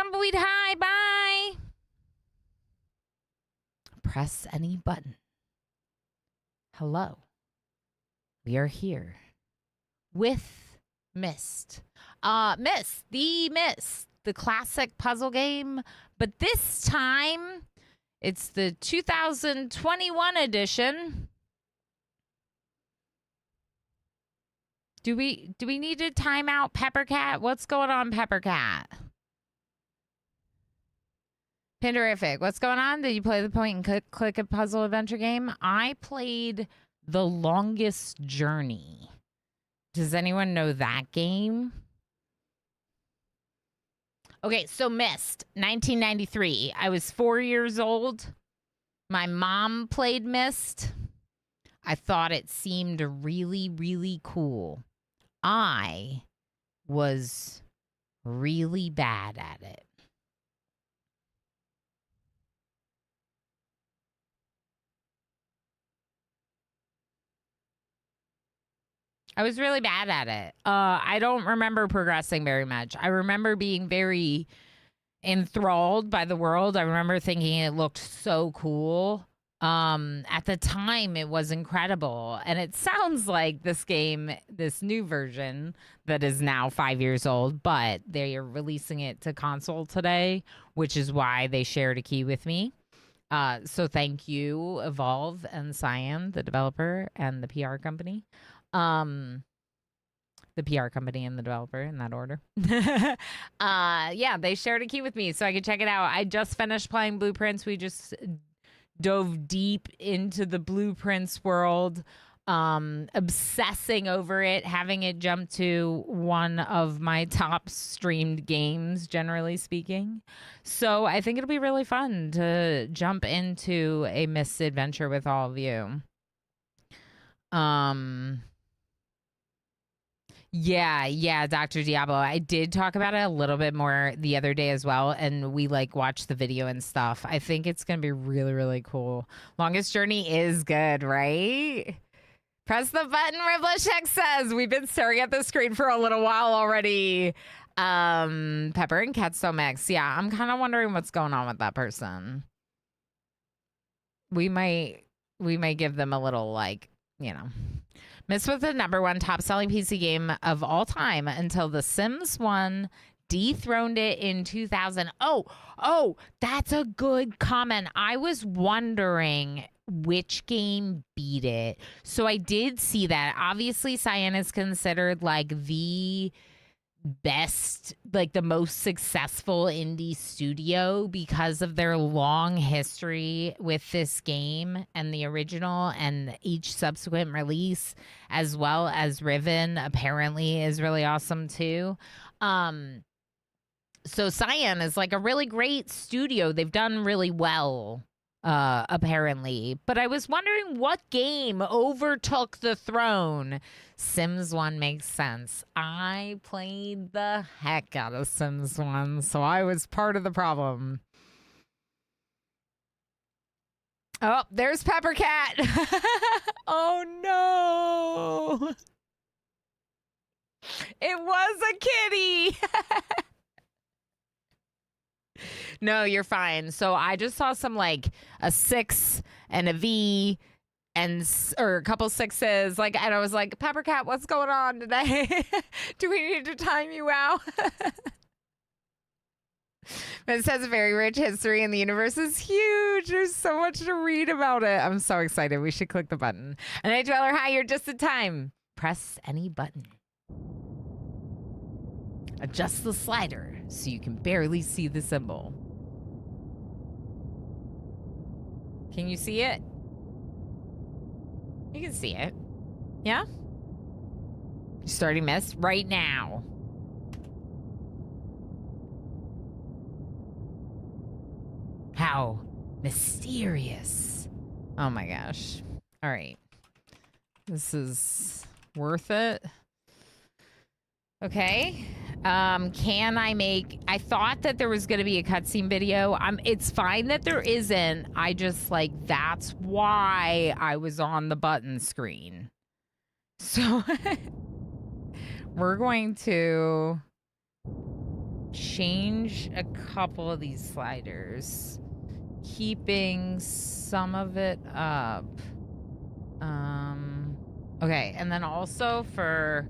Tumbleweed High. Bye. Press any button. Hello. We are here with Myst. Myst, the classic puzzle game. But this time, it's the 2021 edition. Do we need to time out Peppercat? What's going on, Peppercat? Panderific, what's going on? Did you play the point and click a puzzle adventure game? I played The Longest Journey. Does anyone know that game? Okay, so Myst, 1993. I was 4 years old. My mom played Myst. I thought it seemed really, really cool. I was really bad at it. I was really bad at it. I don't remember progressing very much. I remember being very enthralled by the world. I remember thinking it looked so cool. At the time, it was incredible. And it sounds like this game, this new version that is now 5 years old, but they are releasing it to console today, which is why they shared a key with me. So thank you, Evolve and Cyan, the developer and the PR company. The PR company and the developer in that order. Yeah, they shared a key with me so I could check it out. I just finished playing Blueprints. We just dove deep into the Blueprints world, obsessing over it, having it jump to one of my top streamed games, generally speaking. So I think it'll be really fun to jump into a Myst adventure with all of you. Yeah, Dr. Diablo. I did talk about it a little bit more the other day as well, and we watched the video and stuff. I think it's gonna be really, really cool. Longest Journey is good, right? Press the button, Riblishek says. We've been staring at the screen for a little while already. Pepper and Ketstomix. Yeah, I'm kind of wondering what's going on with that person. We might give them a little Myst was the #1 top-selling PC game of all time until The Sims 1 dethroned it in 2000. Oh, that's a good comment. I was wondering which game beat it. So I did see that. Obviously, Cyan is considered the best, the most successful indie studio because of their long history with this game and the original and each subsequent release, as well as Riven apparently is really awesome too. So Cyan is a really great studio. They've done really well, apparently. But I was wondering what game overtook the throne. Sims 1 makes sense. I played the heck out of Sims 1, so I was part of the problem. Oh, there's Peppercat. Oh, no. It was a kitty. No, you're fine. So I just saw some a 6 and a V or a couple 6s, and I was like, Peppercat, what's going on today? Do we need to time you out? But it says a very rich history and the universe is huge. There's so much to read about it. I'm so excited. We should click the button. And I tell her, hi, you're just in time. Press any button. Adjust the slider so you can barely see the symbol. Can you see it? You can see it. Yeah? Starting Myst right now. How mysterious. Oh my gosh. All right. This is worth it. Okay. Can I make... I thought that there was going to be a cutscene video. It's fine that there isn't. I just, that's why I was on the button screen. So, we're going to change a couple of these sliders, keeping some of it up. Okay, and then also for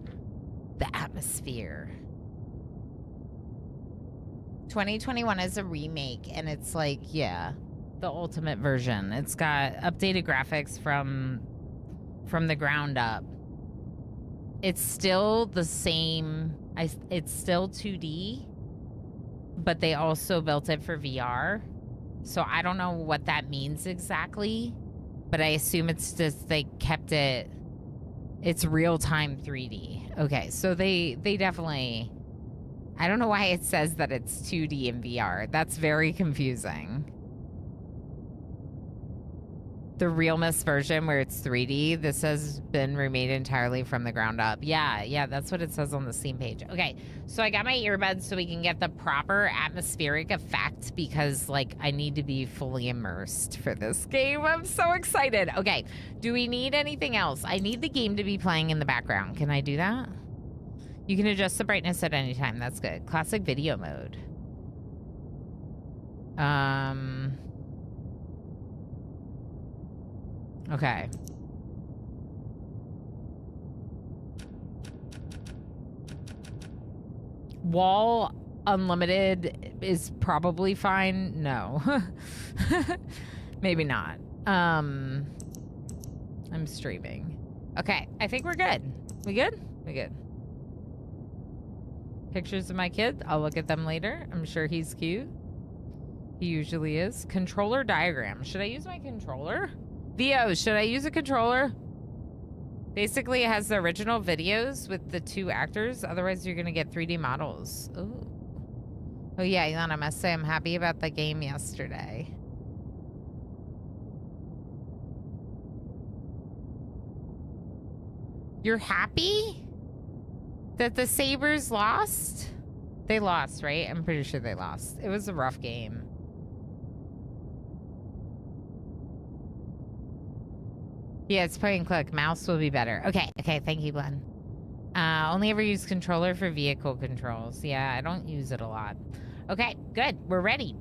the atmosphere. 2021 is a remake, and it's like, yeah, the ultimate version. It's got updated graphics from the ground up. It's still the same. It's still 2D, but they also built it for VR. So I don't know what that means exactly, but I assume it's just they kept it. It's real-time 3D. Okay, so they definitely... I don't know why it says that it's 2D in VR. That's very confusing. The Real Myst version where it's 3D, this has been remade entirely from the ground up. Yeah, that's what it says on the Steam page. Okay, so I got my earbuds so we can get the proper atmospheric effect because, like, I need to be fully immersed for this game. I'm so excited. Okay, do we need anything else? I need the game to be playing in the background. Can I do that? You can adjust the brightness at any time. That's good. Classic video mode. Okay. Wall unlimited is probably fine. No. Maybe not. I'm streaming. Okay, I think we're good. We good? We good. Pictures of my kid. I'll look at them later. I'm sure he's cute. He usually is. Controller diagram. Should I use my controller? VO, should I use a controller? Basically, it has the original videos with the two actors. Otherwise, you're going to get 3D models. Ooh. Oh, yeah, Elon, I must say I'm happy about the game yesterday. You're happy that the Sabres lost? They lost, right? I'm pretty sure they lost. It was a rough game. Yeah, it's point and click. Mouse will be better. Okay, thank you, Glenn. Only ever use controller for vehicle controls. Yeah, I don't use it a lot. Okay, good. We're ready.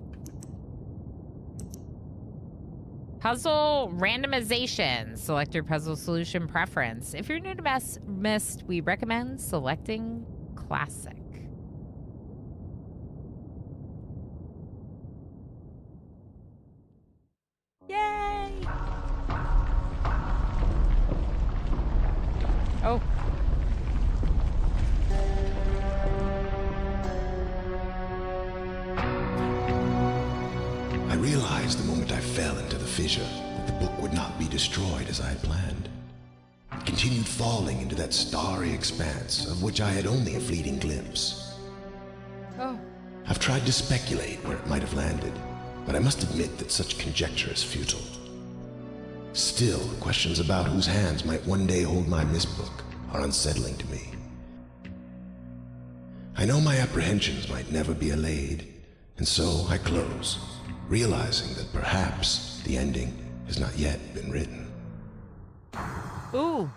Puzzle randomization. Select your puzzle solution preference. If you're new to Myst, we recommend selecting classic. Yay! Oh. I realized the moment I fell into the fissure that the book would not be destroyed as I had planned. It continued falling into that starry expanse of which I had only a fleeting glimpse. Oh. I've tried to speculate where it might have landed, but I must admit that such conjecture is futile. Still, questions about whose hands might one day hold my Myst book are unsettling to me. I know my apprehensions might never be allayed, and so I close, realizing that perhaps the ending has not yet been written. Ooh.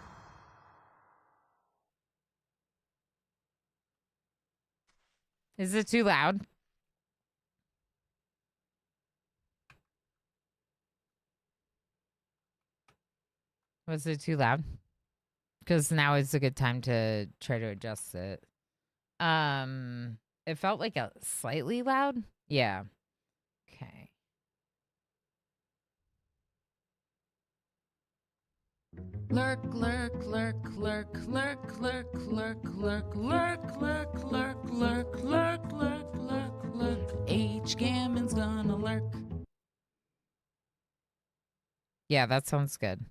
Is it too loud? Was it too loud? Because now is a good time to try to adjust it. It felt like a slightly loud. Yeah. Okay. Lurk, lurk, lurk, lurk, lurk, lurk, lurk, lurk, lurk, lurk, lurk, lurk, lurk, lurk, lurk, lurk. H. Gammon's gonna lurk. Yeah, that sounds good.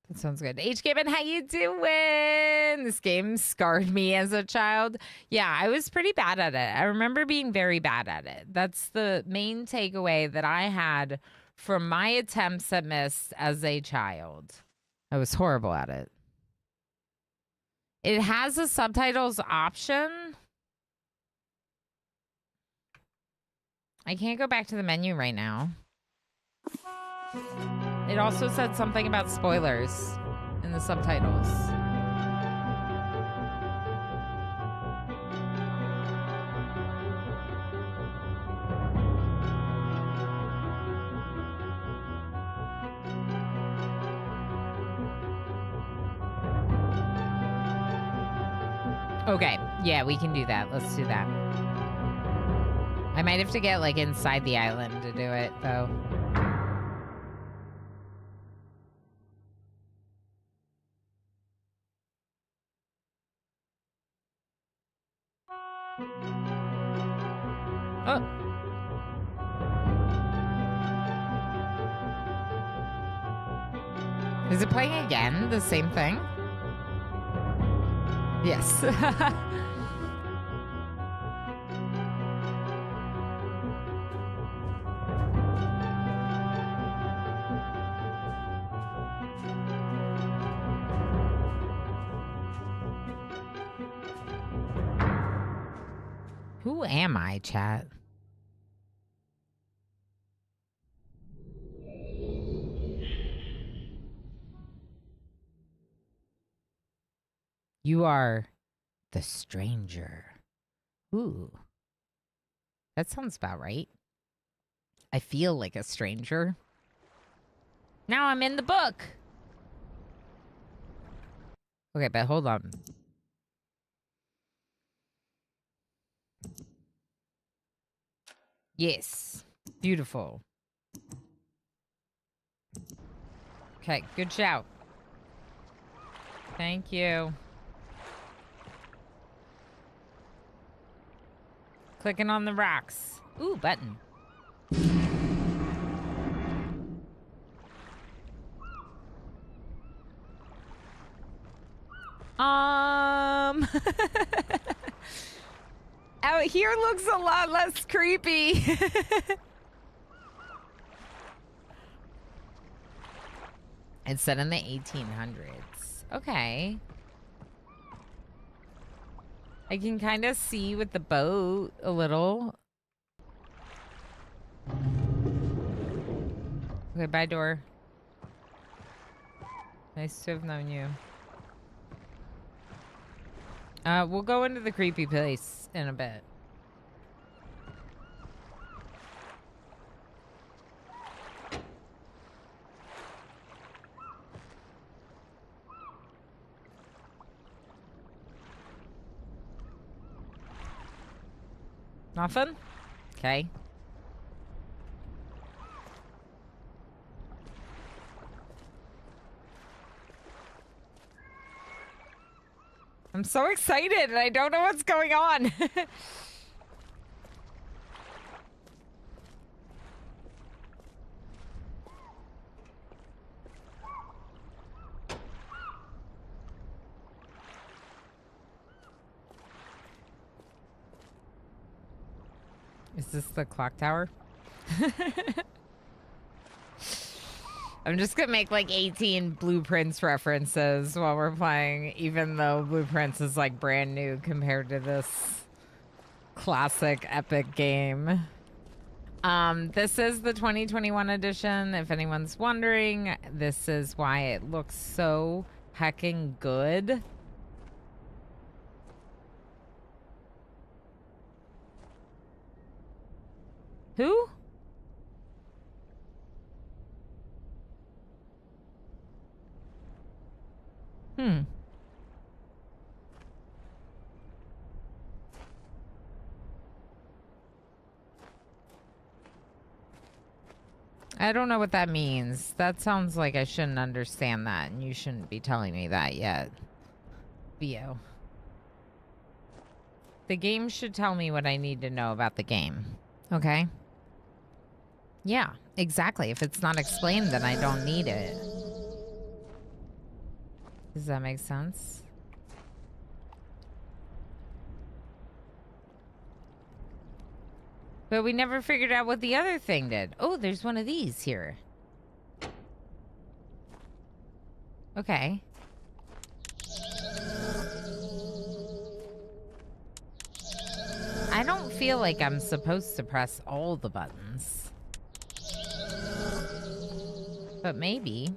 That sounds good. H. Gammon, how you doing? This game scarred me as a child. Yeah, I was pretty bad at it. I remember being very bad at it. That's the main takeaway that I had from my attempts at Myst as a child. I was horrible at it. It has a subtitles option. I can't go back to the menu right now. It also said something about spoilers in the subtitles. Okay, yeah, we can do that. Let's do that. I might have to get, like, inside the island to do it, though. Oh. Is it playing again? The same thing? Yes. Who am I, chat? You are the stranger. Ooh. That sounds about right. I feel like a stranger. Now I'm in the book. Okay, but hold on. Yes. Beautiful. Okay, good shout. Thank you. Clicking on the rocks. Ooh, button. Out here looks a lot less creepy. It's set in the 1800s. Okay. I can kind of see with the boat a little. Okay, bye, door. Nice to have known you. We'll go into the creepy place in a bit. Nothing? Okay. I'm so excited and I don't know what's going on. Is this the clock tower? I'm just gonna make like 18 Blueprints references while we're playing, even though Blueprints is like brand new compared to this classic epic game. This is the 2021 edition. If anyone's wondering, this is why it looks so heckin' good. Who? I don't know what that means. That sounds like I shouldn't understand that, and you shouldn't be telling me that yet. Bio. The game should tell me what I need to know about the game. Okay? Yeah, exactly. If it's not explained, then I don't need it. Does that make sense? But we never figured out what the other thing did. Oh, there's one of these here. Okay. I don't feel like I'm supposed to press all the buttons. But maybe.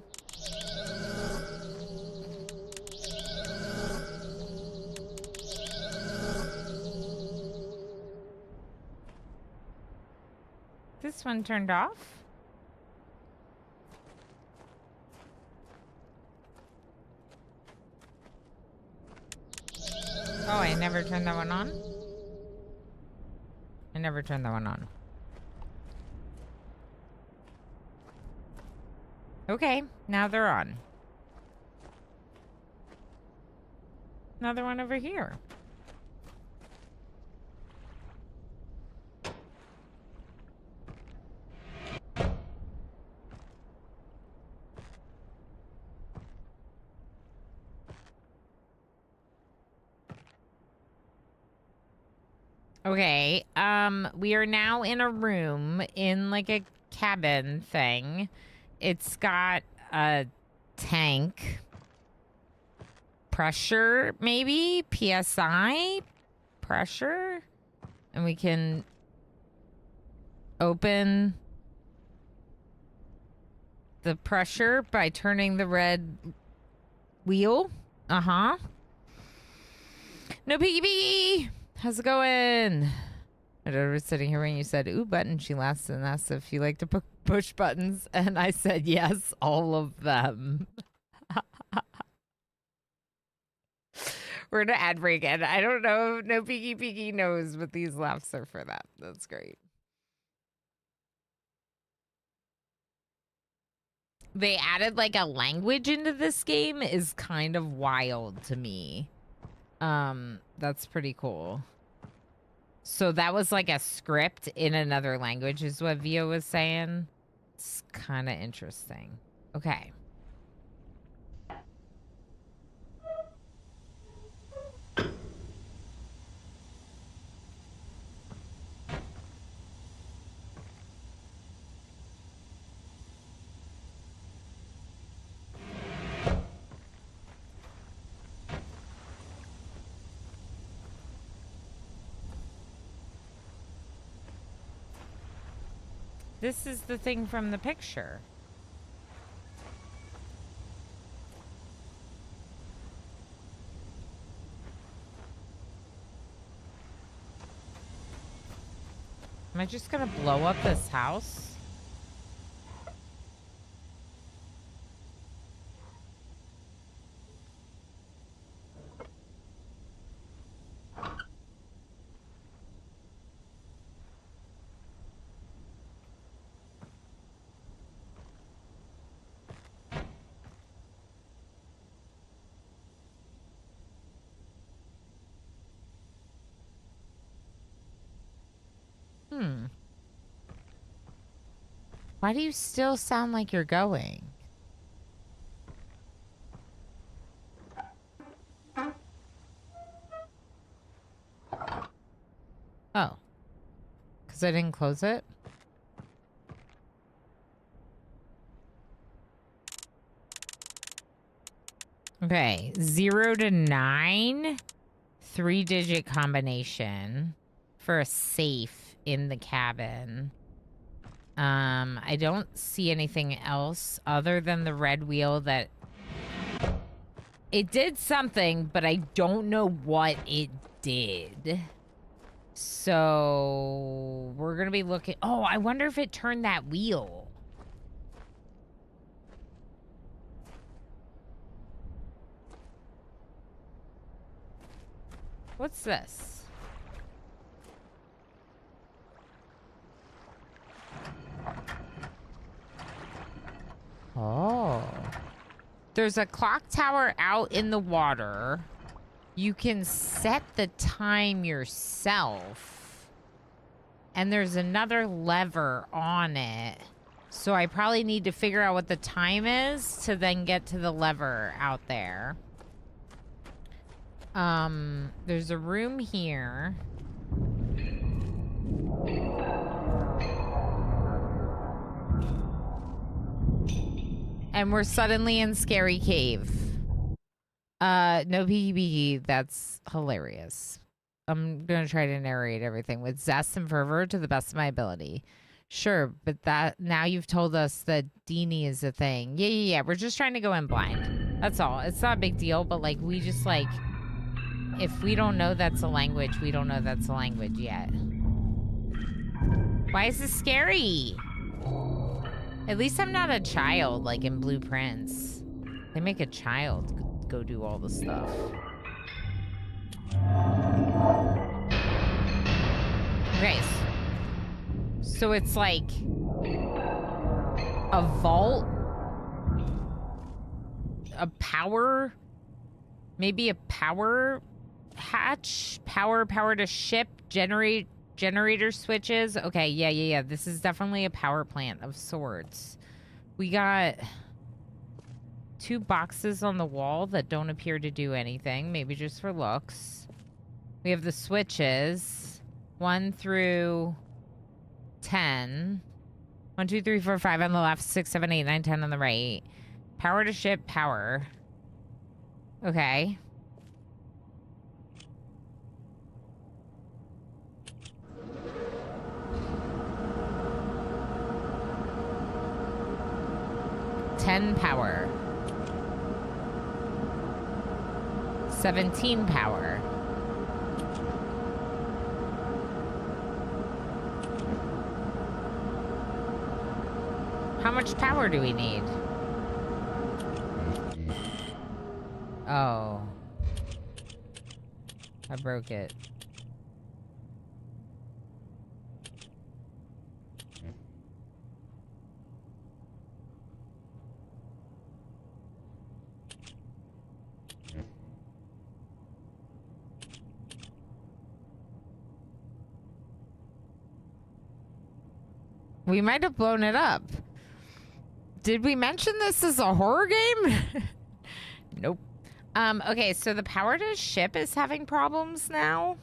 This one turned off? Oh, I never turned that one on? I never turned that one on. Okay, now they're on. Another one over here. Okay, we are now in a room in like a cabin thing. It's got a tank. Pressure, maybe? PSI? Pressure? And we can open the pressure by turning the red wheel. Uh-huh. No piggy piggy! How's it going? I was sitting here when you said, ooh, button. She laughed and asked if you like to push buttons. And I said, yes, all of them. We're going to ad break it. I don't know if No Peeky Peeky knows, but these laughs are for that. That's great. They added like a language into this game is kind of wild to me. That's pretty cool. So that was like a script in another language is what Vio was saying. It's kind of interesting. Okay. This is the thing from the picture. Am I just gonna blow up this house? Why do you still sound like you're going? Oh. Because I didn't close it? Okay. 0 to 9. 3-digit combination for a safe in the cabin. I don't see anything else other than the red wheel that it did something, but I don't know what it did. So we're gonna be looking. Oh, I wonder if it turned that wheel. What's this? Oh. There's a clock tower out in the water. You can set the time yourself. And there's another lever on it. So I probably need to figure out what the time is to then get to the lever out there. There's a room here. And we're suddenly in Scary Cave. No PB, that's hilarious. I'm gonna try to narrate everything with zest and fervor to the best of my ability. Sure, but that now you've told us that Deanie is a thing. Yeah. We're just trying to go in blind. That's all. It's not a big deal, but like we just like if we don't know that's a language, we don't know that's a language yet. Why is this scary? At least I'm not a child like in Blueprints. They make a child go do all the stuff. Okay. So it's like a vault, a power, maybe a power hatch, power to ship, generator switches. Okay, yeah. This is definitely a power plant of sorts. We got 2 boxes on the wall that don't appear to do anything, maybe just for looks. We have the switches, 1 through 10. 1, 2, 3, 4, 5 on the left, 6, 7, 8, 9, 10 on the right. Power to ship, power. Okay. $10 power. 17 power. How much power do we need? Oh. I broke it. We might have blown it up. Did we mention this is a horror game? Nope. Okay, so the power to ship is having problems now.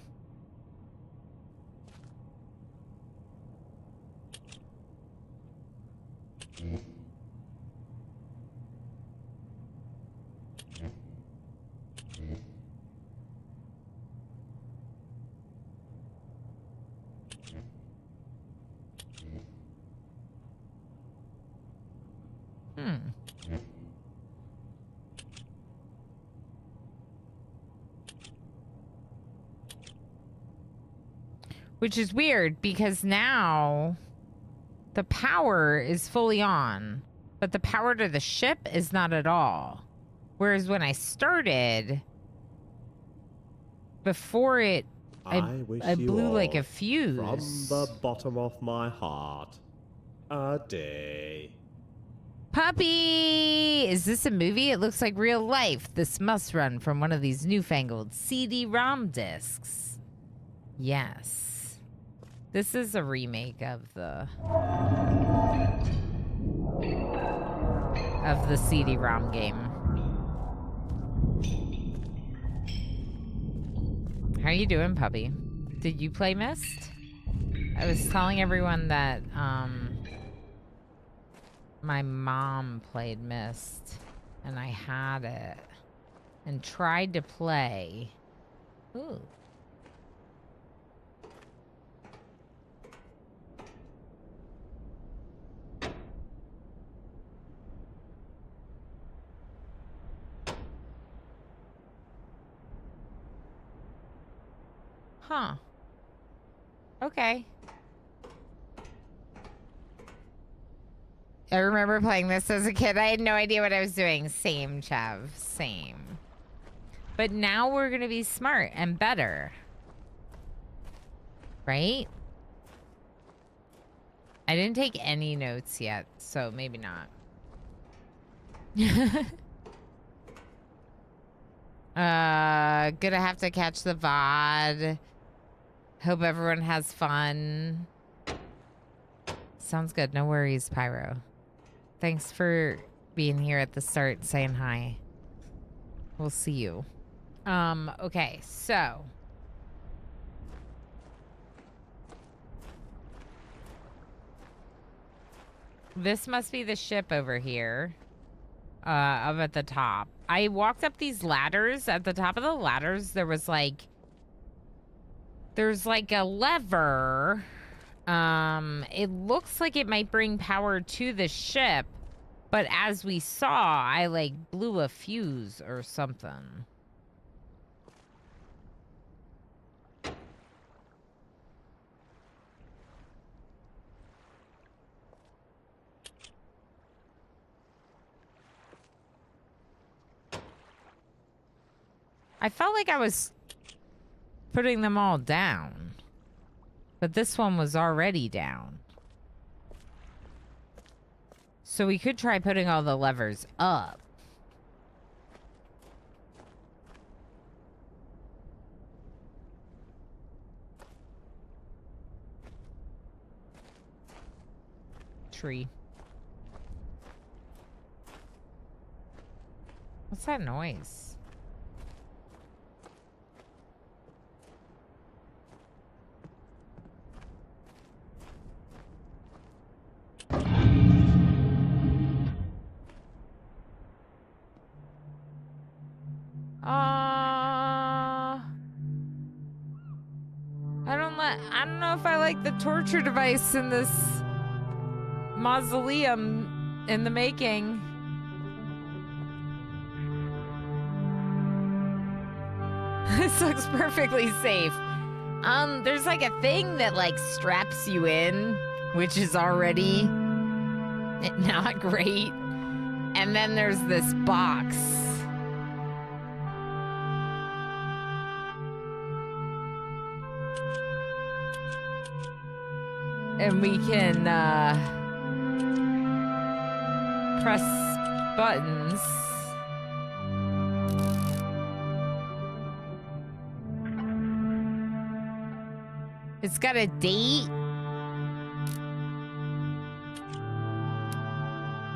Which is weird because now the power is fully on, but the power to the ship is not at all. Whereas when I started, before it, I blew like a fuse. From the bottom of my heart, a day. Puppy! Is this a movie? It looks like real life. This must run from one of these newfangled CD-ROM discs. Yes. This is a remake of the CD-ROM game. How are you doing, puppy? Did you play Myst? I was telling everyone that my mom played Myst and I had it and tried to play. Ooh. Huh. Okay. I remember playing this as a kid. I had no idea what I was doing. Same, Chev. Same. But now we're going to be smart and better. Right? I didn't take any notes yet, so maybe not. Gonna have to catch the VOD. Hope everyone has fun. Sounds good. No worries, Pyro. Thanks for being here at the start, saying hi. We'll see you. Okay, so. This must be the ship over here. Up at the top. I walked up these ladders. At the top of the ladders, there's like a lever. It looks like it might bring power to the ship, but as we saw, I like blew a fuse or something. I felt like I was putting them all down. But this one was already down. So we could try putting all the levers up. Tree. What's that noise? I don't know if I like the torture device in this mausoleum in the making. This looks perfectly safe. There's like a thing that like straps you in, which is already not great. And then there's this box. And we can press buttons. It's got a date,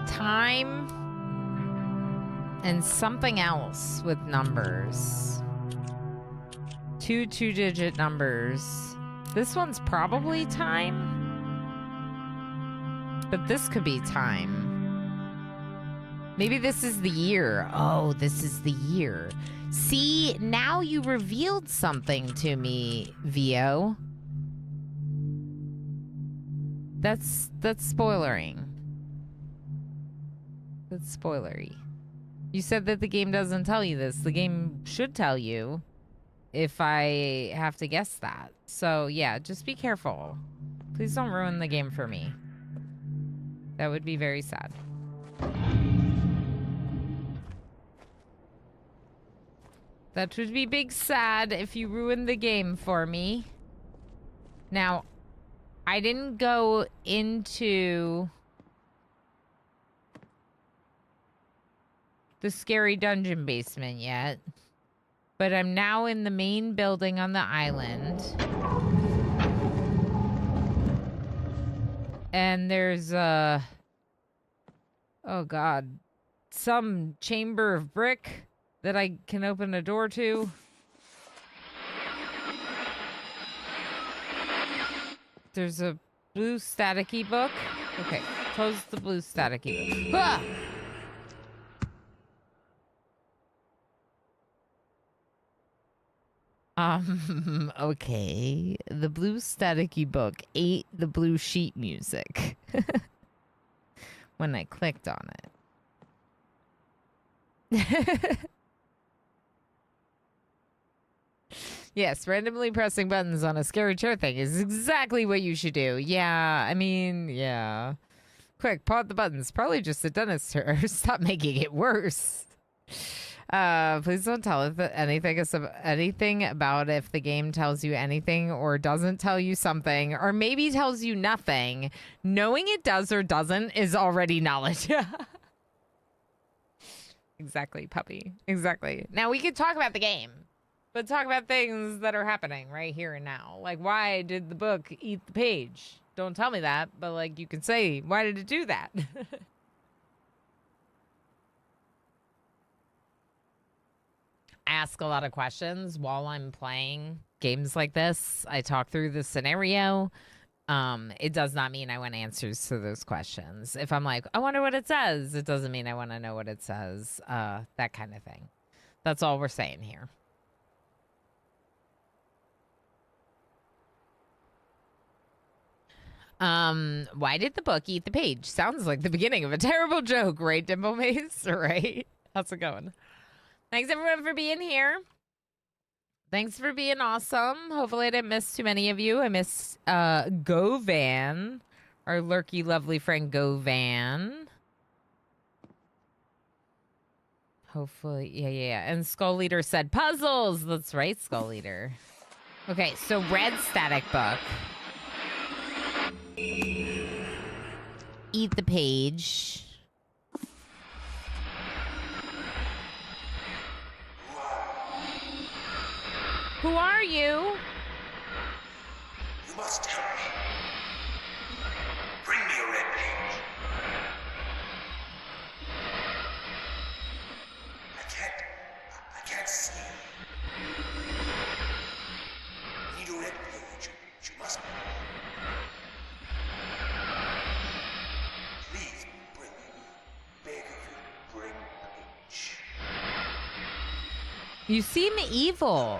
time, and something else with numbers. Two two-digit numbers. This one's probably time. But this could be time. Maybe this is the year. Oh, this is the year. See, now you revealed something to me, Vio. That's spoilering. That's spoilery. You said that the game doesn't tell you this. The game should tell you if I have to guess that. So, yeah, just be careful. Please don't ruin the game for me. That would be very sad. That would be big sad if you ruined the game for me. Now, I didn't go into the scary dungeon basement yet, but I'm now in the main building on the island. And there's oh god, some chamber of brick that I can open a door to. There's a blue staticky book. Okay, close the blue staticky book. Ah! Okay. The blue staticky book ate the blue sheet music when I clicked on it. Yes, randomly pressing buttons on a scary chair thing is exactly what you should do. Yeah, I mean, yeah. Quick, pause the buttons. Probably just a dentist here. Stop making it worse. Please don't tell us anything about if the game tells you anything or doesn't tell you something or maybe tells you nothing. Knowing it does or doesn't is already knowledge. Exactly, puppy. Exactly. Now we could talk about the game, but talk about things that are happening right here and now. Like, why did the book eat the page? Don't tell me that, but like you can say, why did it do that? Ask a lot of questions while I'm playing games like this. I talk through the scenario. It does not mean I want answers to those questions. If I'm like, I wonder what it says, it doesn't mean I want to know what it says. That kind of thing. That's all we're saying here. Why did the book eat the page? Sounds like the beginning of a terrible joke, right, Dimple Mace? Right? How's it going? Thanks, everyone, for being here. Thanks for being awesome. Hopefully I didn't miss too many of you. I missed Govan, our lurky, lovely friend Govan. Hopefully, yeah. And Skull Leader said puzzles. That's right, Skull Leader. Okay, so red static book. Eat the page. Who are you? You must help me. Bring me a red page. I can't see. I need a red page. You must. Please bring me. Beg of you, bring a page. You seem evil.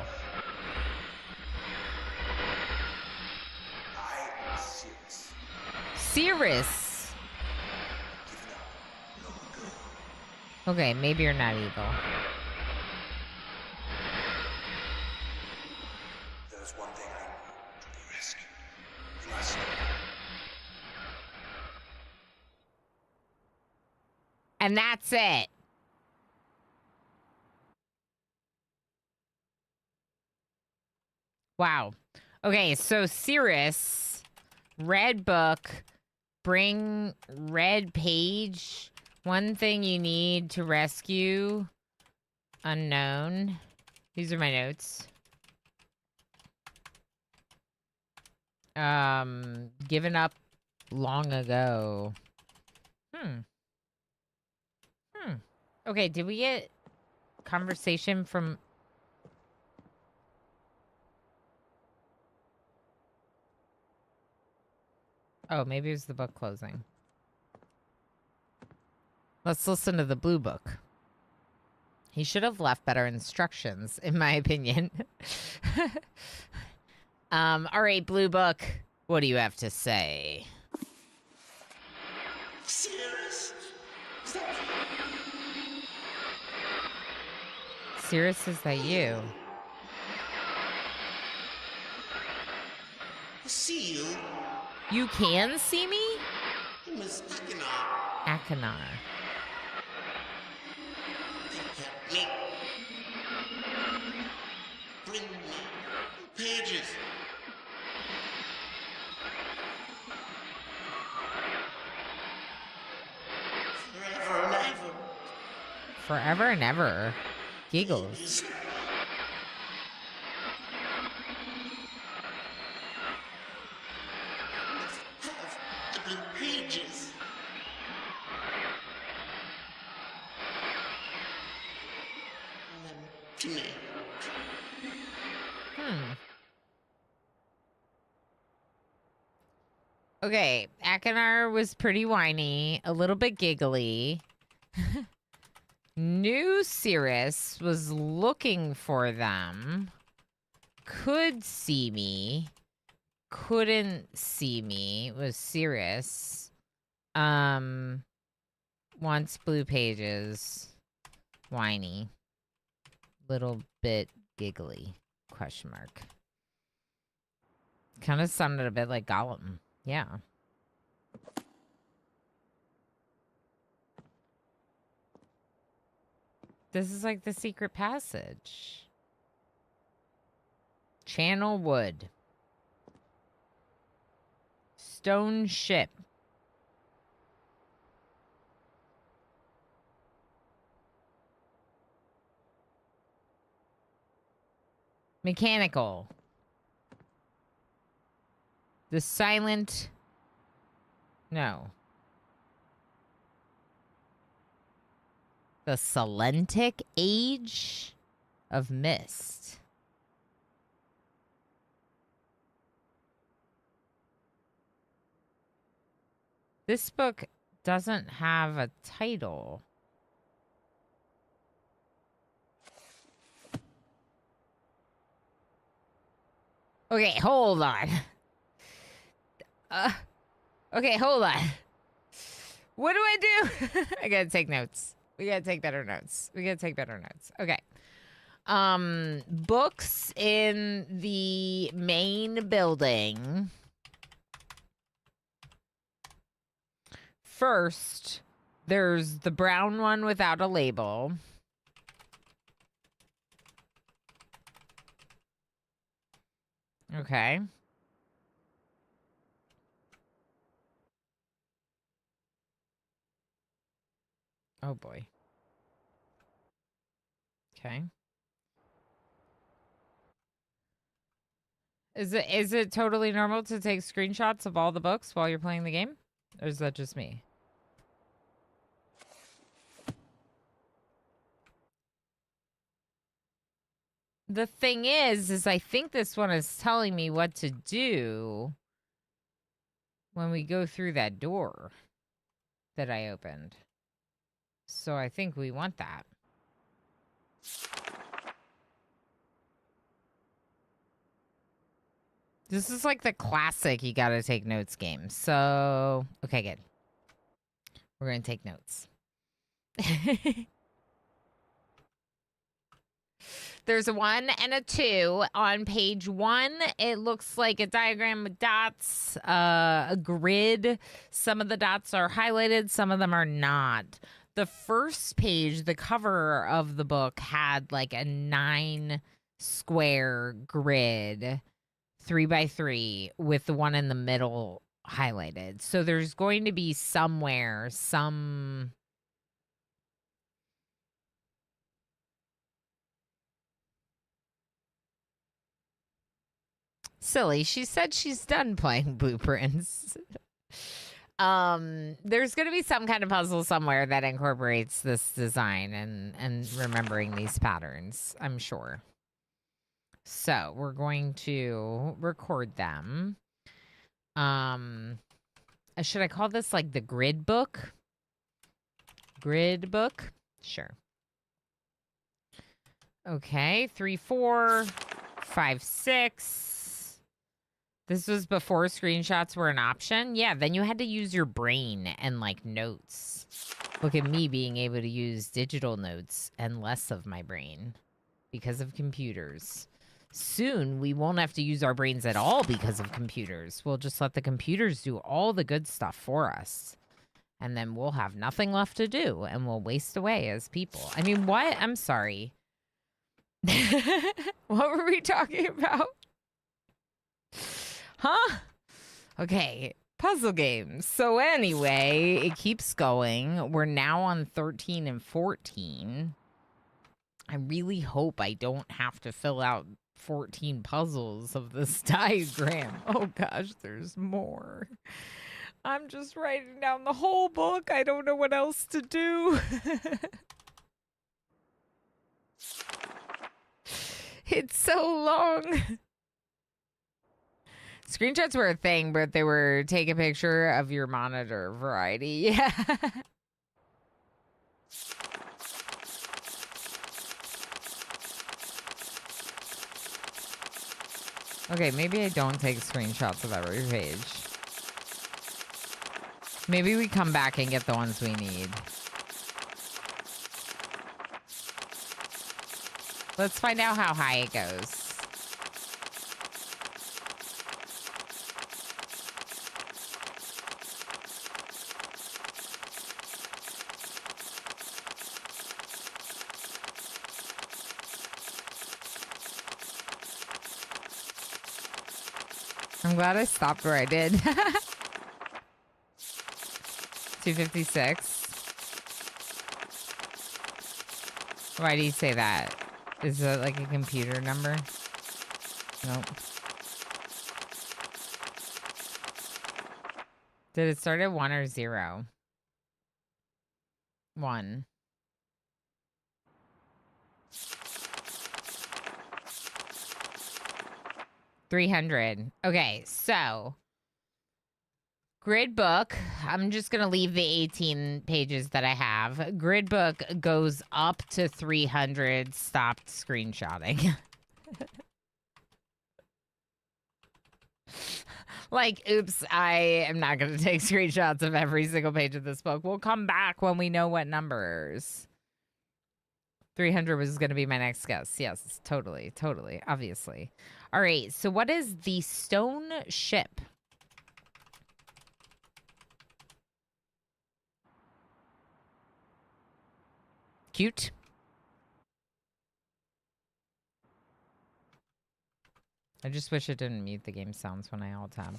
I am serious. Cirrus. Given up long ago. Okay, maybe you're not evil. There's one thing I need to be rescued. You must. And that's it. Wow. Okay, so Cirrus, red book, bring red page. One thing you need to rescue. Unknown. These are my notes. Given up long ago. Okay, did we get conversation from... Oh, maybe it was the book closing. Let's listen to the blue book. He should have left better instructions, in my opinion. All right, blue book. What do you have to say? Serious? Cirrus, is that you? I see you. You can see me? Miss Akinar. Akinar. Help me. Bring me pages. Forever and ever. Forever and ever. Giggles. Have the blue pages. To me. Okay, Akinar was pretty whiny, a little bit giggly. New Cirrus was looking for them. Could see me. Couldn't see me. Was Cirrus. Wants blue pages. Whiny. Little bit giggly. Question mark. Kind of sounded a bit like Gollum. Yeah. This is like the secret passage. Channel wood. Stone ship. Mechanical. The silent... No. The Salentic Age of Mist. This book doesn't have a title. Okay, hold on. Okay, hold on. What do I do? I gotta take notes. We gotta take better notes. Okay. Books in the main building. First, there's the brown one without a label. Okay. Oh boy. Okay. Is it totally normal to take screenshots of all the books while you're playing the game? Or is that just me? The thing is I think this one is telling me what to do when we go through that door that I opened. So I think we want that. This is like the classic you gotta take notes game. So, okay, good. We're gonna take notes. There's a 1 and a 2 on page 1. It looks like a diagram with dots, a grid. Some of the dots are highlighted, some of them are not. The first page, the cover of the book, had like a 9 square grid, 3x3, with the one in the middle highlighted. So there's going to be somewhere some silly. She said she's done playing Blueprints. There's going to be some kind of puzzle somewhere that incorporates this design and remembering these patterns, I'm sure. So, we're going to record them. Should I call this like the grid book? Grid book? Sure. Okay, 3, 4, 5, 6. This was before screenshots were an option. Yeah, then you had to use your brain and like notes. Look at me being able to use digital notes and less of my brain because of computers. Soon, we won't have to use our brains at all because of computers. We'll just let the computers do all the good stuff for us. And then we'll have nothing left to do and we'll waste away as people. I mean, what? I'm sorry. What were we talking about? Huh? Okay, puzzle games. So anyway, it keeps going. We're now on 13 and 14. I really hope I don't have to fill out 14 puzzles of this diagram. Oh gosh, there's more. I'm just writing down the whole book. I don't know what else to do. It's so long. Screenshots were a thing, but they were take a picture of your monitor variety. Yeah. Okay, maybe I don't take screenshots of every page. Maybe we come back and get the ones we need. Let's find out how high it goes. I'm glad I stopped where I did. 256. Why do you say that? Is it like a computer number? Nope. Did it start at 1 or 0? 1. $300. Okay, so grid book. I'm just gonna leave the 18 pages that I have. Grid book goes up to 300. Stopped screenshotting. Like, oops, I am not gonna take screenshots of every single page of this book. We'll come back when we know what numbers. 300 was going to be my next guess. Yes, totally, obviously. All right, so what is the stone ship? Cute. I just wish it didn't mute the game sounds when I alt tab.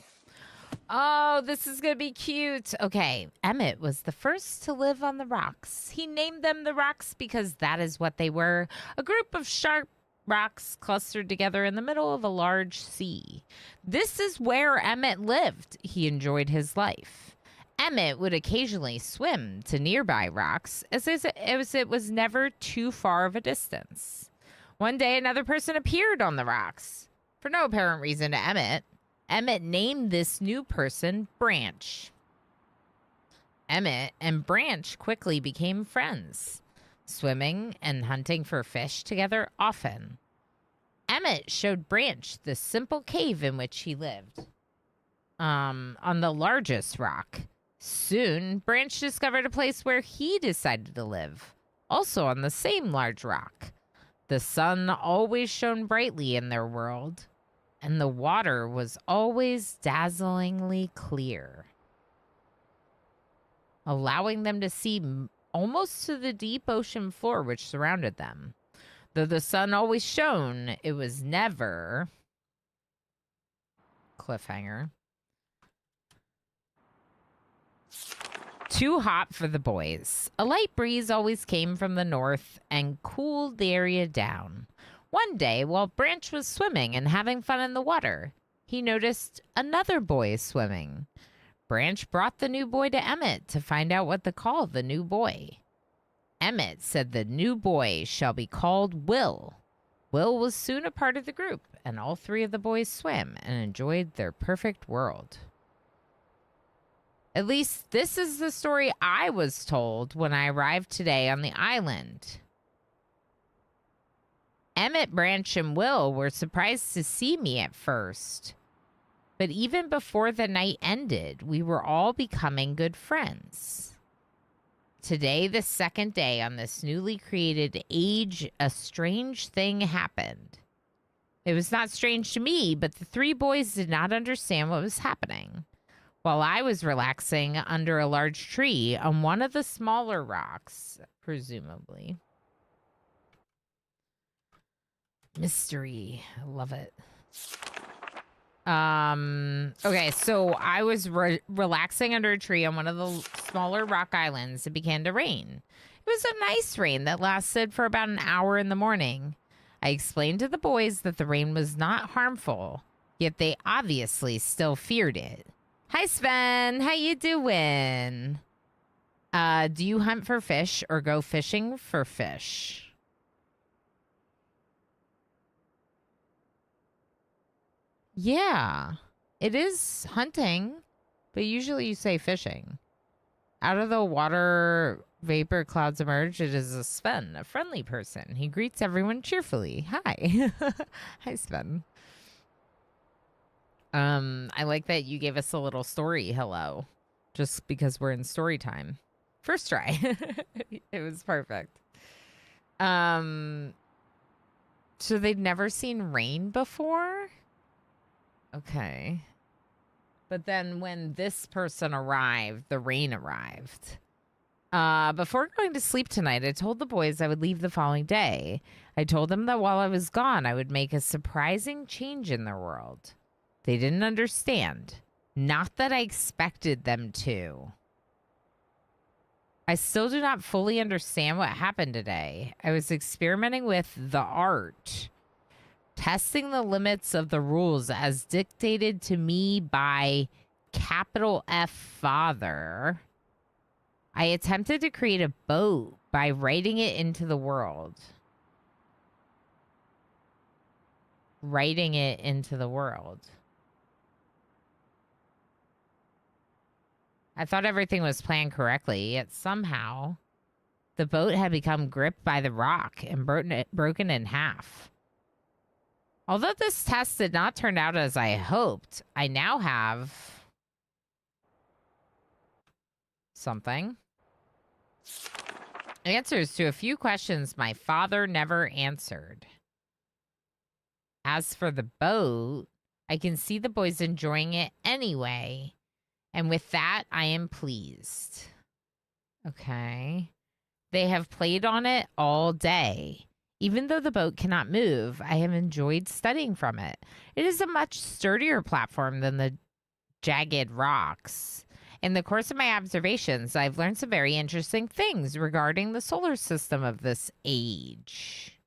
Oh, this is going to be cute. Okay. Emmett was the first to live on the rocks. He named them the rocks because that is what they were. A group of sharp rocks clustered together in the middle of a large sea. This is where Emmett lived. He enjoyed his life. Emmett would occasionally swim to nearby rocks as it was never too far of a distance. One day, another person appeared on the rocks. For no apparent reason to Emmett, Emmett named this new person Branch. Emmett and Branch quickly became friends, swimming and hunting for fish together often. Emmett showed Branch the simple cave in which he lived, on the largest rock. Soon, Branch discovered a place where he decided to live, also on the same large rock. The sun always shone brightly in their world, and the water was always dazzlingly clear, allowing them to see almost to the deep ocean floor which surrounded them. Though the sun always shone, it was never cliffhanger too hot for the boys. A light breeze always came from the north and cooled the area down. One day, while Branch was swimming and having fun in the water, he noticed another boy swimming. Branch brought the new boy to Emmett to find out what to call the new boy. Emmett said the new boy shall be called Will. Will was soon a part of the group, and all three of the boys swam and enjoyed their perfect world. At least this is the story I was told when I arrived today on the island. Emmett, Branch, and Will were surprised to see me at first. But even before the night ended, we were all becoming good friends. Today, the second day on this newly created age, a strange thing happened. It was not strange to me, but the three boys did not understand what was happening. While I was relaxing under a large tree on one of the smaller rocks, presumably. Mystery. I love it. Okay, so I was relaxing under a tree on one of the smaller rock islands. It began to rain. It was a nice rain that lasted for about an hour in the morning. I explained to the boys that the rain was not harmful, yet they obviously still feared it. Hi, Sven. How you doing? Do you hunt for fish or go fishing for fish? Yeah, it is hunting, but usually you say fishing. Out of the water vapor clouds emerge. It is a Sven, a friendly person. He greets everyone cheerfully. Hi. Hi, Sven. I like that you gave us a little story hello, just because we're in story time. First try. It was perfect. So they'd never seen rain before? Okay. But then when this person arrived, the rain arrived. Before going to sleep tonight, I told the boys I would leave the following day. I told them that while I was gone, I would make a surprising change in their world. They didn't understand. Not that I expected them to. I still do not fully understand what happened today. I was experimenting with the art, testing the limits of the rules as dictated to me by capital F Father. I attempted to create a boat by writing it into the world. Writing it into the world. I thought everything was planned correctly, yet somehow the boat had become gripped by the rock and broken in half. Although this test did not turn out as I hoped, I now have something. Answers to a few questions my father never answered. As for the boat, I can see the boys enjoying it anyway. And with that, I am pleased. Okay. They have played on it all day. Even though the boat cannot move, I have enjoyed studying from it. It is a much sturdier platform than the jagged rocks. In the course of my observations, I've learned some very interesting things regarding the solar system of this age.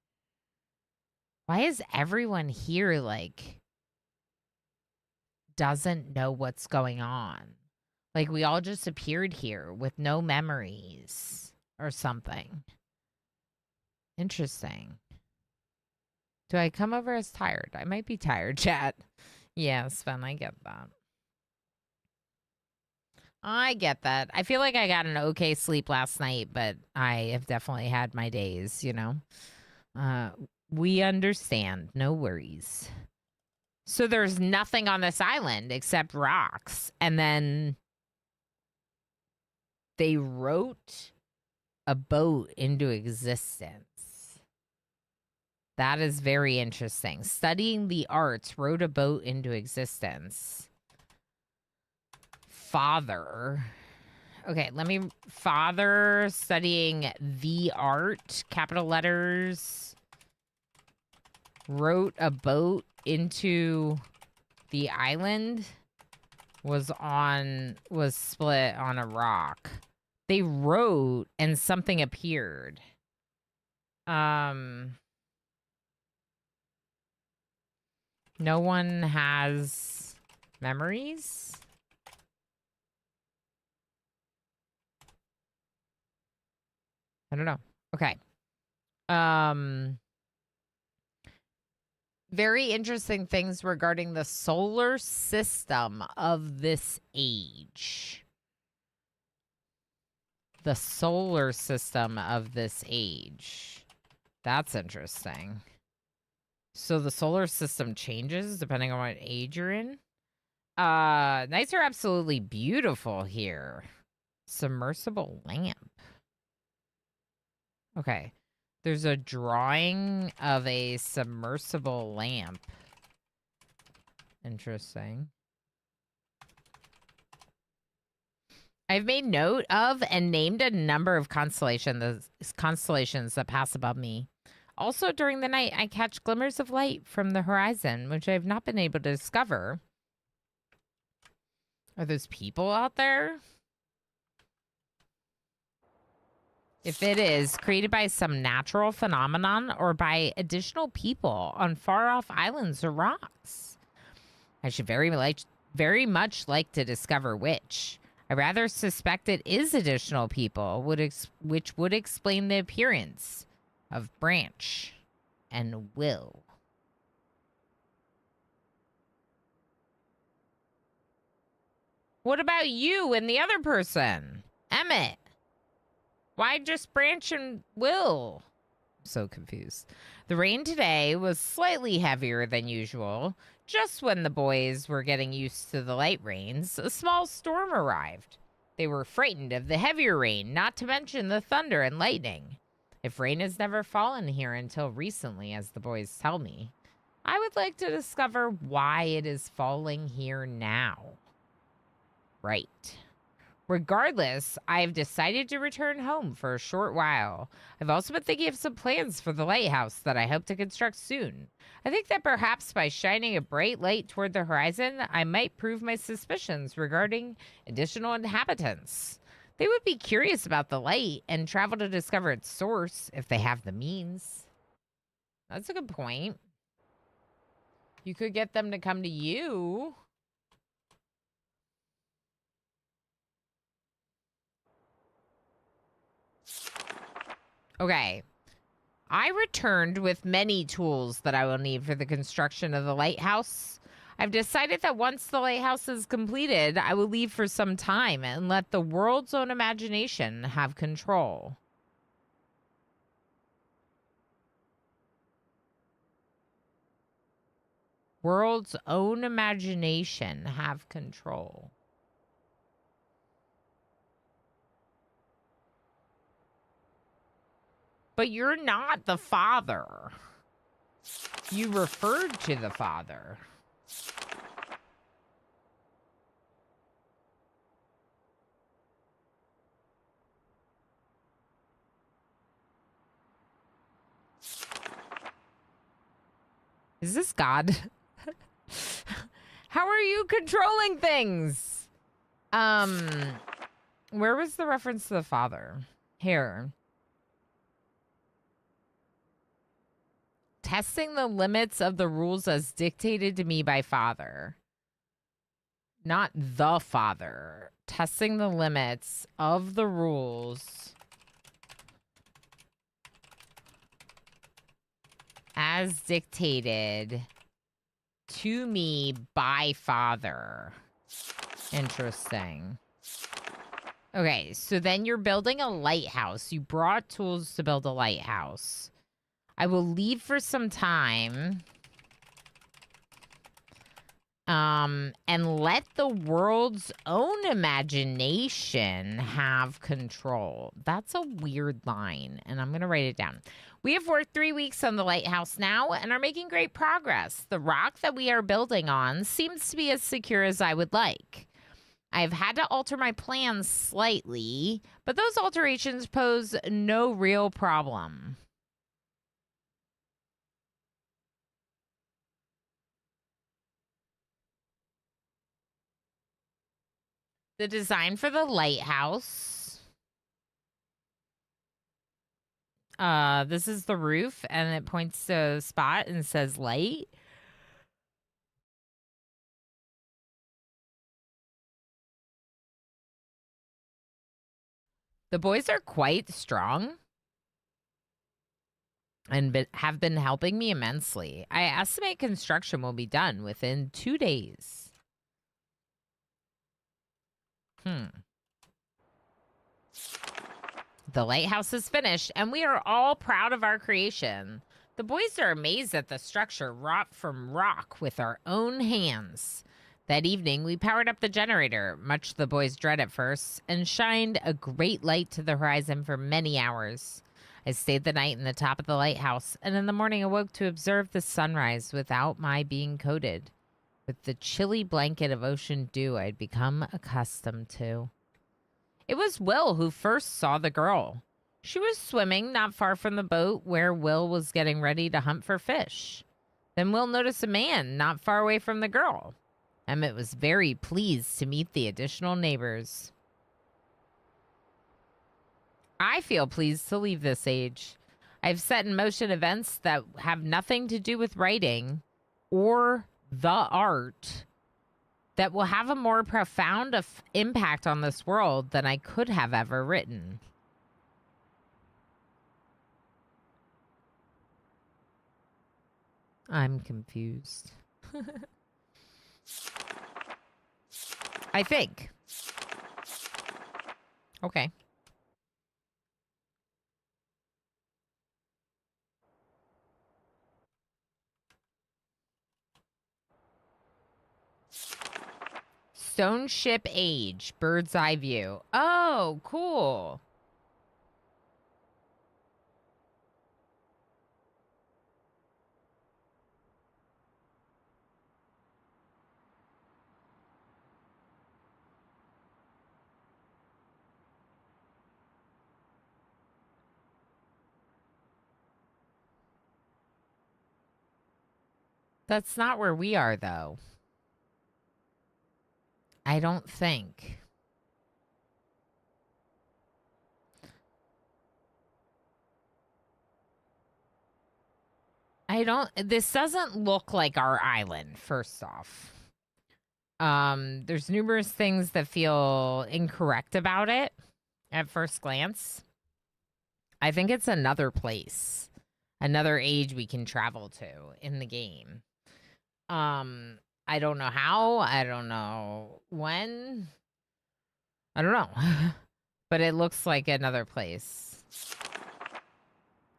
Why is everyone here like doesn't know what's going on? Like we all just appeared here with no memories or something. Interesting. Do I come over as tired? I might be tired, chat. Yeah, Sven, I get that. I get that. I feel like I got an okay sleep last night, but I have definitely had my days, you know? We understand. No worries. So there's nothing on this island except rocks. And then they wrote a boat into existence. That is very interesting. Studying the arts wrote a boat into existence. Father. Okay, father studying the art, capital letters, wrote a boat into the island, was split on a rock. They wrote and something appeared. No one has memories? I don't know. Okay. Very interesting things regarding the solar system of this age. The solar system of this age. That's interesting. So the solar system changes depending on what age you're in. Nights are absolutely beautiful here. Submersible lamp. Okay. There's a drawing of a submersible lamp. Interesting. I've made note of and named a number of constellations that pass above me. Also, during the night, I catch glimmers of light from the horizon, which I have not been able to discover. Are those people out there? If it is created by some natural phenomenon or by additional people on far-off islands or rocks, I should very much like to discover which. I rather suspect it is additional people, which would explain the appearance of Branch and Will. What about you and the other person? Emmett. Why just Branch and Will? I'm so confused. The rain today was slightly heavier than usual. Just when the boys were getting used to the light rains, a small storm arrived. They were frightened of the heavier rain, not to mention the thunder and lightning. If rain has never fallen here until recently, as the boys tell me, I would like to discover why it is falling here now. Right. Regardless, I've decided to return home for a short while. I've also been thinking of some plans for the lighthouse that I hope to construct soon. I think that perhaps by shining a bright light toward the horizon, I might prove my suspicions regarding additional inhabitants. They would be curious about the light and travel to discover its source if they have the means. That's a good point. You could get them to come to you. Okay. I returned with many tools that I will need for the construction of the lighthouse. I've decided that once the lighthouse is completed, I will leave for some time and let the world's own imagination have control. World's own imagination have control. But you're not the father. You referred to the father. Is this God? How are you controlling things? Where was the reference to the father? Here. Testing the limits of the rules as dictated to me by father. Not the father. Testing the limits of the rules as dictated to me by father. Interesting. Okay, so then you're building a lighthouse. You brought tools to build a lighthouse. I will leave for some time. And let the world's own imagination have control. That's a weird line, and I'm going to write it down. We have worked 3 weeks on the lighthouse now and are making great progress. The rock that we are building on seems to be as secure as I would like. I have had to alter my plans slightly, but those alterations pose no real problem. The design for the lighthouse. This is the roof, and it points to a spot and says light. The boys are quite strong and have been helping me immensely. I estimate construction will be done within 2 days. The lighthouse is finished, and we are all proud of our creation. The boys are amazed at the structure wrought from rock with our own hands. That evening, we powered up the generator, much to the boys' dread at first, and shined a great light to the horizon for many hours. I stayed the night in the top of the lighthouse, and in the morning awoke to observe the sunrise without my being coated with the chilly blanket of ocean dew I'd become accustomed to. It was Will who first saw the girl. She was swimming not far from the boat where Will was getting ready to hunt for fish. Then Will noticed a man not far away from the girl. Emmett was very pleased to meet the additional neighbors. I feel pleased to leave this age. I've set in motion events that have nothing to do with writing or the art that will have a more profound impact on this world than I could have ever written. I'm confused. I think. Okay. Stone ship age, bird's eye view. Oh, cool. That's not where we are, though. I don't think. This doesn't look like our island, first off. There's numerous things that feel incorrect about it at first glance. I think it's another place, another age we can travel to in the game. I don't know how, I don't know when, I don't know, but it looks like another place.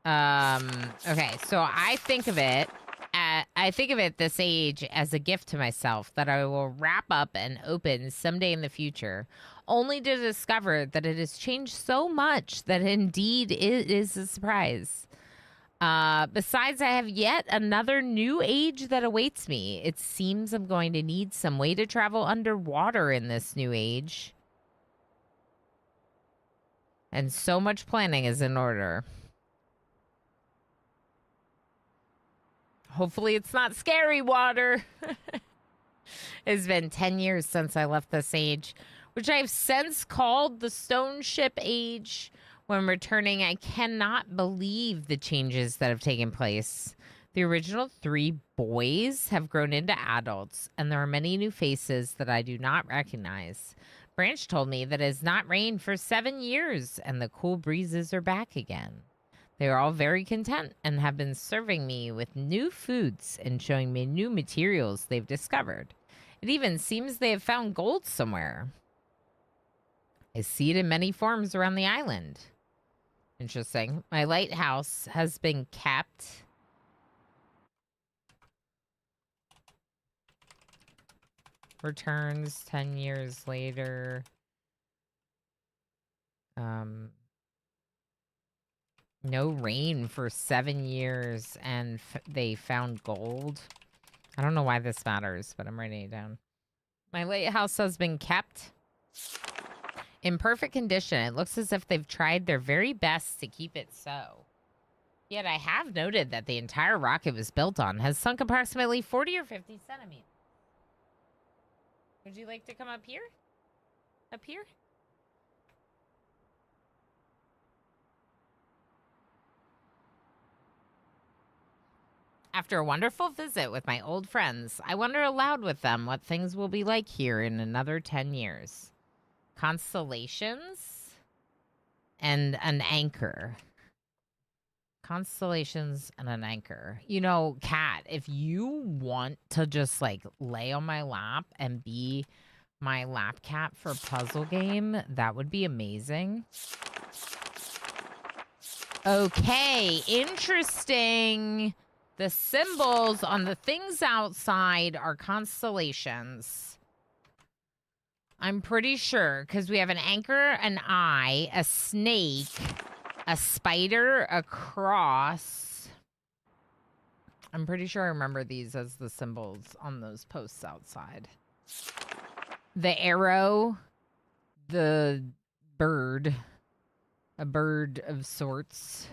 Okay, so I think of it this age as a gift to myself that I will wrap up and open someday in the future, only to discover that it has changed so much that indeed it is a surprise. Besides, I have yet another new age that awaits me. It seems I'm going to need some way to travel underwater in this new age. And so much planning is in order. Hopefully it's not scary water. It's been 10 years since I left this age, which I've since called the Stone Ship Age. When returning, I cannot believe the changes that have taken place. The original 3 boys have grown into adults, and there are many new faces that I do not recognize. Branch told me that it has not rained for 7 years, and the cool breezes are back again. They are all very content and have been serving me with new foods and showing me new materials they've discovered. It even seems they have found gold somewhere. I see it in many forms around the island. Interesting. My lighthouse has been kept. Returns 10 years later. No rain for 7 years, and they found gold. I don't know why this matters, but I'm writing it down. My lighthouse has been kept in perfect condition. It looks as if they've tried their very best to keep it so. Yet I have noted that the entire rock it was built on has sunk approximately 40 or 50 centimeters. Would you like to come up here? Up here? After a wonderful visit with my old friends, I wonder aloud with them what things will be like here in another 10 years. Constellations and an anchor. Constellations and an anchor. You know, Kat, if you want to just like lay on my lap and be my lap cat for puzzle game, that would be amazing. Okay, interesting. The symbols on the things outside are constellations. I'm pretty sure, because we have an anchor, an eye, a snake, a spider, a cross. I'm pretty sure I remember these as the symbols on those posts outside. The arrow, the bird, a bird of sorts.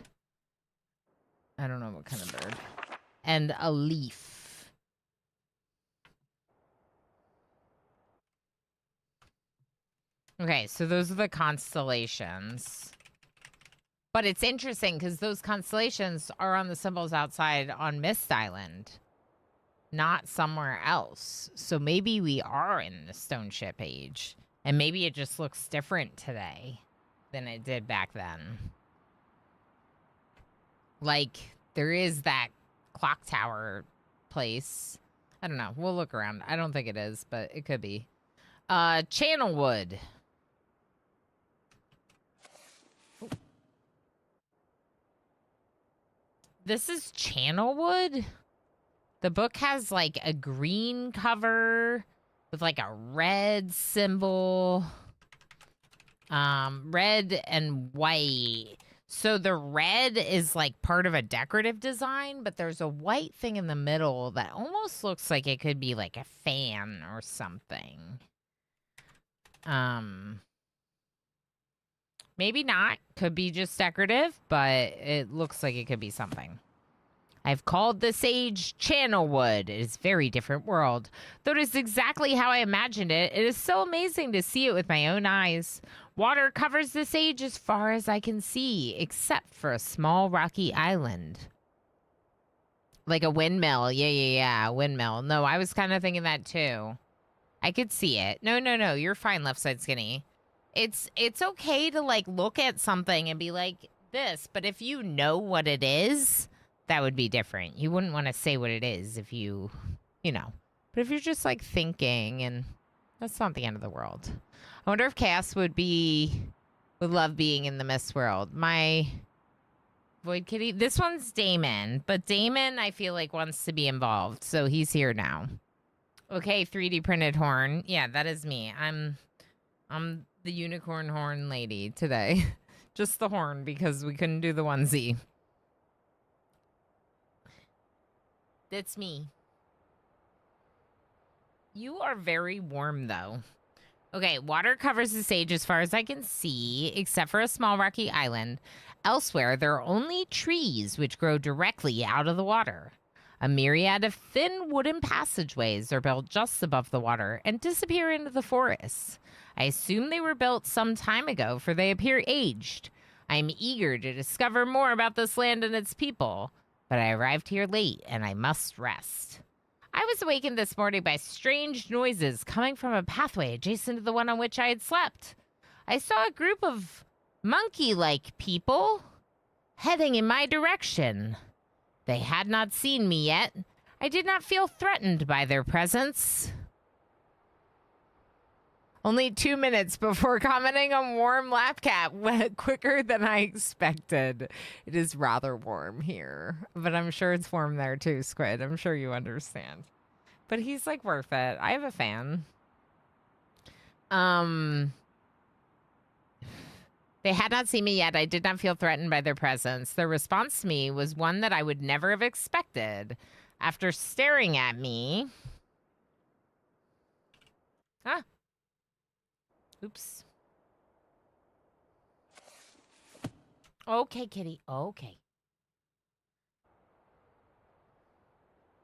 I don't know what kind of bird. And a leaf. Okay, so those are the constellations. But it's interesting because those constellations are on the symbols outside on Myst Island, not somewhere else. So maybe we are in the Stone Ship Age. And maybe it just looks different today than it did back then. Like, there is that clock tower place. I don't know. We'll look around. I don't think it is, but it could be. Channel wood. Ooh. This is channel wood? The book has like a green cover with like a red symbol. Red and white. So the red is like part of a decorative design, but there's a white thing in the middle that almost looks like it could be like a fan or something. Maybe not. Could be just decorative, but it looks like it could be something. I've called the sage channel wood. It is a very different world. Though it is exactly how I imagined it, it is so amazing to see it with my own eyes. Water covers the sage as far as I can see, except for a small rocky island. Like a windmill. Yeah, windmill. No, I was kind of thinking that too. I could see it. No, you're fine, left side skinny. It's okay to like look at something and be like this, but if you know what it is, that would be different. You wouldn't want to say what it is if you know. But if you're just like thinking, and that's not the end of the world. I wonder if Cass would love being in the Myst world. My Void Kitty, this one's Damon, but Damon I feel like wants to be involved, so he's here now. Okay, 3D printed horn. Yeah, that is me. I'm the unicorn horn lady today. Just the horn because we couldn't do the onesie. That's me. You are very warm, though. Okay, water covers the sage as far as I can see, except for a small rocky island. Elsewhere, there are only trees which grow directly out of the water. A myriad of thin wooden passageways are built just above the water and disappear into the forests. I assume they were built some time ago, for they appear aged. I am eager to discover more about this land and its people, but I arrived here late and I must rest. I was awakened this morning by strange noises coming from a pathway adjacent to the one on which I had slept. I saw a group of monkey-like people heading in my direction. They had not seen me yet. I did not feel threatened by their presence. Only 2 minutes before commenting on warm lap cat went quicker than I expected. It is rather warm here, but I'm sure it's warm there too, Squid. I'm sure you understand. But he's like worth it. I have a fan. They had not seen me yet. I did not feel threatened by their presence. Their response to me was one that I would never have expected. After staring at me... Ah. Oops. Okay, kitty. Okay.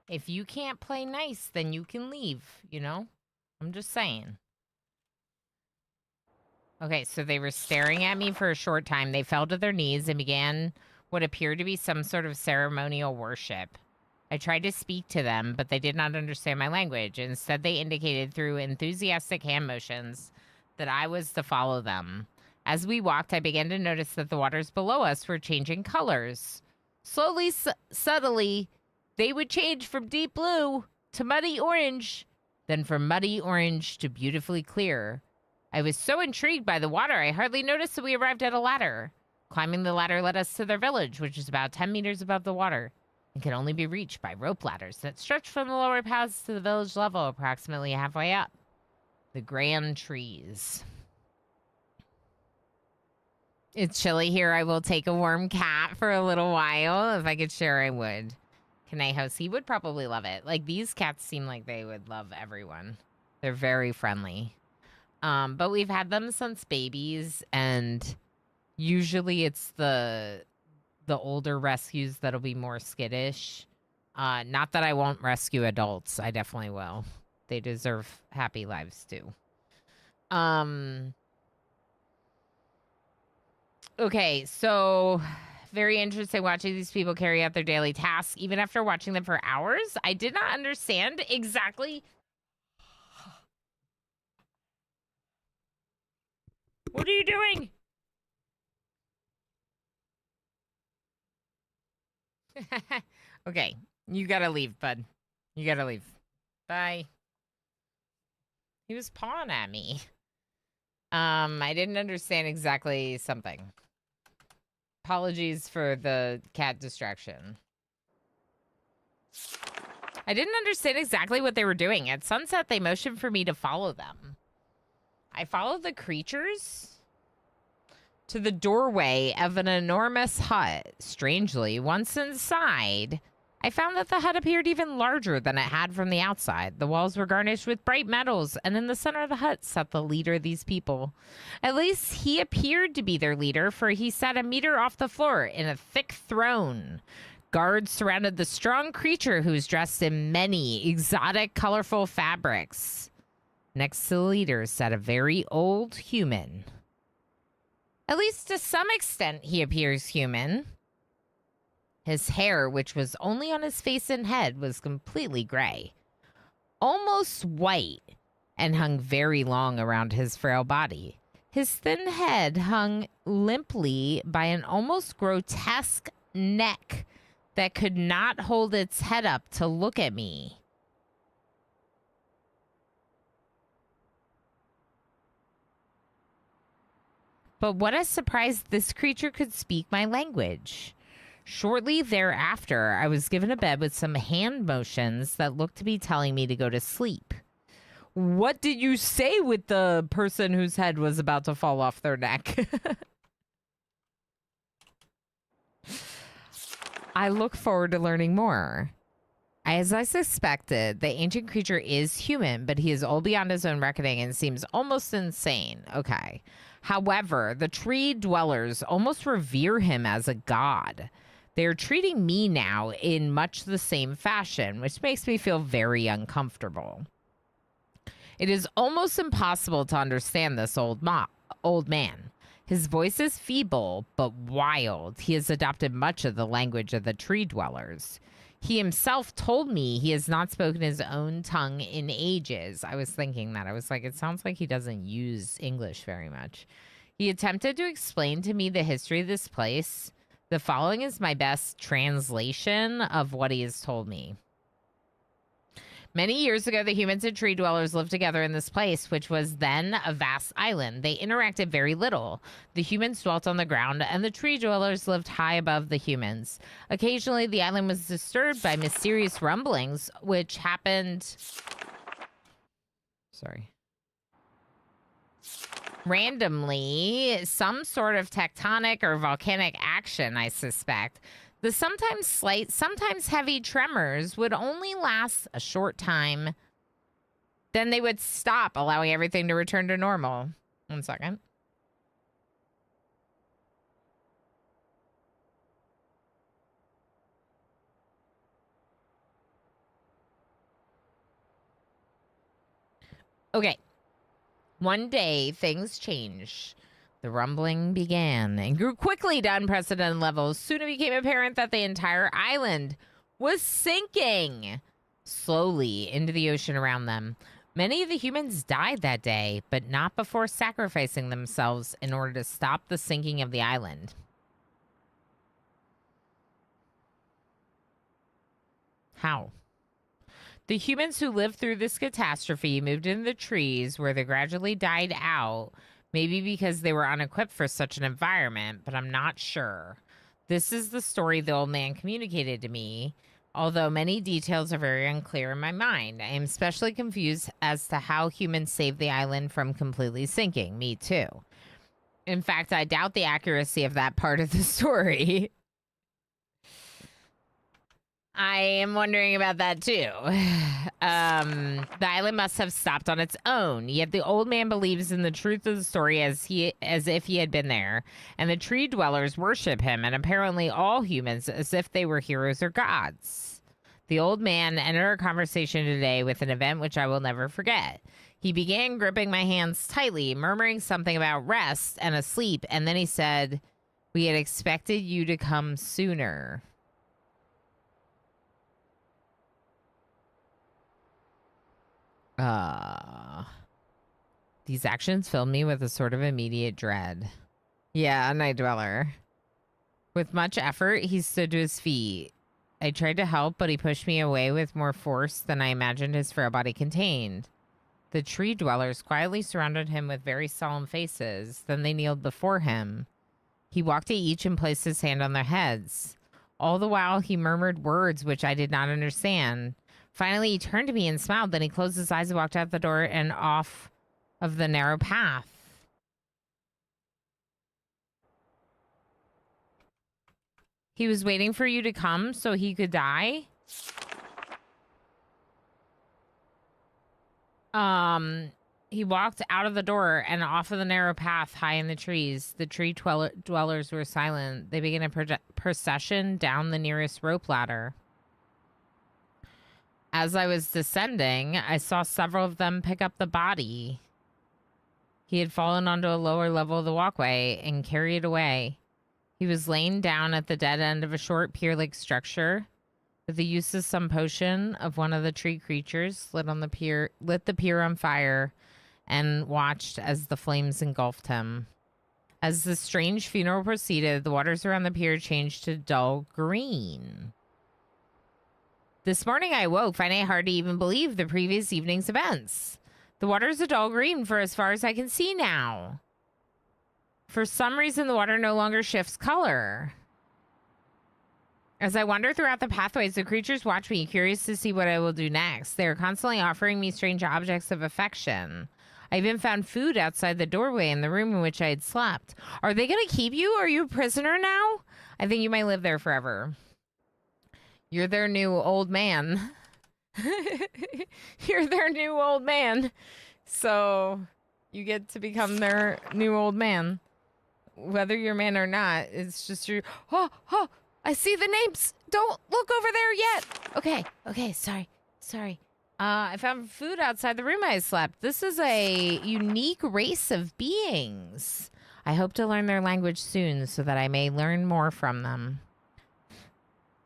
If you can't play nice, then you can leave, you know? I'm just saying. Okay, so they were staring at me for a short time. They fell to their knees and began what appeared to be some sort of ceremonial worship. I tried to speak to them, but they did not understand my language. Instead, they indicated through enthusiastic hand motions that I was to follow them. As we walked, I began to notice that the waters below us were changing colors. Slowly, subtly, they would change from deep blue to muddy orange, then from muddy orange to beautifully clear. I was so intrigued by the water, I hardly noticed that we arrived at a ladder. Climbing the ladder led us to their village, which is about 10 meters above the water, and can only be reached by rope ladders that stretch from the lower paths to the village level approximately halfway up. The grand trees. It's chilly here. I will take a warm cat for a little while. If I could share, I would. Kanehos, he would probably love it. Like, these cats seem like they would love everyone. They're very friendly. But we've had them since babies, and usually it's the older rescues that'll be more skittish. Not that I won't rescue adults. I definitely will. They deserve happy lives too. Okay, so very interesting watching these people carry out their daily tasks, even after watching them for hours. I did not understand exactly. What are you doing? Okay, you gotta leave, bud. You gotta leave. Bye. He was pawing at me. I didn't understand exactly something. Apologies for the cat distraction. I didn't understand exactly what they were doing. At sunset, they motioned for me to follow them. I followed the creatures to the doorway of an enormous hut. Strangely, once inside, I found that the hut appeared even larger than it had from the outside. The walls were garnished with bright metals, and in the center of the hut sat the leader of these people. At least he appeared to be their leader, for he sat a meter off the floor in a thick throne. Guards surrounded the strong creature who was dressed in many exotic, colorful fabrics. Next to the leader sat a very old human. At least to some extent, he appears human. His hair, which was only on his face and head, was completely gray, almost white, and hung very long around his frail body. His thin head hung limply by an almost grotesque neck that could not hold its head up to look at me. But what a surprise, this creature could speak my language. Shortly thereafter, I was given a bed with some hand motions that looked to be telling me to go to sleep. What did you say with the person whose head was about to fall off their neck? I look forward to learning more. As I suspected, the ancient creature is human, but he is old beyond his own reckoning and seems almost insane. Okay. However, the tree dwellers almost revere him as a god. They are treating me now in much the same fashion, which makes me feel very uncomfortable. It is almost impossible to understand this old man. His voice is feeble but wild. He has adopted much of the language of the tree dwellers. He himself told me he has not spoken his own tongue in ages. I was thinking that. I was like, it sounds like he doesn't use English very much. He attempted to explain to me the history of this place. The following is my best translation of what he has told me. Many years ago, the humans and tree dwellers lived together in this place, which was then a vast island. They interacted very little. The humans dwelt on the ground, and the tree dwellers lived high above the humans. Occasionally, the island was disturbed by mysterious rumblings, which happened... randomly, some sort of tectonic or volcanic action, I suspect. The sometimes slight, sometimes heavy tremors would only last a short time. Then they would stop, allowing everything to return to normal. 1 second. Okay. One day, things changed. The rumbling began and grew quickly to unprecedented levels. Soon it became apparent that the entire island was sinking slowly into the ocean around them. Many of the humans died that day, but not before sacrificing themselves in order to stop the sinking of the island. How? The humans who lived through this catastrophe moved into the trees where they gradually died out. Maybe because they were unequipped for such an environment, but I'm not sure. This is the story the old man communicated to me, although many details are very unclear in my mind. I am especially confused as to how humans saved the island from completely sinking. Me too. In fact, I doubt the accuracy of that part of the story. I am wondering about that too. The island must have stopped on its own. Yet the old man believes in the truth of the story as if he had been there, and the tree dwellers worship him, and apparently all humans as if they were heroes or gods. The old man entered our conversation today with an event which I will never forget. He began gripping my hands tightly, murmuring something about rest and asleep, and then he said, "We had expected you to come sooner." These actions filled me with a sort of immediate dread. Yeah, a night dweller. With much effort, he stood to his feet. I tried to help, but he pushed me away with more force than I imagined his frail body contained. The tree dwellers quietly surrounded him with very solemn faces. Then they kneeled before him. He walked to each and placed his hand on their heads. All the while, he murmured words which I did not understand. Finally, he turned to me and smiled. Then he closed his eyes and walked out the door and off of the narrow path. He was waiting for you to come so he could die? He walked out of the door and off of the narrow path high in the trees. The tree dwellers were silent. They began a procession down the nearest rope ladder. As I was descending, I saw several of them pick up the body. He had fallen onto a lower level of the walkway and carried it away. He was laying down at the dead end of a short pier-like structure. With the use of some potion of one of the tree creatures, lit the pier on fire and watched as the flames engulfed him. As the strange funeral proceeded, the waters around the pier changed to dull green. This morning I awoke, finding it hard to even believe the previous evening's events. The water is a dull green for as far as I can see now. For some reason, the water no longer shifts color. As I wander throughout the pathways, the creatures watch me, curious to see what I will do next. They are constantly offering me strange objects of affection. I even found food outside the doorway in the room in which I had slept. Are they going to keep you? Are you a prisoner now? I think you might live there forever. You're their new old man. You're their new old man. So you get to become their new old man. Whether you're man or not, it's just your... Oh, I see the names. Don't look over there yet. Okay, sorry. I found food outside the room I slept. This is a unique race of beings. I hope to learn their language soon so that I may learn more from them.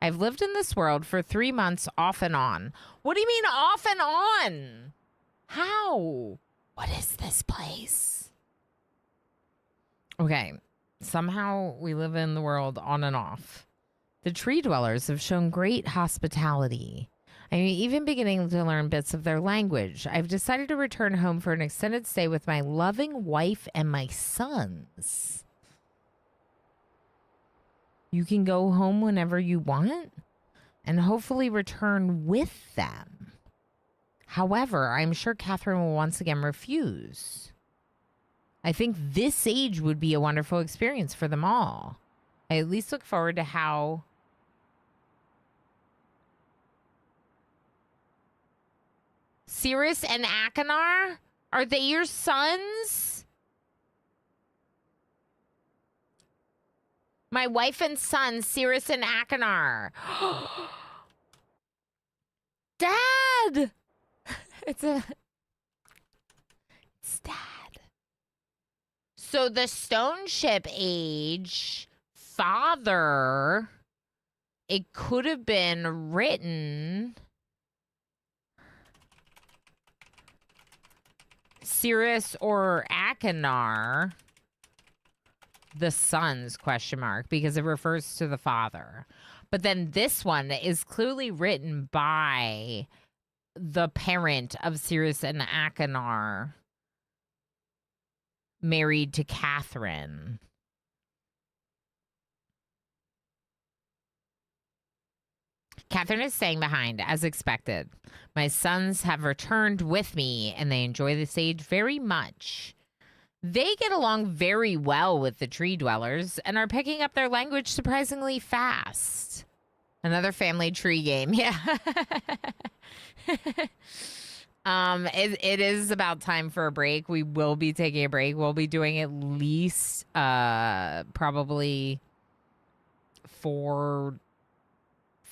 I've lived in this world for 3 months off and on. What do you mean off and on? How? What is this place? Okay, somehow we live in the world on and off. The tree dwellers have shown great hospitality. I'm even beginning to learn bits of their language. I've decided to return home for an extended stay with my loving wife and my sons. You can go home whenever you want and hopefully return with them. However, I'm sure Catherine will once again refuse. I think this age would be a wonderful experience for them all. I at least look forward to how Cirrus and Akinar? Are they your sons? My wife and son, Cirrus and Akinar. Dad! It's Dad. So the stone ship age, father, it could have been written Cirrus or Akinar, the sons, question mark, because it refers to the father. But then this one is clearly written by the parent of Cirrus and Akinar, married to Catherine. Catherine is staying behind, as expected. My sons have returned with me, and they enjoy this age very much. They get along very well with the tree dwellers and are picking up their language surprisingly fast. Another family tree game, yeah. It is about time for a break. We will be taking a break. We'll be doing at least probably 4-5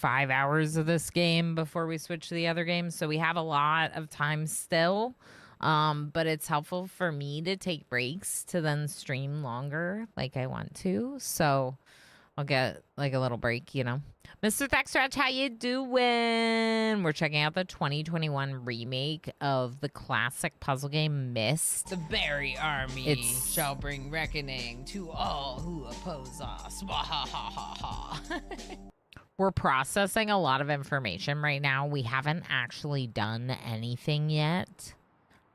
hours of this game before we switch to the other game. So we have a lot of time still. But it's helpful for me to take breaks to then stream longer like I want to. So I'll get like a little break, you know. Mr. Thexratch, how you doing? We're checking out the 2021 remake of the classic puzzle game Myst. The Berry Army shall bring reckoning to all who oppose us. We're processing a lot of information right now. We haven't actually done anything yet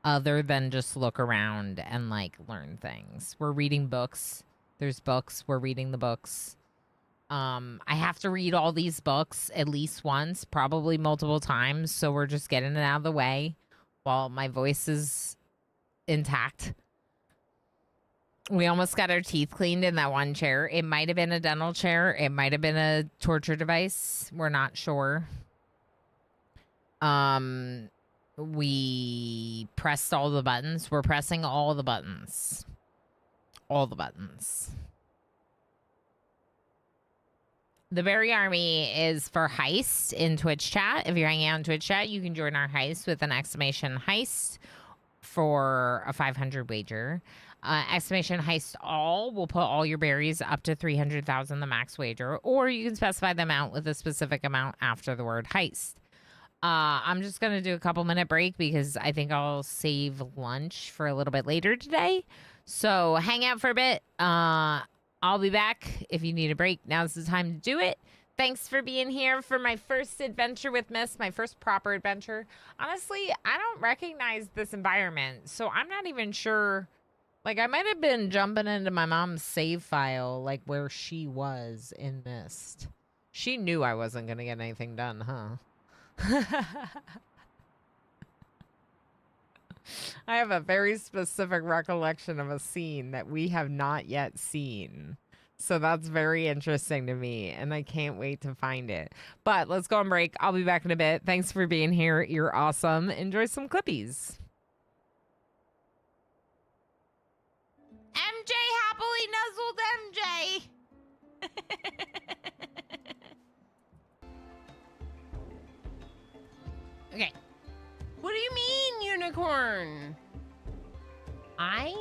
other than just look around and like learn things. We're reading books. There's books. We're reading the books. I have to read all these books at least once, probably multiple times. So we're just getting it out of the way while my voice is intact. We almost got our teeth cleaned in that one chair. It might have been a dental chair. It might have been a torture device. We're not sure. We pressed all the buttons. We're pressing all the buttons. All the buttons. The Berry Army is for heist in Twitch chat. If you're hanging out in Twitch chat, you can join our heist with an exclamation heist for a 500 wager. Exclamation heist all will put all your berries up to 300,000, the max wager, or you can specify the amount with a specific amount after the word heist. I'm just going to do a couple-minute break because I think I'll save lunch for a little bit later today. So hang out for a bit. I'll be back if you need a break. Now's the time to do it. Thanks for being here for my first adventure with Myst, my first proper adventure. Honestly, I don't recognize this environment, so I'm not even sure. Like, I might have been jumping into my mom's save file, like where she was in Myst. She knew I wasn't going to get anything done, huh? I have a very specific recollection of a scene that we have not yet seen. So that's very interesting to me, and I can't wait to find it. But let's go on break. I'll be back in a bit. Thanks for being here. You're awesome. Enjoy some clippies. MJ happily nuzzled MJ. Okay. What do you mean, unicorn? I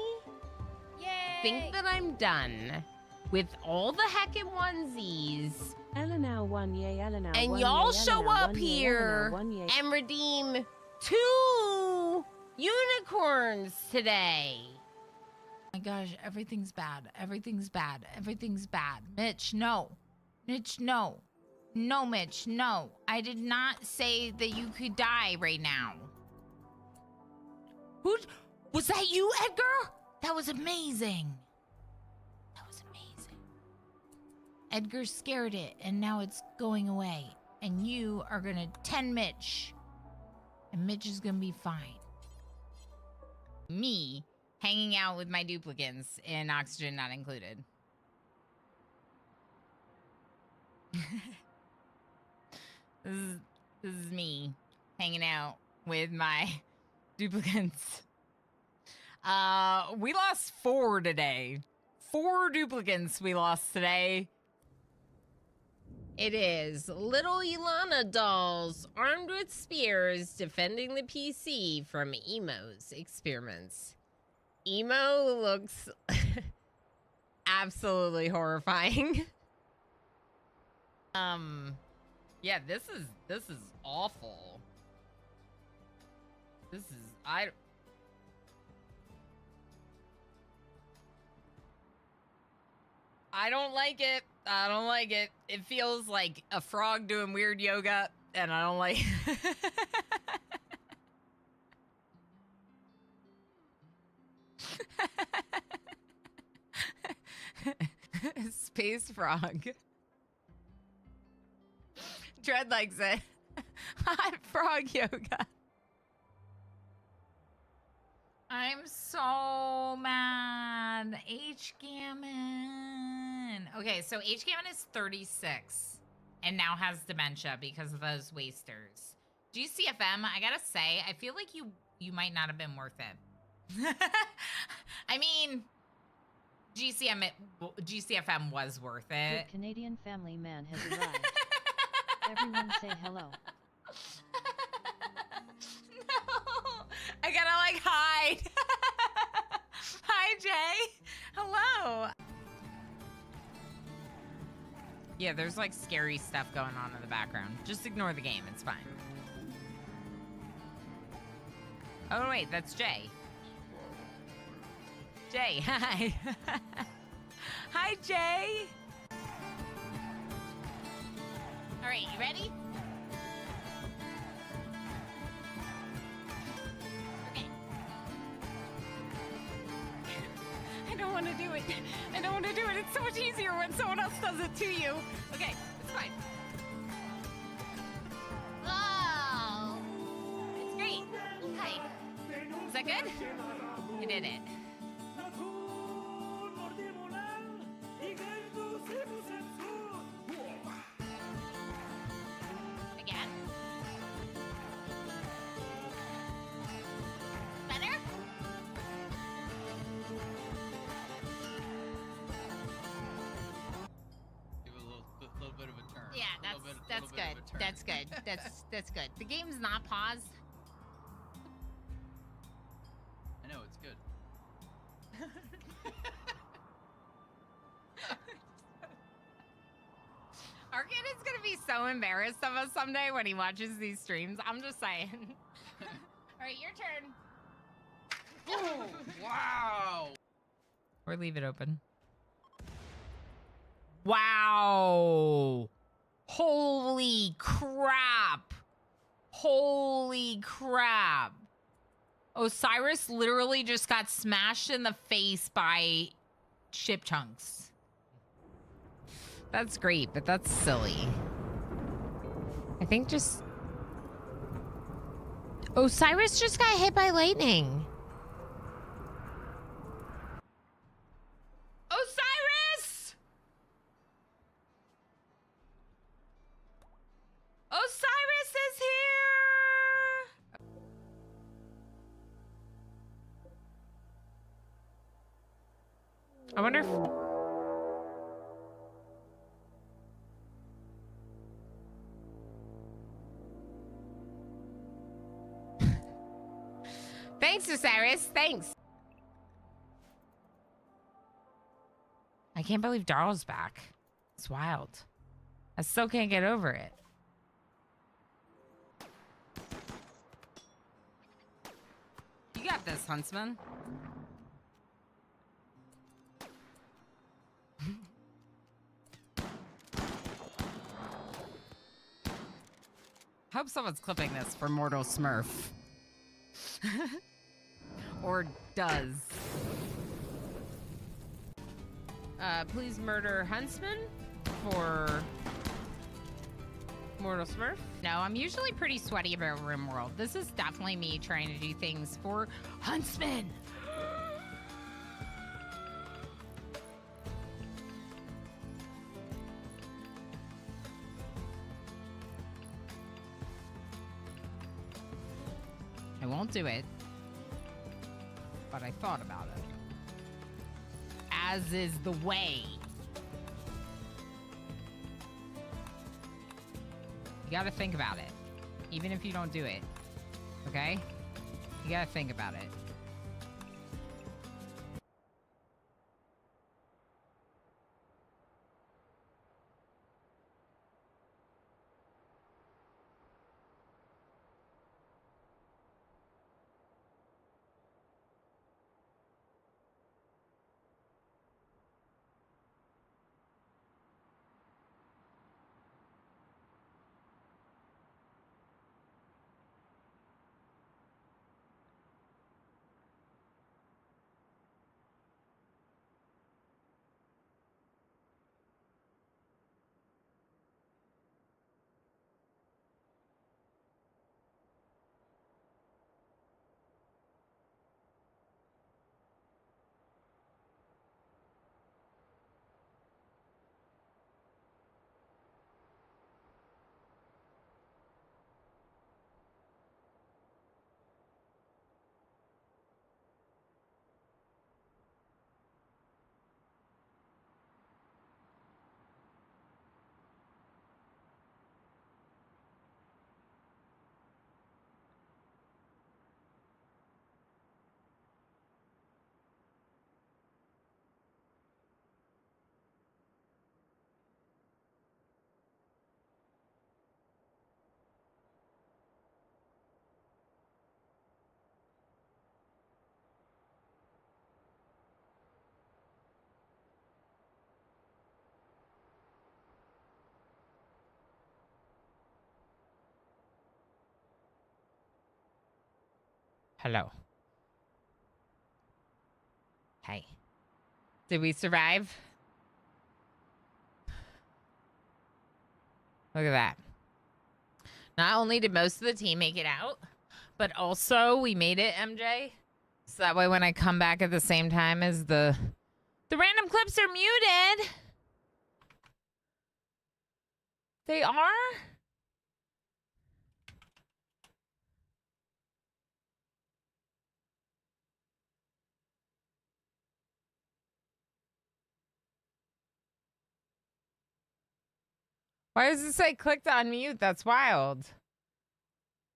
think that I'm done with all the heckin' onesies. Eleanor one yay, Eleanor And one y'all yay, show Eleanor up one yay, here Eleanor one yay. and redeem 2 unicorns today. Oh my gosh, everything's bad. Everything's bad. Everything's bad. Mitch, no. Mitch, no. No, Mitch, no. I did not say that you could die right now. Who was that you, Edgar? That was amazing. That was amazing. Edgar scared it, and now it's going away. And you are gonna 10 Mitch. And Mitch is gonna be fine. Me hanging out with my duplicants in oxygen not included. This is me hanging out with my duplicants. We lost 4 today. 4 duplicants we lost today. It is little Ilana dolls armed with spears defending the PC from Emo's experiments. Emo looks absolutely horrifying. Yeah, this is awful. This is I don't like it. I don't like it. It feels like a frog doing weird yoga, and I don't like Space frog. Dread likes it. Hot frog yoga. I'm so mad. H Gammon. Okay, so H Gammon is 36 and now has dementia because of those wasters. GCFM, I gotta say, I feel like you might not have been worth it. I mean, GCFM was worth it. The Canadian family man has arrived. Everyone say hello. No, I gotta like hide. Hi, Jay. Hello. Yeah, there's like scary stuff going on in the background. Just ignore the game. It's fine. Oh, wait, that's Jay. Jay, hi. Hi, Jay. All right, you ready? Okay. I don't want to do it. I don't want to do it. It's so much easier when someone else does it to you. Okay, it's fine. Oh, it's great. Hi. Is that good? You did it. Again. Better? Give it a little bit of a turn. Yeah, that's good. That's good. That's good. The game's not paused. I know, it's good. Our kid is gonna be so embarrassed of us someday when he watches these streams. I'm just saying. All right, your turn. Oh, wow. Or leave it open. Wow. Holy crap. Holy crap. Osiris literally just got smashed in the face by ship chunks. That's great, but that's silly. I think just... Osiris just got hit by lightning. Osiris! Osiris is here! I wonder if... Thanks, Osiris. Thanks. I can't believe Darl's back. It's wild. I still can't get over it. You got this, Huntsman. Hope someone's clipping this for Mortal Smurf. Or does. Please murder Huntsman for Mortal Smurf. No, I'm usually pretty sweaty about RimWorld. This is definitely me trying to do things for Huntsman. I won't do it, but I thought about it. As is the way. You gotta think about it, even if you don't do it, okay? You gotta think about it. Hello. Hey. Did we survive? Look at that. Not only did most of the team make it out, but also we made it, MJ. So that way when I come back at the same time as the random clips are muted. They are? Why does it say clicked on mute? That's wild.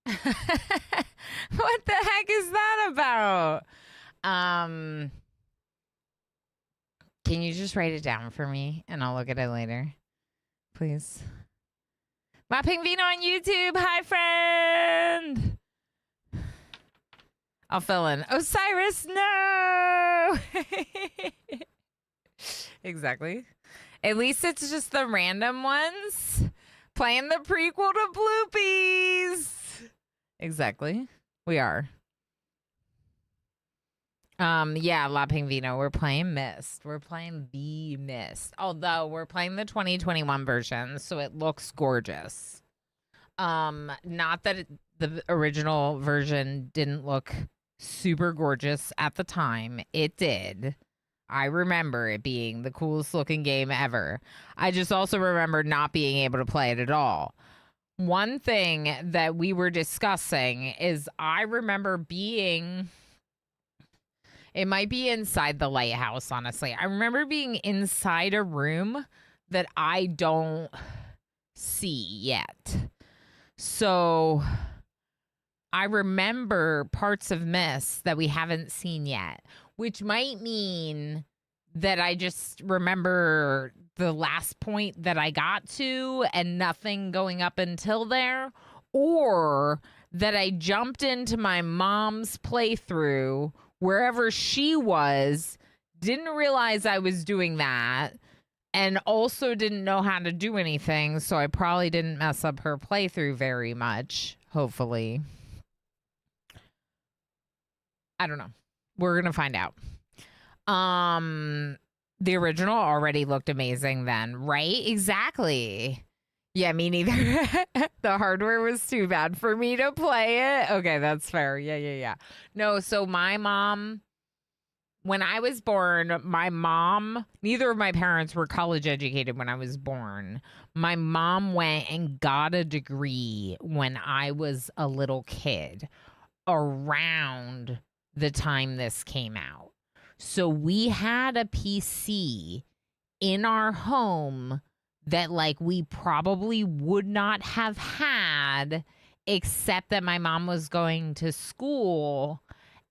What the heck is that about? Can you just write it down for me and I'll look at it later? Please. My Pink Vino on YouTube. Hi, friend. I'll fill in. Osiris, no. Exactly. At least it's just the random ones playing the prequel to Bloopies. Exactly. We are. Yeah, La Pingvino. We're playing Myst. We're playing the Myst. Although we're playing the 2021 version, so it looks gorgeous. Not that the original version didn't look super gorgeous at the time. It did. I remember it being the coolest looking game ever. I just also remember not being able to play it at all. One thing that we were discussing is I remember being... It might be inside the lighthouse, honestly. I remember being inside a room that I don't see yet. So I remember parts of Myst that we haven't seen yet, which might mean that I just remember the last point that I got to and nothing going up until there, or that I jumped into my mom's playthrough wherever she was, didn't realize I was doing that, and also didn't know how to do anything, so I probably didn't mess up her playthrough very much, hopefully. I don't know. We're going to find out. The original already looked amazing then, right? Exactly. Yeah, me neither. The hardware was too bad for me to play it. Okay, that's fair. Yeah. No, so my mom, when I was born, my mom, neither of my parents were college educated when I was born. My mom went and got a degree when I was a little kid, around the time this came out. So we had a PC in our home that like we probably would not have had, except that my mom was going to school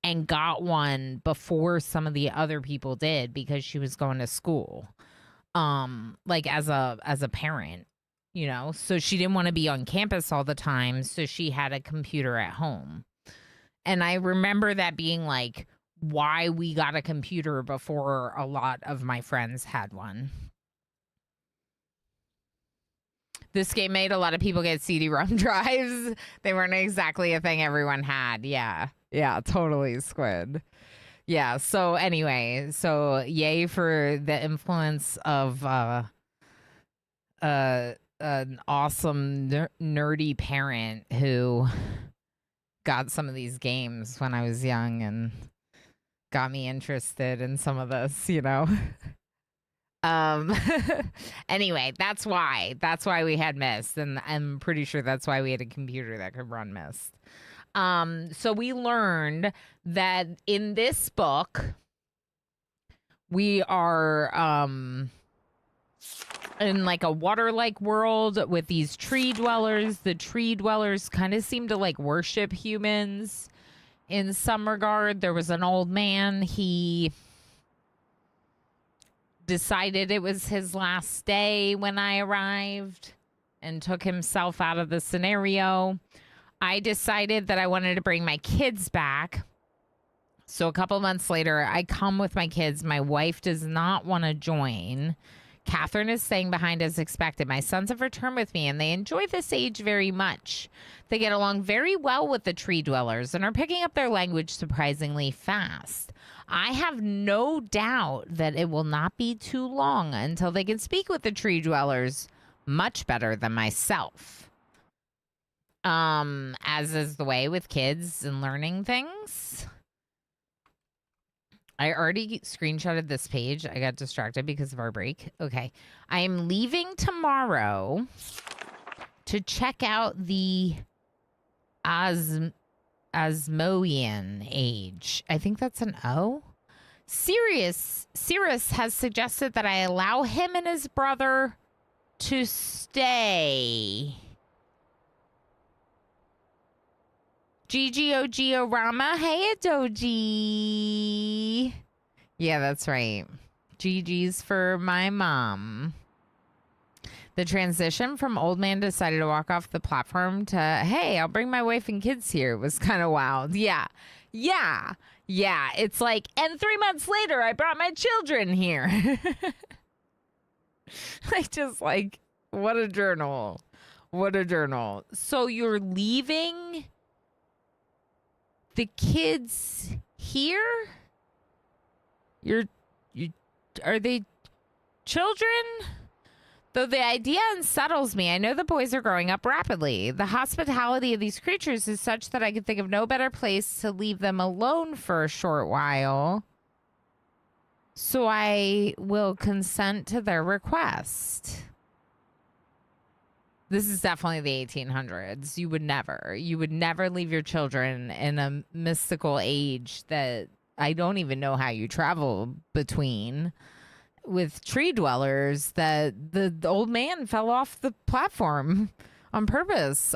and got one before some of the other people did because she was going to school. Like as a parent, you know. So she didn't want to be on campus all the time, so she had a computer at home. And I remember that being like why we got a computer before a lot of my friends had one. This game made a lot of people get CD-ROM drives. They weren't exactly a thing everyone had. Yeah, totally, Squid. Yeah, so anyway, so yay for the influence of an awesome nerdy parent who got some of these games when I was young and got me interested in some of this, you know. Anyway, that's why we had Myst, and I'm pretty sure that's why we had a computer that could run Myst. So we learned that in this book we are in like a water-like world with these tree dwellers. The tree dwellers kind of seem to like worship humans in some regard. There was an old man. He decided it was his last day when I arrived and took himself out of the scenario. I decided that I wanted to bring my kids back. So a couple months later, I come with my kids. My wife does not want to join. Catherine is staying behind as expected. My sons have returned with me, and they enjoy this age very much. They get along very well with the tree dwellers and are picking up their language surprisingly fast. I have no doubt that it will not be too long until they can speak with the tree dwellers much better than myself. As is the way with kids and learning things. I already screenshotted this page. I got distracted because of our break. Okay. I am leaving tomorrow to check out the Osmoian age. I think that's an O. Cirrus has suggested that I allow him and his brother to stay. Giorama, hey Adoji. Yeah, that's right. GG's for my mom. The transition from old man decided to walk off the platform to, hey, I'll bring my wife and kids here was kind of wild. Yeah. It's like, and 3 months later, I brought my children here. Like, what a journal. So you're leaving the kids here? Are they children? Though the idea unsettles me, I know the boys are growing up rapidly. The hospitality of these creatures is such that I could think of no better place to leave them alone for a short while. So I will consent to their request. This is definitely the 1800s. You would never leave your children in a mystical age that I don't even know how you travel between, with tree dwellers that the old man fell off the platform on purpose.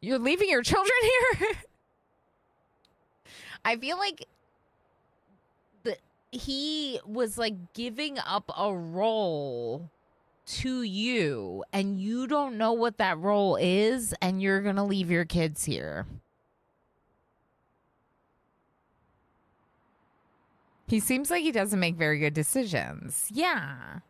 You're leaving your children here? I feel like he was like giving up a role to you, and you don't know what that role is, and you're gonna leave your kids here. He seems like he doesn't make very good decisions. Yeah.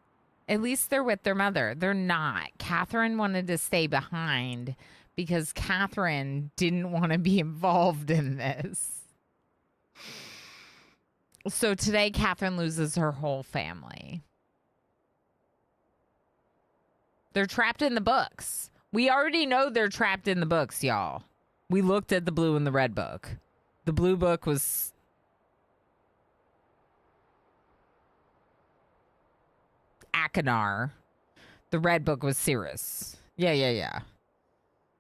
At least they're with their mother. They're not. Catherine wanted to stay behind because Catherine didn't want to be involved in this. So today, Catherine loses her whole family. They're trapped in the books. We already know they're trapped in the books, y'all. We looked at the blue and the red book. The blue book was Akinar. The red book was Cirrus. Yeah.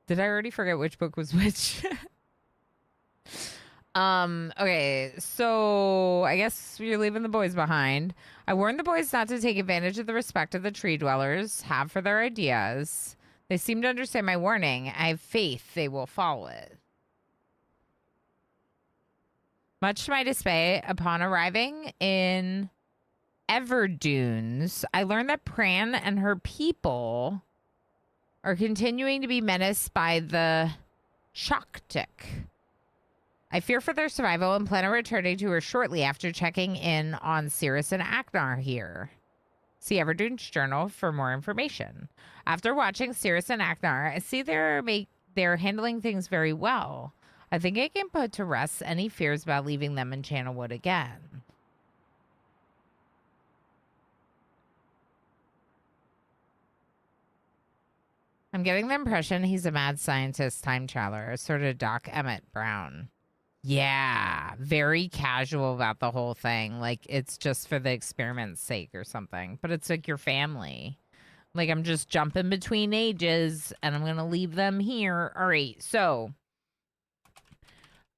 Did I already forget which book was which? Okay, so I guess you're leaving the boys behind. I warned the boys not to take advantage of the respect of the tree dwellers have for their ideas. They seem to understand my warning. I have faith they will follow it. Much to my dismay, upon arriving in Everdunes, I learned that Pran and her people are continuing to be menaced by the Choctic. I fear for their survival and plan on returning to her shortly after checking in on Cirrus and Aknar here. See Everdune's journal for more information. After watching Cirrus and Aknar, I see they're handling things very well. I think I can put to rest any fears about leaving them in Channelwood again. I'm getting the impression he's a mad scientist time traveler, sort of Doc Emmett Brown. Yeah, very casual about the whole thing. Like, it's just for the experiment's sake or something. But it's like your family. Like, I'm just jumping between ages, and I'm going to leave them here. All right, so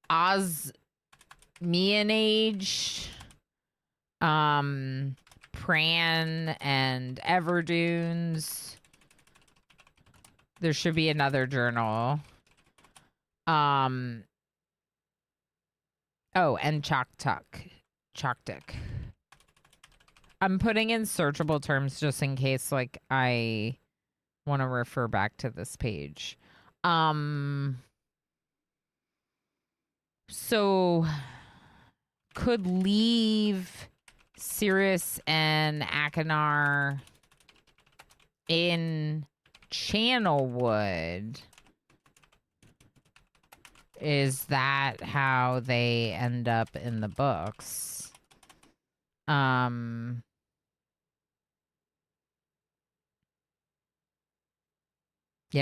Osmian age, Pran and Everdunes. There should be another journal. Oh, and Choctic. I'm putting in searchable terms just in case, like, I want to refer back to this page. So could leave Cirrus and Akinar in Channelwood. Is that how they end up in the books? Yeah,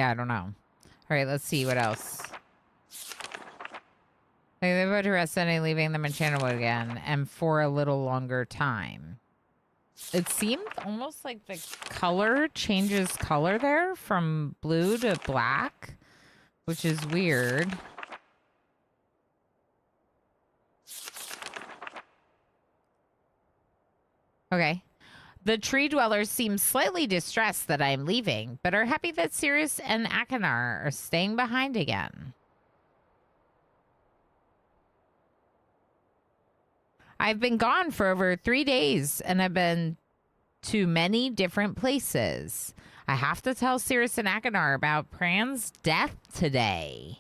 I don't know. All right, let's see what else. They about to rest any leaving them in Channelwood again, and for a little longer time. It seemed almost like the color changes color there from blue to black, which is weird. Okay. The tree dwellers seem slightly distressed that I am leaving, but are happy that Cirrus and Akinar are staying behind again. I've been gone for over 3 days, and I've been to many different places. I have to tell Cirrus and Akinar about Pran's death today.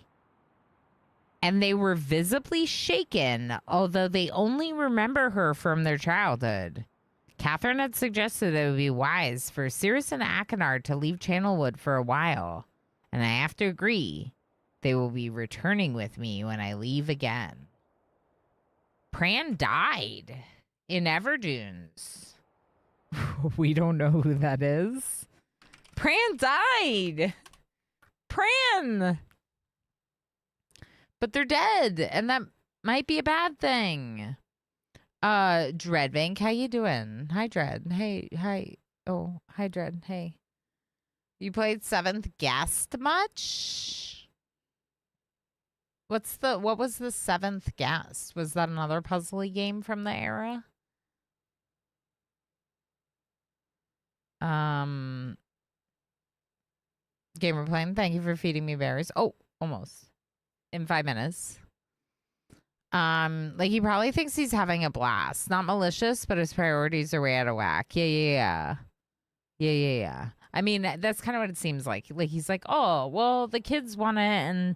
And they were visibly shaken, although they only remember her from their childhood. Catherine had suggested it would be wise for Cirrus and Akinar to leave Channelwood for a while, and I have to agree. They will be returning with me when I leave again. Pran died in Everdunes. We don't know who that is. Pran died. Pran. But they're dead, and that might be a bad thing. Dreadbank, how you doing? Hi, Dread. Hey, hi. Oh, hi, Dread. Hey. You played 7th Guest much? What was the 7th Guest? Was that another puzzly game from the era? Gamer playing, thank you for feeding me berries. Oh, almost in 5 minutes. Like he probably thinks he's having a blast. Not malicious, but his priorities are way out of whack. Yeah. I mean, that's kind of what it seems like. Like he's like, oh, well, the kids want it and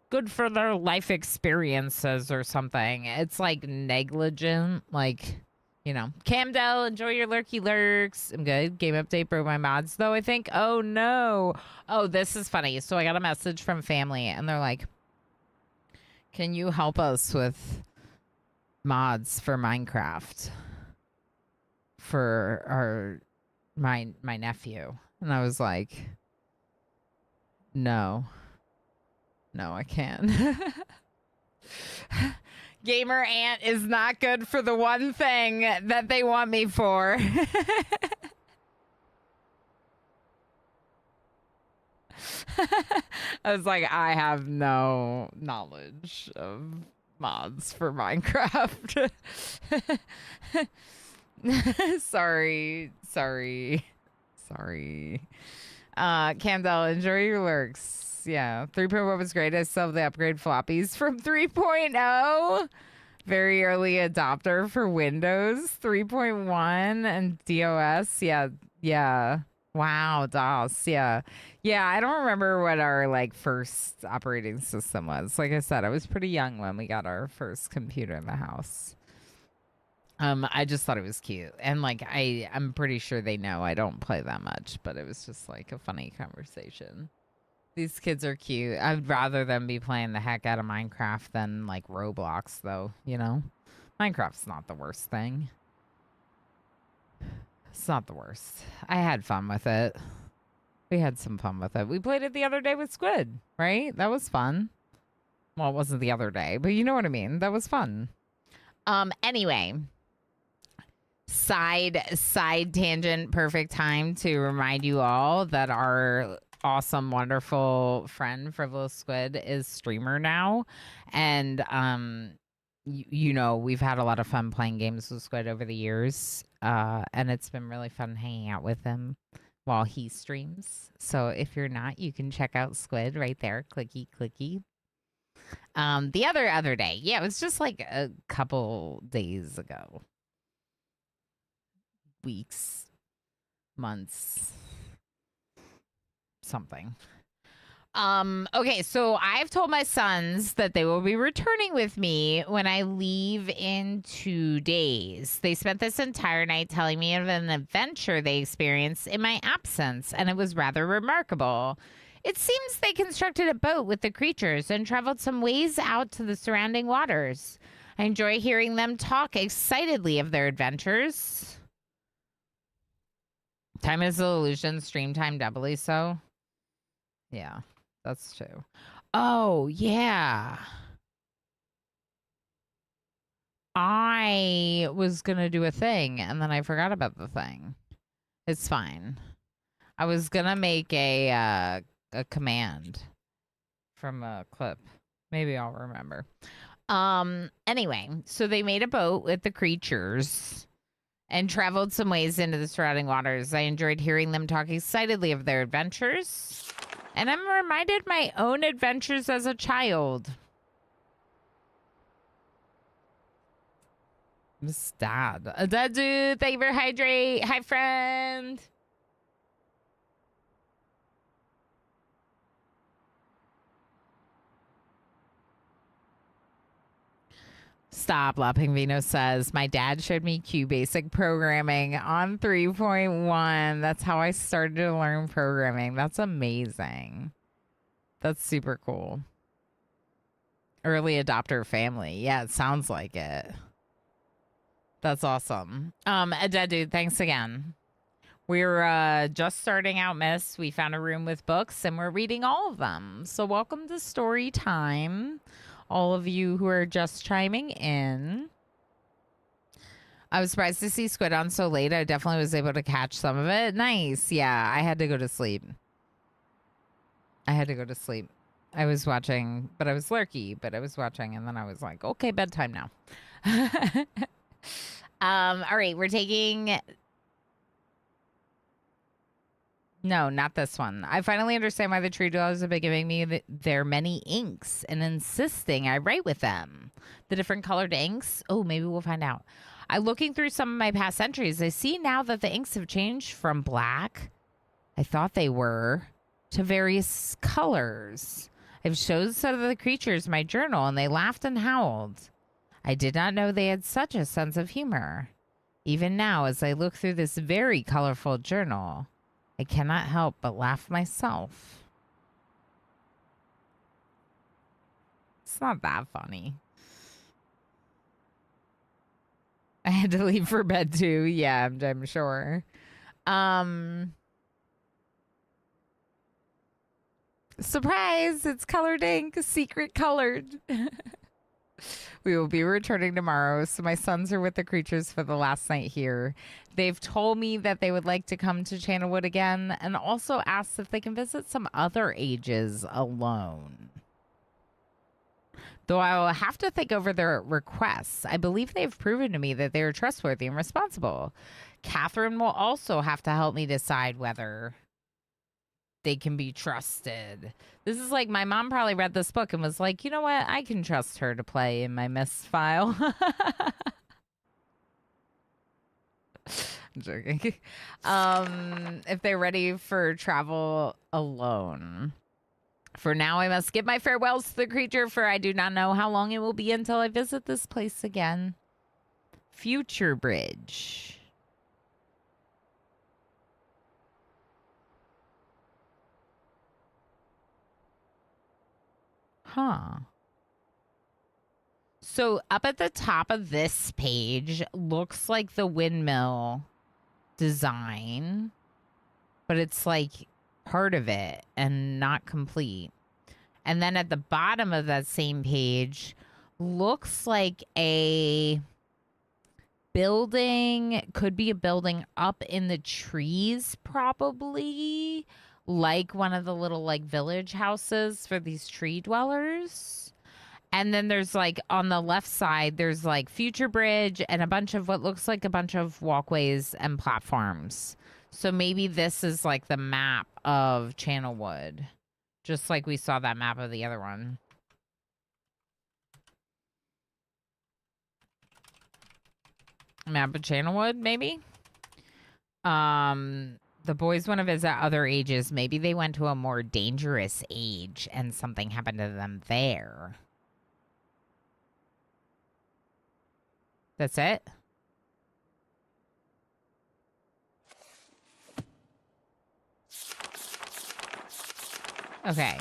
good for their life experiences or something. It's like negligent, like, you know. Camdell, enjoy your lurky lurks. I'm good. Game update broke my mods though, I think. Oh no. Oh, this is funny. So I got a message from family and they're like, can you help us with mods for Minecraft for my nephew? And I was like, no, I can't. Gamer Ant is not good for the one thing that they want me for. I was like, I have no knowledge of mods for Minecraft. Sorry. Camdell, enjoy your lurks. Yeah. 3.1 was great. I still have the upgrade floppies from 3.0. Very early adopter for Windows 3.1 and DOS. Yeah. Wow, DOS. Yeah, I don't remember what our like first operating system was. Like I said, I was pretty young when we got our first computer in the house. I just thought it was cute. And like I'm pretty sure they know I don't play that much, but it was just like a funny conversation. These kids are cute. I'd rather them be playing the heck out of Minecraft than like Roblox though, you know? Minecraft's not the worst thing. It's not the worst. I had fun with it. We had some fun with it. We played it the other day with Squid, right? That was fun. Well, it wasn't the other day, but you know what I mean. That was fun. Anyway, side tangent, perfect time to remind you all that our awesome, wonderful friend Frivolous Squid is streamer now. And you know, we've had a lot of fun playing games with Squid over the years. And it's been really fun hanging out with him while he streams. So if you're not, you can check out Squid right there. Clicky. The other day. Yeah, it was just like a couple days ago. Weeks, months, something. Okay, so I've told my sons that they will be returning with me when I leave in 2 days. They spent this entire night telling me of an adventure they experienced in my absence, and it was rather remarkable. It seems they constructed a boat with the creatures and traveled some ways out to the surrounding waters. I enjoy hearing them talk excitedly of their adventures. Time is an illusion, stream time doubly so. Yeah. That's true. Oh, yeah. I was going to do a thing and then I forgot about the thing. It's fine. I was going to make a command from a clip. Maybe I'll remember. Anyway, so they made a boat with the creatures and traveled some ways into the surrounding waters. I enjoyed hearing them talk excitedly of their adventures. And I'm reminded my own adventures as a child. Stop. Dadu, thank you for hydrate. Hi, friend. Stop. Lapping Vino says, my dad showed me Q basic programming on 3.1. That's how I started to learn programming. That's amazing. That's super cool. Early adopter family. Yeah, it sounds like it. That's awesome. Dude, thanks again. We're just starting out Myst. We found a room with books and we're reading all of them. So welcome to story time. All of you who are just chiming in. I was surprised to see Squid on so late. I definitely was able to catch some of it. Nice. Yeah, I had to go to sleep. I was watching, but I was lurky, but I was watching, and then I was like, okay, bedtime now. All right, we're taking No, not this one. I finally understand why the tree dwellers have been giving me their many inks and insisting I write with them. The different colored inks? Oh, maybe we'll find out. Looking through some of my past entries, I see now that the inks have changed from black, I thought they were, to various colors. I've showed some of the creatures my journal, and they laughed and howled. I did not know they had such a sense of humor. Even now, as I look through this very colorful journal, I cannot help but laugh myself. It's not that funny. I had to leave for bed too. Yeah, I'm sure. Surprise! It's colored ink, secret colored. We will be returning tomorrow, so my sons are with the creatures for the last night here. They've told me that they would like to come to Channelwood again, and also asked if they can visit some other ages alone. Though I will have to think over their requests. I believe they've proven to me that they are trustworthy and responsible. Catherine will also have to help me decide whether they can be trusted. This is like my mom probably read this book and was like, you know what? I can trust her to play in my Myst file. I'm joking. If they're ready for travel alone. For now, I must give my farewells to the creature, for I do not know how long it will be until I visit this place again. Future Bridge. Huh. So up at the top of this page looks like the windmill design, but it's like part of it and not complete. And then at the bottom of that same page looks like a building, could be a building up in the trees probably, like one of the little like village houses for these tree dwellers. And then there's like on the left side, there's like Future Bridge and a bunch of what looks like a bunch of walkways and platforms. So maybe this is like the map of Channelwood, just like we saw that map of the other one. Map of Channelwood, maybe? The boys want to visit other ages. Maybe they went to a more dangerous age and something happened to them there. That's it? Okay.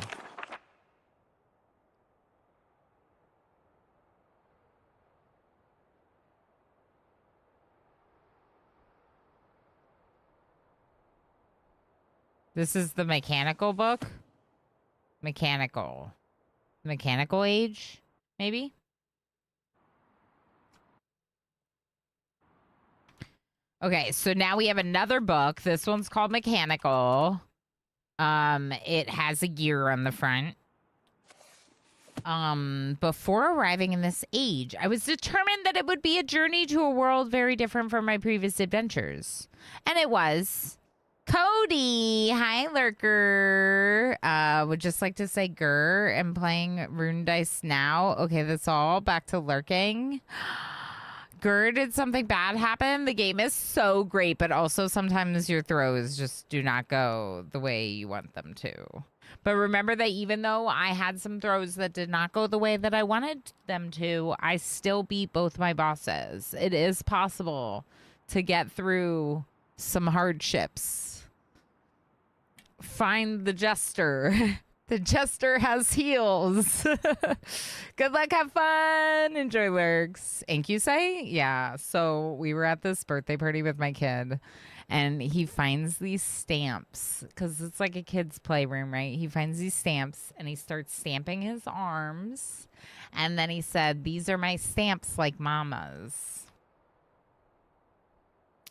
This is the mechanical book? Mechanical. Mechanical age? Maybe? Okay, so now we have another book. This one's called Mechanical. It has a gear on the front. Before arriving in this age, I was determined that it would be a journey to a world very different from my previous adventures. And it was. Cody, hi Lurker. Would just like to say grr and playing Rune Dice now. Okay, that's all. Back to lurking. Grr, did something bad happen? The game is so great, but also sometimes your throws just do not go the way you want them to. But remember that even though I had some throws that did not go the way that I wanted them to, I still beat both my bosses. It is possible to get through some hardships. Find the jester. The jester has heals. Good luck, have fun, enjoy lurks. Thank you, say? Yeah, so we were at this birthday party with my kid, and he finds these stamps, because it's like a kid's playroom, right? He finds these stamps, and he starts stamping his arms, and then he said, these are my stamps like mama's.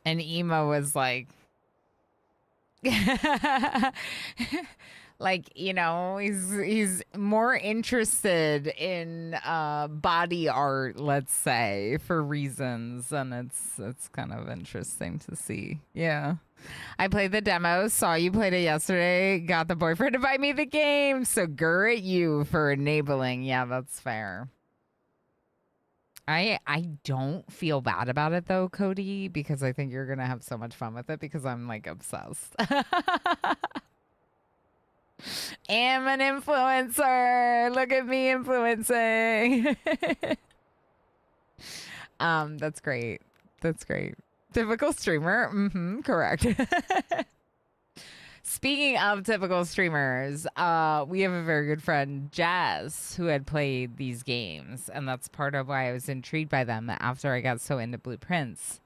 And Emo was like, Like, you know, he's more interested in body art, let's say, for reasons, and it's kind of interesting to see. Yeah. I played the demo, saw you played it yesterday, got the boyfriend to buy me the game, so grr at you for enabling. Yeah, that's fair. I don't feel bad about it though, Cody, because I think you're gonna have so much fun with it because I'm like obsessed. Am an influencer. Look at me influencing. That's great. That's great. Typical streamer. Correct. Speaking of typical streamers, we have a very good friend, Jazz, who had played these games, and that's part of why I was intrigued by them after I got so into Blueprints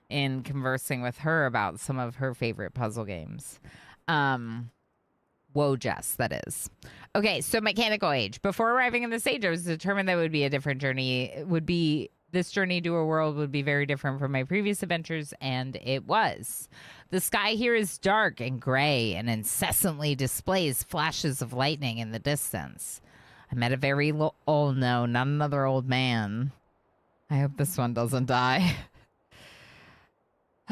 in conversing with her about some of her favorite puzzle games. Whoa, Jess, that is. Okay, so mechanical age. Before arriving in this age, I was determined that it would be a different journey. This journey to a world would be very different from my previous adventures, and it was. The sky here is dark and gray and incessantly displays flashes of lightning in the distance. I met a very oh no, not another old man. I hope this one doesn't die.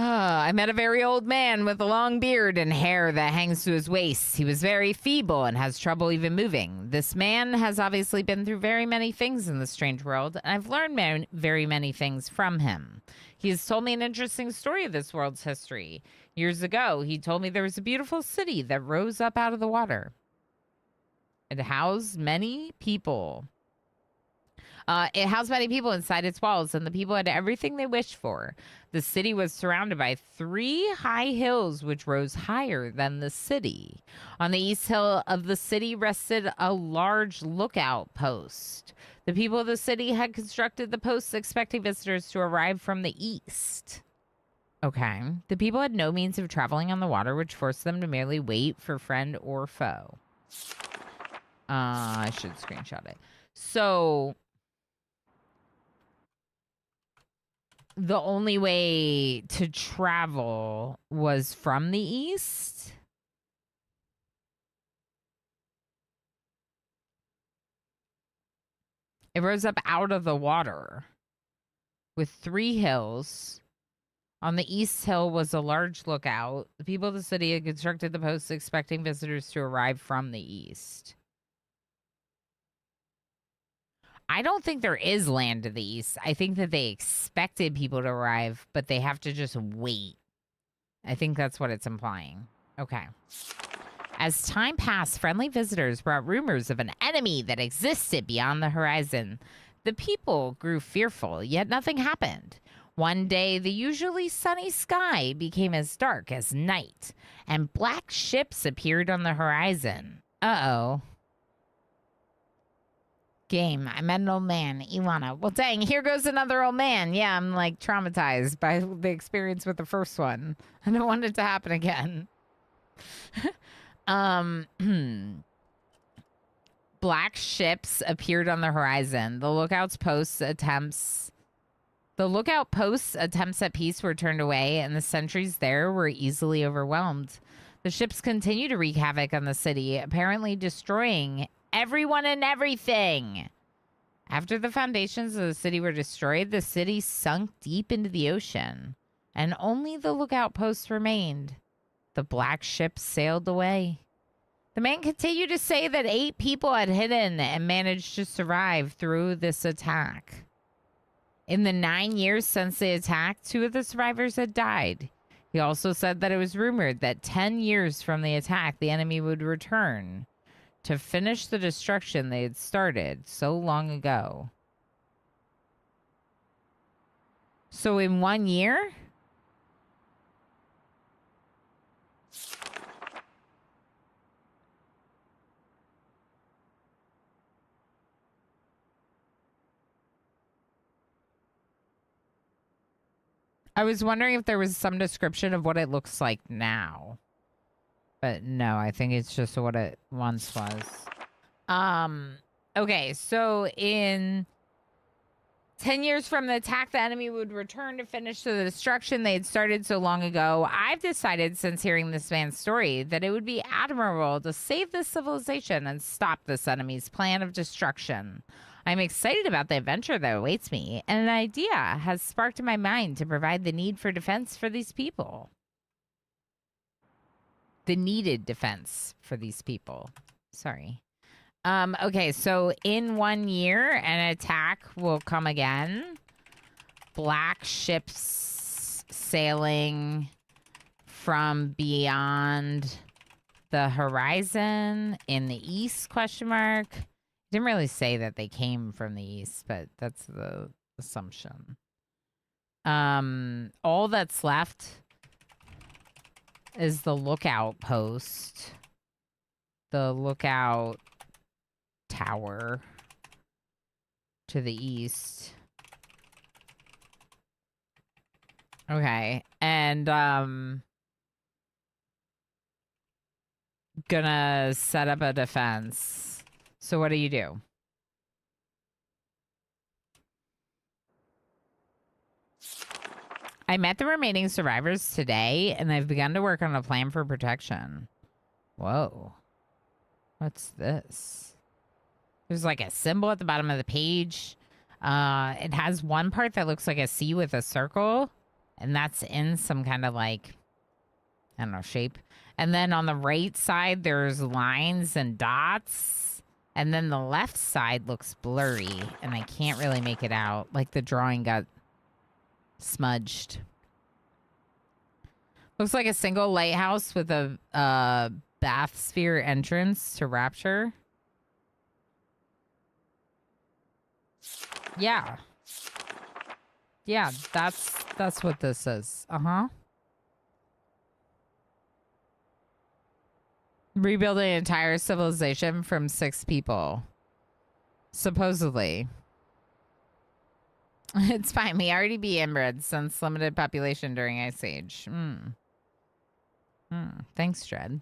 I met a very old man with a long beard and hair that hangs to his waist. He was very feeble and has trouble even moving. This man has obviously been through very many things in this strange world, and I've learned very many things from him. He has told me an interesting story of this world's history. Years ago, he told me there was a beautiful city that rose up out of the water. It housed many people. It housed many people inside its walls, and the people had everything they wished for. The city was surrounded by 3 high hills, which rose higher than the city. On the east hill of the city rested a large lookout post. The people of the city had constructed the posts expecting visitors to arrive from the east. Okay. The people had no means of traveling on the water, which forced them to merely wait for friend or foe. I should screenshot it. So the only way to travel was from the east. It rose up out of the water with 3 hills. On the east hill was a large lookout. The people of the city had constructed the posts expecting visitors to arrive from the east. I don't think there is land to the east. I think that they expected people to arrive, but they have to just wait. I think that's what it's implying. Okay. As time passed, friendly visitors brought rumors of an enemy that existed beyond the horizon. The people grew fearful, yet nothing happened. One day, the usually sunny sky became as dark as night, and black ships appeared on the horizon. Uh-oh. Game. I met an old man, Iwana. Well, dang, here goes another old man. Yeah, I'm like traumatized by the experience with the first one. I don't want it to happen again. Black ships appeared on the horizon. The lookout posts attempts at peace were turned away, and the sentries there were easily overwhelmed. The ships continue to wreak havoc on the city, apparently destroying everyone and everything. After the foundations of the city were destroyed, the city sunk deep into the ocean, and only the lookout posts remained. The black ships sailed away. The man continued to say that 8 people had hidden and managed to survive through this attack. In the 9 years since the attack, 2 of the survivors had died. He also said that it was rumored that 10 years from the attack, the enemy would return to finish the destruction they had started so long ago. So in 1 year? I was wondering if there was some description of what it looks like now. But no, I think it's just what it once was. Okay, so in 10 years from the attack, the enemy would return to finish the destruction they had started so long ago. I've decided, since hearing this man's story, that it would be admirable to save this civilization and stop this enemy's plan of destruction. I'm excited about the adventure that awaits me, and an idea has sparked in my mind to provide the need for defense for these people. The needed defense for these people. Sorry. Okay, so in 1 year, an attack will come again. Black ships sailing from beyond the horizon in the east, question mark. Didn't really say that they came from the east, but that's the assumption. All that's left is the lookout post. The lookout tower to the east. Okay, and gonna set up a defense. So what do you do? I met the remaining survivors today, and I've begun to work on a plan for protection. Whoa. What's this? There's like a symbol at the bottom of the page. It has one part that looks like a C with a circle, and that's in some kind of like, I don't know, shape. And then on the right side, there's lines and dots. And then the left side looks blurry, and I can't really make it out. Like the drawing got smudged. Looks like a single lighthouse with a bath sphere entrance to Rapture. Yeah. Yeah, that's what this is. Uh-huh. Rebuilding an entire civilization from 6 people. Supposedly. It's fine. We already be inbred since limited population during Ice Age. Thanks, Dread.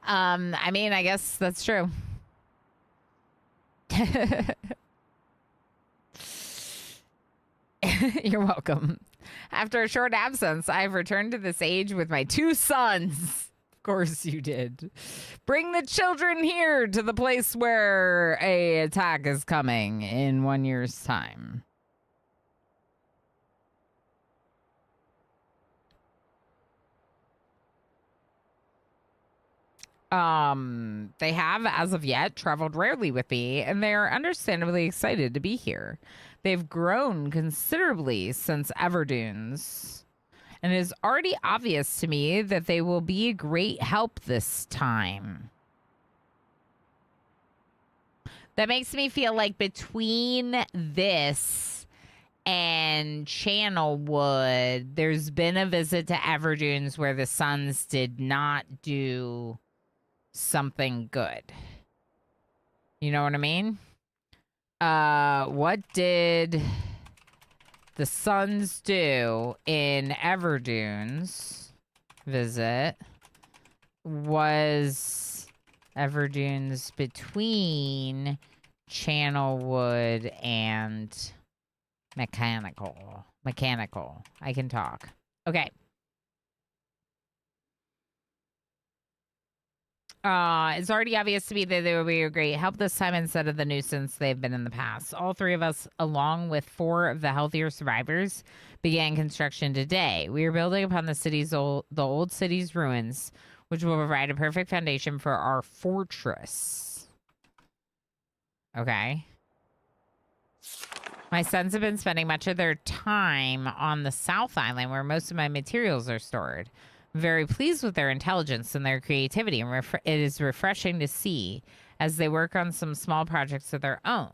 I mean, I guess that's true. You're welcome. After a short absence, I've returned to this age with my 2 sons. Of course you did. Bring the children here to the place where a attack is coming in 1 year's time. They have, as of yet, traveled rarely with me, and they are understandably excited to be here. They've grown considerably since Everdunes, and it is already obvious to me that they will be a great help this time. That makes me feel like between this and Channelwood, there's been a visit to Everdunes where the sons did not do something good. You know what I mean? What did the sons do in Everdunes visit? Was Everdunes between Channelwood and Mechanical? I can talk. Okay. It's already obvious to me that they will be a great help this time instead of the nuisance they've been in the past. All 3 of us, along with 4 of the healthier survivors, began construction today. We are building upon the old city's ruins, which will provide a perfect foundation for our fortress. Okay. My sons have been spending much of their time on the South Island, where most of my materials are stored. Very pleased with their intelligence and their creativity, and it is refreshing to see as they work on some small projects of their own.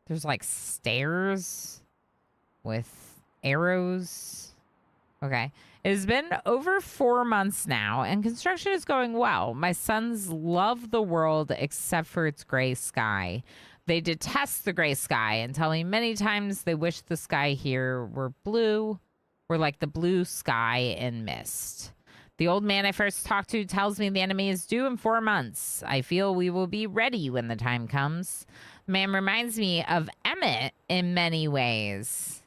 There's like stairs with arrows. Okay. It has been over 4 months now, and construction is going well. My sons love the world except for its gray sky. They detest the gray sky and tell me many times they wish the sky here were blue. We're like the blue sky in Myst. The old man I first talked to tells me the enemy is due in 4 months. I feel we will be ready when the time comes. Man reminds me of Emmett in many ways.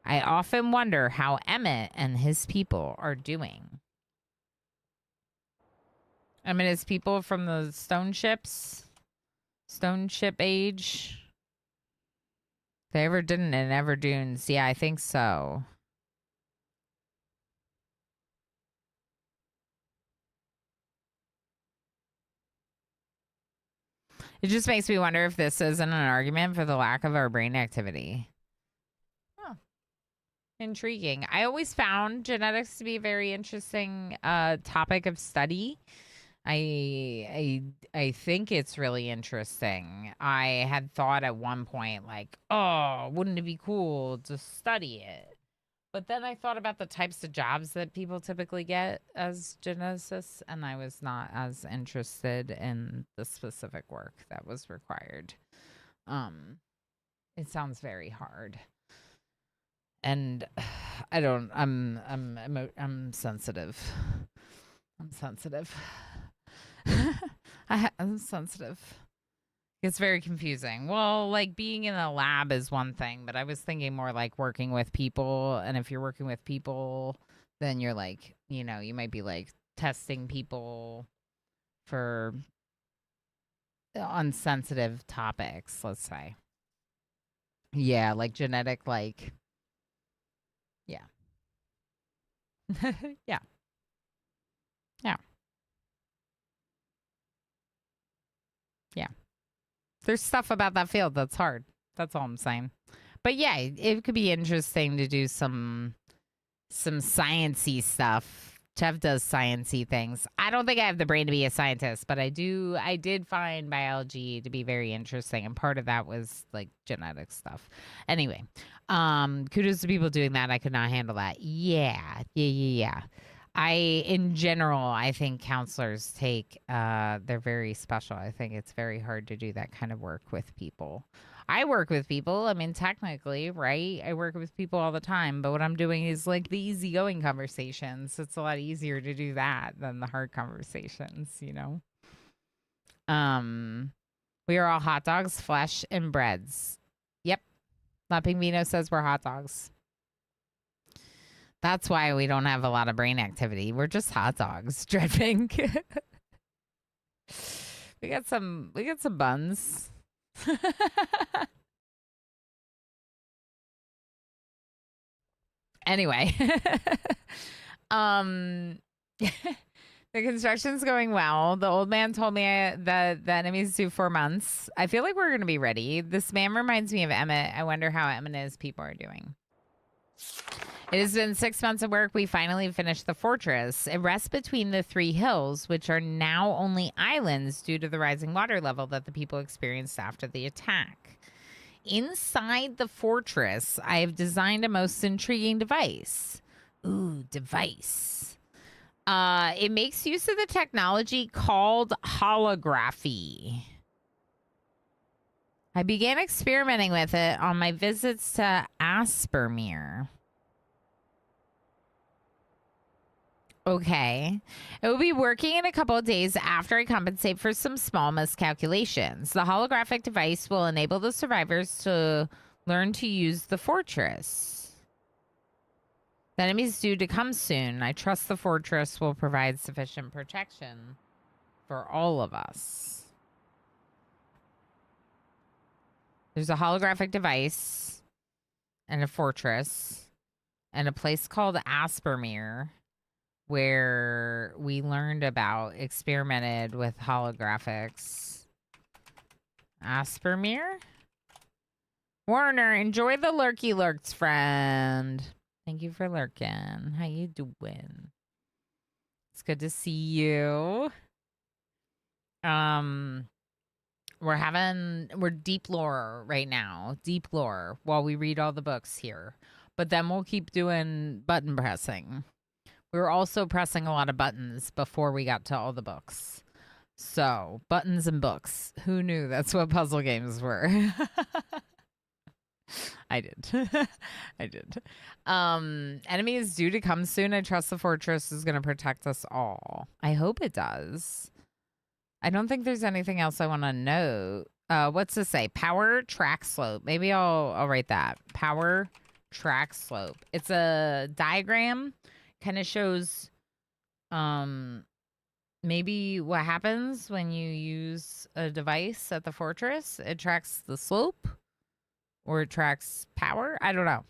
I often wonder how Emmett and his people are doing. Emmett is people from the stone ship age. They ever didn't in Ever Dunes. Yeah, I think so. It just makes me wonder if this isn't an argument for the lack of our brain activity. Huh. Intriguing. I always found genetics to be a very interesting topic of study. I think it's really interesting. I had thought at one point, like, oh, wouldn't it be cool to study it? But then I thought about the types of jobs that people typically get as geneticists, and I was not as interested in the specific work that was required. It sounds very hard, and I'm sensitive. I'm sensitive. I'm sensitive. It's very confusing. Well, like being in a lab is one thing, but I was thinking more like working with people. And if you're working with people, then you're like, you know, you might be like testing people for unsensitive topics, let's say. Yeah, like genetic, like, yeah. Yeah. Yeah. Yeah. There's stuff about that field that's hard. That's all I'm saying. But yeah, it could be interesting to do some sciencey stuff. Chev does sciencey things. I don't think I have the brain to be a scientist, but I did find biology to be very interesting, and part of that was like genetic stuff. Anyway, kudos to people doing that. I could not handle that. Yeah. In general, I think counselors they're very special. I think it's very hard to do that kind of work with people. I work with people. I mean, technically, right? I work with people all the time, but what I'm doing is like the easygoing conversations. It's a lot easier to do that than the hard conversations, you know? We are all hot dogs, flesh, and breads. Yep. La Pingvino says we're hot dogs. That's why we don't have a lot of brain activity. We're just hot dogs, Dreadpink. we got some buns. Anyway, the construction's going well. The old man told me that the enemy's due 4 months. I feel like we're going to be ready. This man reminds me of Emmett. I wonder how Emmett and his people are doing. It has been 6 months of work. We finally finished the fortress. It rests between the 3 hills, which are now only islands due to the rising water level that the people experienced after the attack. Inside the fortress, I have designed a most intriguing device. Ooh, device. It makes use of the technology called holography. I began experimenting with it on my visits to Aspermere. Okay. It will be working in a couple of days after I compensate for some small miscalculations. The holographic device will enable the survivors to learn to use the fortress. The enemy's due to come soon. I trust the fortress will provide sufficient protection for all of us. There's a holographic device and a fortress and a place called Aspermere, where we learned about, experimented with holographics. Aspermere? Warner, enjoy the lurky lurks, friend. Thank you for lurking. How you doing? It's good to see you. We're deep lore right now. Deep lore while we read all the books here. But then we'll keep doing button pressing. We were also pressing a lot of buttons before we got to all the books. So, buttons and books. Who knew that's what puzzle games were? I did. I did. Enemy is due to come soon. I trust the fortress is going to protect us all. I hope it does. I don't think there's anything else I want to note. What's this say? Power track slope. Maybe I'll write that. Power track slope. It's a diagram. Kind of shows maybe what happens when you use a device at the fortress. It tracks the slope or it tracks power. I don't know.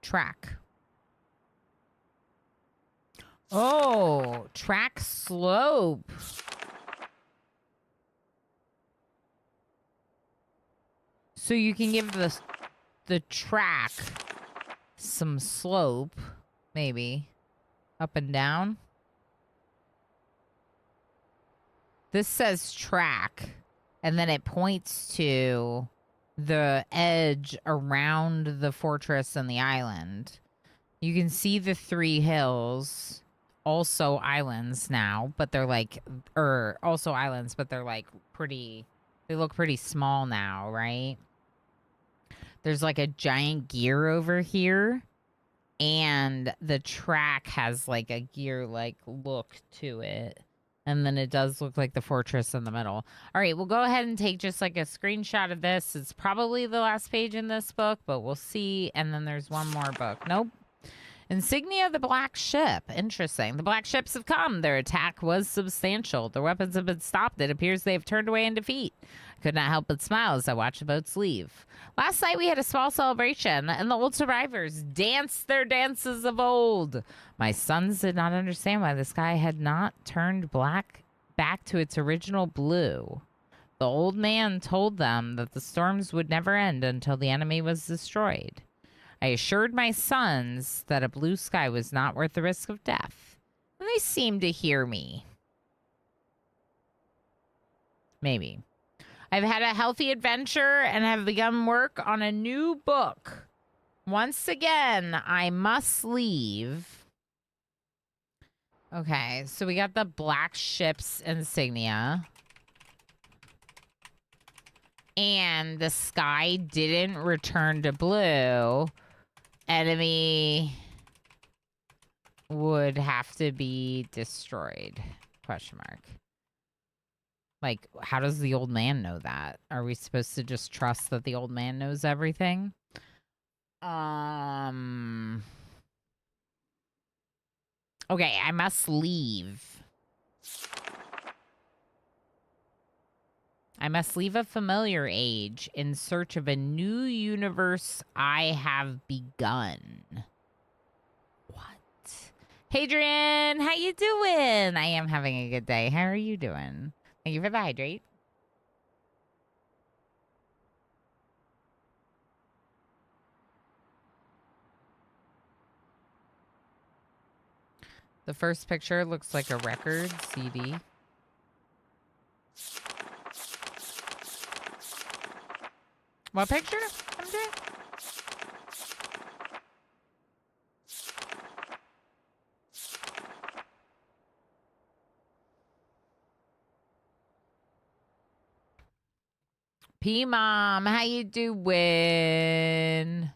Track. Oh, track slope. So you can give the track some slope, maybe up and down. This says track, and then it points to the edge around the fortress and the island. You can see the 3 hills, also islands now, but they're like, also islands, but they're like pretty, they look pretty small now, right? There's like a giant gear over here, and the track has like a gear like look to it. And then it does look like the fortress in the middle. All right, we'll go ahead and take just like a screenshot of this. It's probably the last page in this book, but we'll see. And then there's one more book. Nope. Insignia of the Black Ship. Interesting. The Black Ships have come. Their attack was substantial. Their weapons have been stopped. It appears they have turned away in defeat. I could not help but smile as I watched the boats leave. Last night we had a small celebration, and the old survivors danced their dances of old. My sons did not understand why the sky had not turned black back to its original blue. The old man told them that the storms would never end until the enemy was destroyed. I assured my sons that a blue sky was not worth the risk of death, and they seemed to hear me. Maybe. I've had a healthy adventure and have begun work on a new book. Once again, I must leave. Okay, so we got the Black Ship's insignia. And the sky didn't return to blue. Enemy would have to be destroyed. Question mark. Like, how does the old man know that? Are we supposed to just trust that the old man knows everything? Okay, I must leave. I must leave a familiar age in search of a new universe I have begun. What? Hadrian, how you doing? I am having a good day. How are you doing? Thank you for the hydrate. The first picture looks like a record CD. What picture, MJ? P-Mom, how you doing?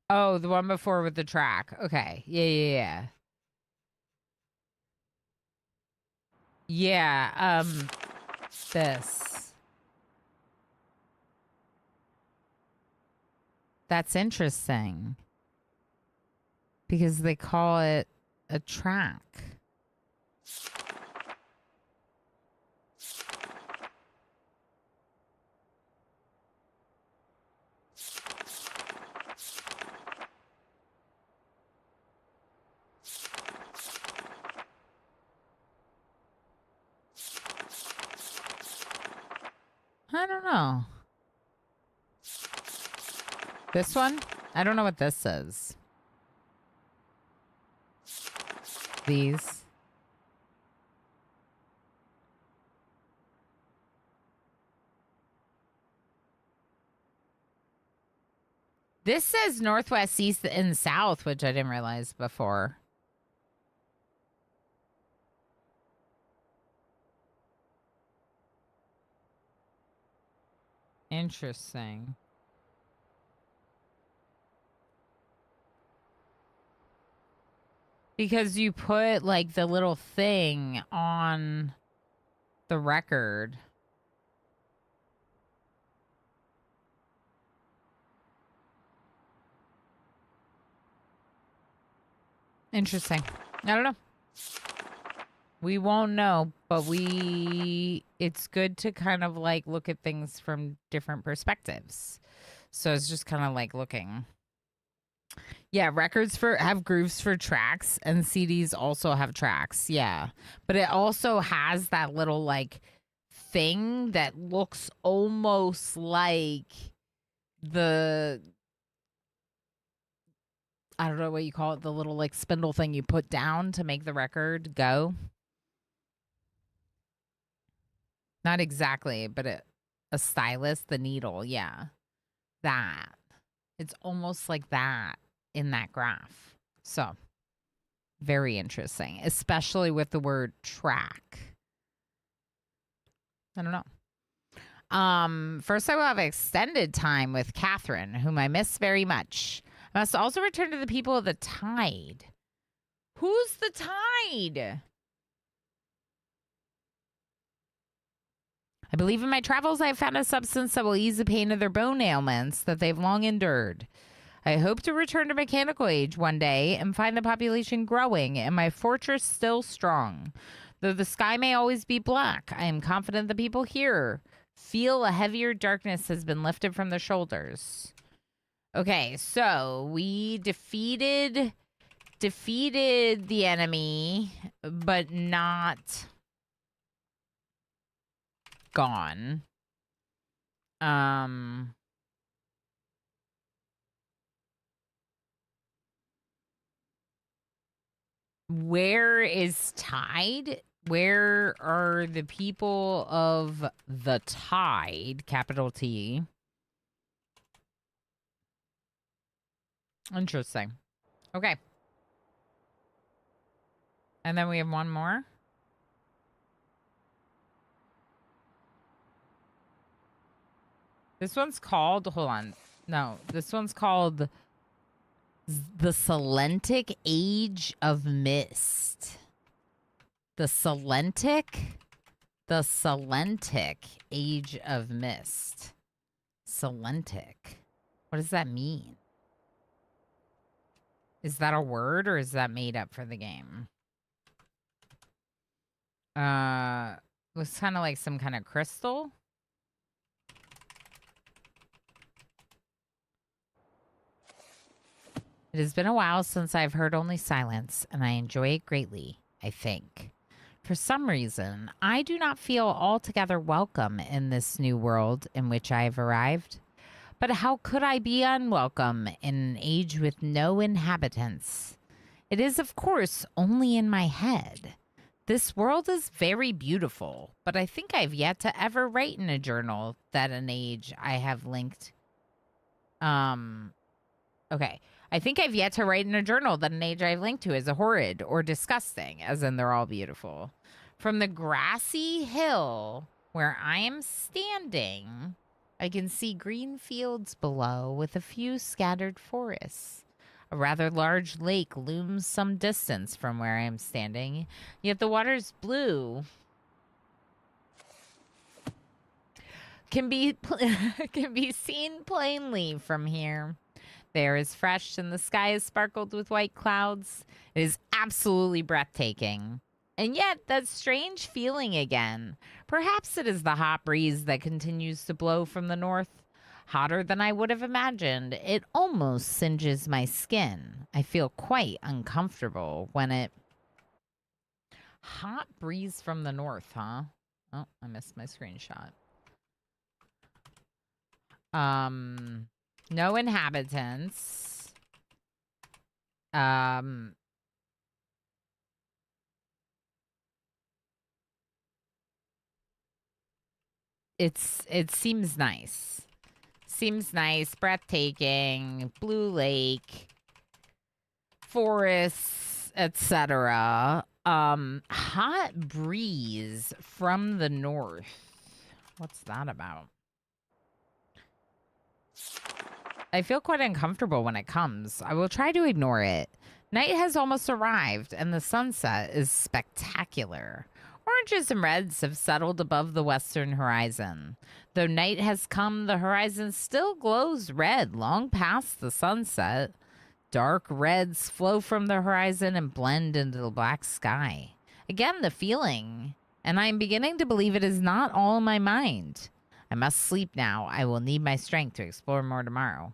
Oh, the one before with the track. Okay. Yeah. Yeah, this. That's interesting. Because they call it a track. I don't know. This one? I don't know what this says. These. This says northwest, east, and south, which I didn't realize before. Interesting. Because you put like the little thing on the record. Interesting. I don't know. We won't know, but it's good to kind of like look at things from different perspectives. So it's just kind of like looking. Yeah, records have grooves for tracks, and CDs also have tracks. Yeah. But it also has that little like thing that looks almost like the, I don't know what you call it, the little like spindle thing you put down to make the record go. Not exactly, but a stylus, the needle. Yeah. That. It's almost like that in that graph. So, very interesting, especially with the word track. I don't know. First I will have extended time with Catherine, whom I miss very much. I must also return to the people of the tide. Who's the tide? I believe in my travels I have found a substance that will ease the pain of their bone ailments that they've long endured. I hope to return to mechanical age one day and find the population growing and my fortress still strong. Though the sky may always be black, I am confident the people here feel a heavier darkness has been lifted from their shoulders. Okay, so we defeated the enemy, but not gone. Where is Tide? Where are the people of the Tide, capital T? Interesting. Okay. And then we have one more. This one's called, hold on. No, this one's called The Salentic Age of Mist. The Salentic Age of Mist. Salentic. What does that mean? Is that a word or is that made up for the game? Looks kind of like some kind of crystal. It has been a while since I've heard only silence, and I enjoy it greatly, I think. For some reason, I do not feel altogether welcome in this new world in which I have arrived. But how could I be unwelcome in an age with no inhabitants? It is, of course, only in my head. This world is very beautiful, but I think I've yet to ever write in a journal that an age I have linked. Okay. I think I've yet to write in a journal that an age I've linked to is a horrid or disgusting, as in they're all beautiful. From the grassy hill where I am standing, I can see green fields below with a few scattered forests. A rather large lake looms some distance from where I am standing, yet the water's blue. Can be seen plainly from here. The air is fresh and the sky is sparkled with white clouds. It is absolutely breathtaking. And yet, that strange feeling again. Perhaps it is the hot breeze that continues to blow from the north. Hotter than I would have imagined. It almost singes my skin. I feel quite uncomfortable when it... Hot breeze from the north, huh? Oh, I missed my screenshot. No inhabitants. It seems nice. Seems nice, breathtaking, blue lake, forests, etc. Hot breeze from the north. What's that about? I feel quite uncomfortable when it comes. I will try to ignore it. Night has almost arrived, and the sunset is spectacular. Oranges and reds have settled above the western horizon. Though night has come, the horizon still glows red long past the sunset. Dark reds flow from the horizon and blend into the black sky. Again, the feeling, and I am beginning to believe it is not all in my mind. I must sleep now. I will need my strength to explore more tomorrow.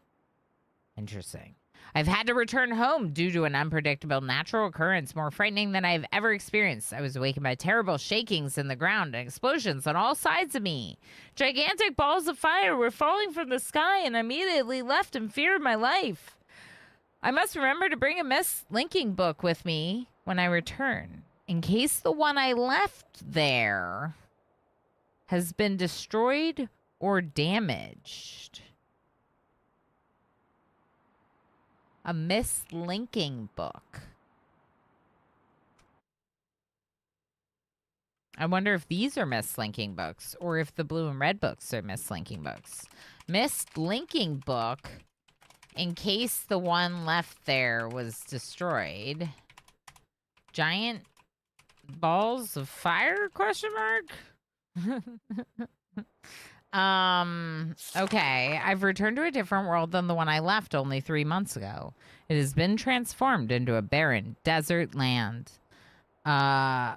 Interesting. I've had to return home due to an unpredictable natural occurrence more frightening than I have ever experienced. I was awakened by terrible shakings in the ground and explosions on all sides of me. Gigantic balls of fire were falling from the sky, and I immediately left in fear of my life. I must remember to bring a Myst linking book with me when I return, in case the one I left there has been destroyed or damaged. A Myst linking book. I wonder if these are Myst linking books or if the blue and red books are Myst linking books. Myst linking book, in case the one left there was destroyed. Giant balls of fire? Question mark. Okay. I've returned to a different world than the one I left only 3 months ago. It has been transformed into a barren desert land.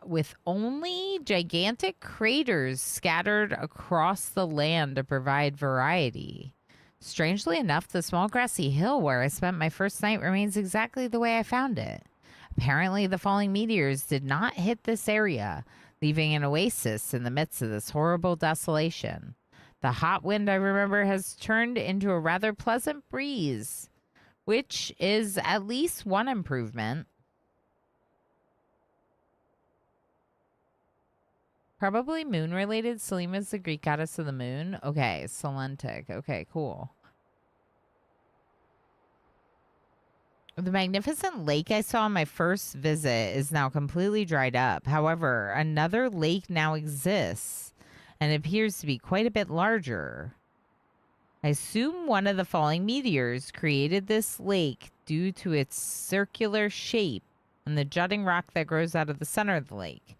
With only gigantic craters scattered across the land to provide variety. Strangely enough, the small grassy hill where I spent my first night remains exactly the way I found it. Apparently, the falling meteors did not hit this area, leaving an oasis in the midst of this horrible desolation. The hot wind, I remember, has turned into a rather pleasant breeze, which is at least one improvement. Probably moon-related. Selima is the Greek goddess of the moon. Okay, Selentic. Okay, cool. The magnificent lake I saw on my first visit is now completely dried up. However, another lake now exists and appears to be quite a bit larger. I assume one of the falling meteors created this lake due to its circular shape and the jutting rock that grows out of the center of the lake.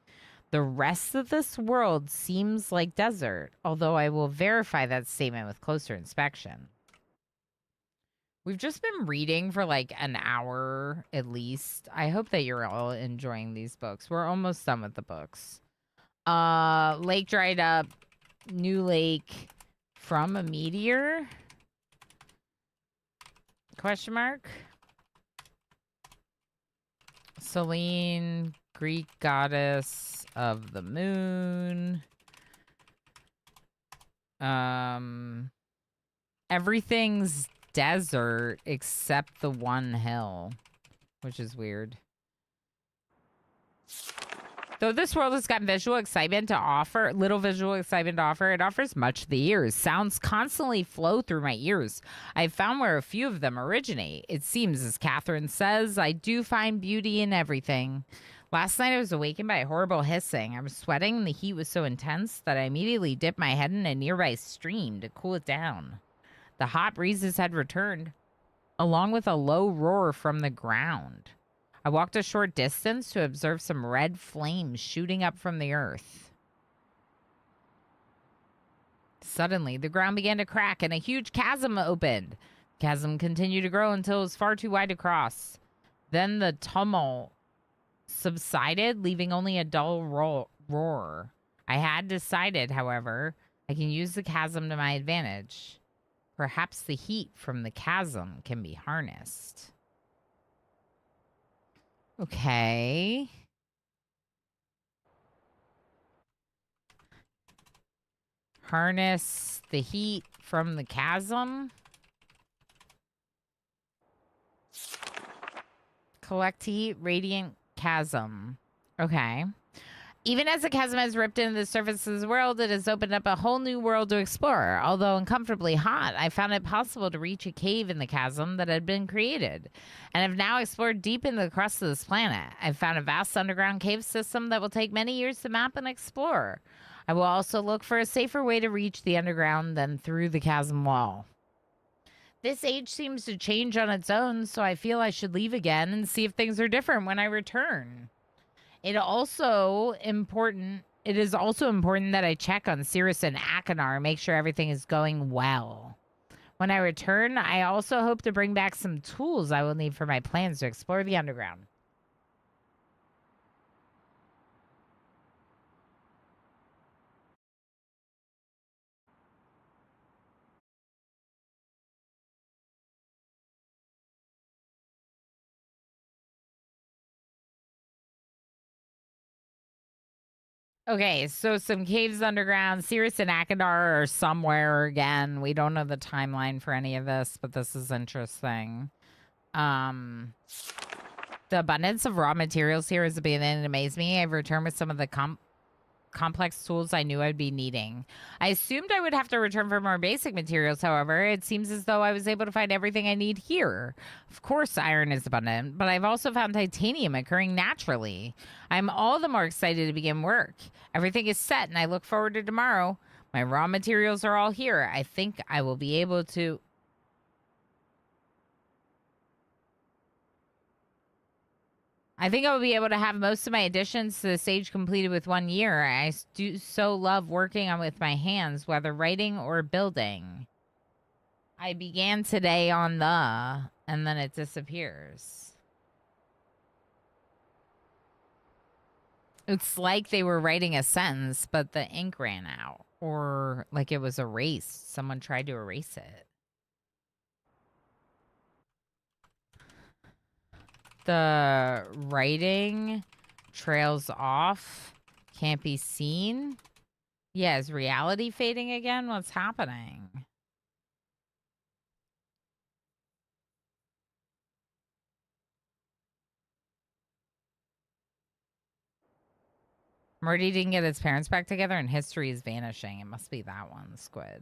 The rest of this world seems like desert, although I will verify that statement with closer inspection. We've just been reading for like an hour at least. I hope that you're all enjoying these books. We're almost done with the books. Lake dried up, new lake from a meteor? Question mark. Selene, Greek goddess of the moon. Everything's desert except the one hill, which is weird. Though this world has got visual excitement to offer, it offers much to the ears. Sounds constantly flow through my ears. I've found where a few of them originate. It seems, as Catherine says, I do find beauty in everything. Last night I was awakened by a horrible hissing. I was sweating and the heat was so intense that I immediately dipped my head in a nearby stream to cool it down. The hot breezes had returned, along with a low roar from the ground. I walked a short distance to observe some red flames shooting up from the earth. Suddenly, the ground began to crack and a huge chasm opened. The chasm continued to grow until it was far too wide to cross. Then the tumult subsided, leaving only a dull roar. I had decided, however, I can use the chasm to my advantage. Perhaps the heat from the chasm can be harnessed. Okay. Harness the heat from the chasm. Collect heat, radiant chasm. Okay. Even as the chasm has ripped into the surface of the world, it has opened up a whole new world to explore. Although uncomfortably hot, I found it possible to reach a cave in the chasm that had been created, and have now explored deep into the crust of this planet. I've found a vast underground cave system that will take many years to map and explore. I will also look for a safer way to reach the underground than through the chasm wall. This age seems to change on its own, so I feel I should leave again and see if things are different when I return. It is also important that I check on Cirrus and Akinar, make sure everything is going well. When I return, I also hope to bring back some tools I will need for my plans to explore the underground. Okay, so some caves underground. Cirrus and Akadar are somewhere again. We don't know the timeline for any of this, but this is interesting. The abundance of raw materials here is beginning to amaze me. I've returned with some of the complex tools I knew I'd be needing. I assumed I would have to return for more basic materials, however. It seems as though I was able to find everything I need here. Of course, iron is abundant, but I've also found titanium occurring naturally. I'm all the more excited to begin work. Everything is set, and I look forward to tomorrow. My raw materials are all here. I think I will be able to... I think I will be able to have most of my additions to the stage completed with 1 year. I do so love working on with my hands, whether writing or building. I began today on the, and then it disappears. It's like they were writing a sentence, but the ink ran out. Or like it was erased. Someone tried to erase it. The writing trails off. Can't be seen. Yeah, is reality fading again? What's happening? Morty didn't get his parents back together and history is vanishing. It must be that one, Squid.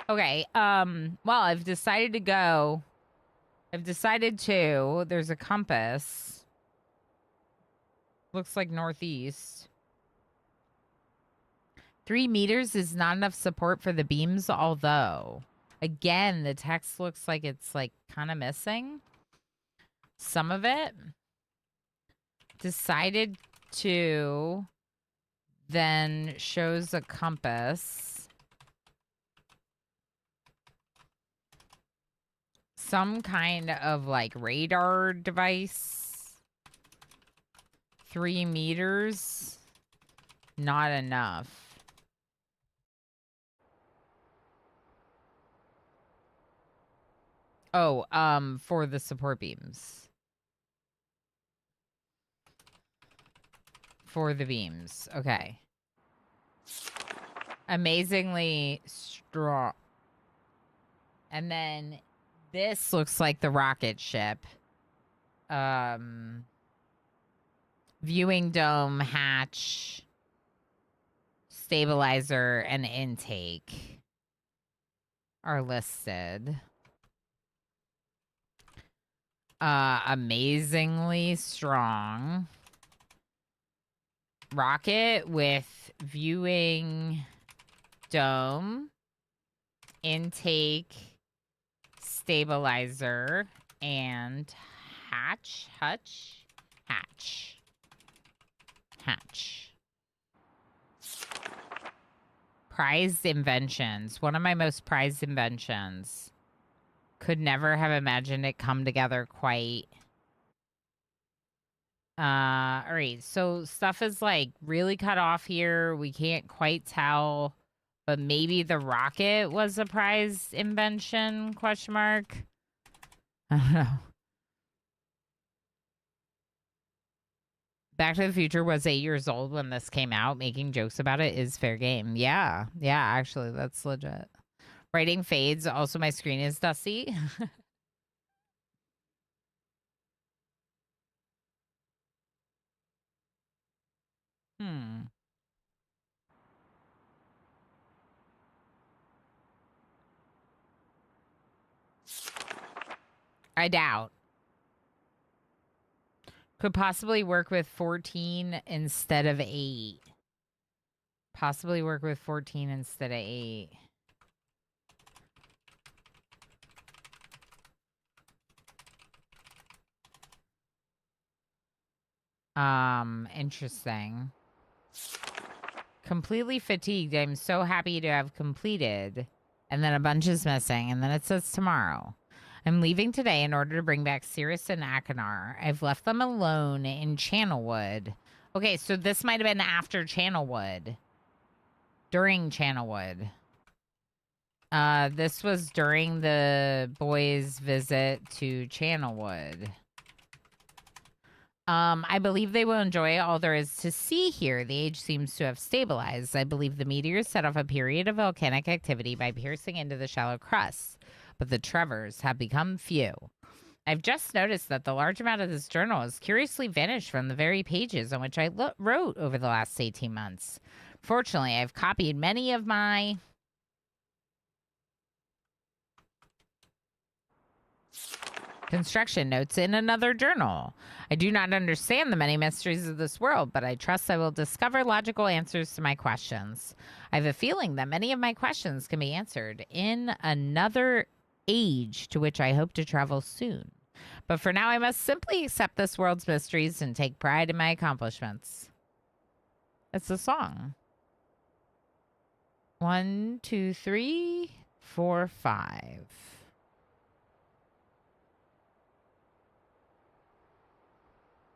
Okay, well, I've decided to go. There's a compass. Looks like northeast. 3 meters is not enough support for the beams, although, again, the text looks like it's like kind of missing some of it. Decided to, then shows a compass. Some kind of like radar device. 3 meters. Not enough. Oh, for the support beams. For the beams. Okay. Amazingly strong. And then this looks like the rocket ship. Viewing dome, hatch, stabilizer, and intake are listed. Amazingly strong. Rocket with viewing dome, intake, stabilizer, and hatch. Prized inventions. One of my most prized inventions. Could never have imagined it come together quite. All right, so stuff is like really cut off here. We can't quite tell, but maybe the rocket was a prized invention, question mark. I don't know. Back to the Future was 8 years old when this came out. Making jokes about it is fair game. Yeah, actually, that's legit. Writing fades. Also, my screen is dusty. I doubt. Could possibly work with 14 instead of 8. Possibly work with 14 instead of 8. Interesting. Completely fatigued. I'm so happy to have completed. And then a bunch is missing. And then it says tomorrow. I'm leaving today in order to bring back Cirrus and Akinar. I've left them alone in Channelwood. Okay, so this might have been after Channelwood. During Channelwood. This was during the boys' visit to Channelwood. I believe they will enjoy all there is to see here. The age seems to have stabilized. I believe the meteor set off a period of volcanic activity by piercing into the shallow crust, but the tremors have become few. I've just noticed that the large amount of this journal has curiously vanished from the very pages on which I wrote over the last 18 months. Fortunately, I've copied many of my construction notes in another journal. I do not understand the many mysteries of this world, but I trust I will discover logical answers to my questions. I have a feeling that many of my questions can be answered in another age to which I hope to travel soon. But for now, I must simply accept this world's mysteries and take pride in my accomplishments. It's a song. 1, 2, 3, 4, 5.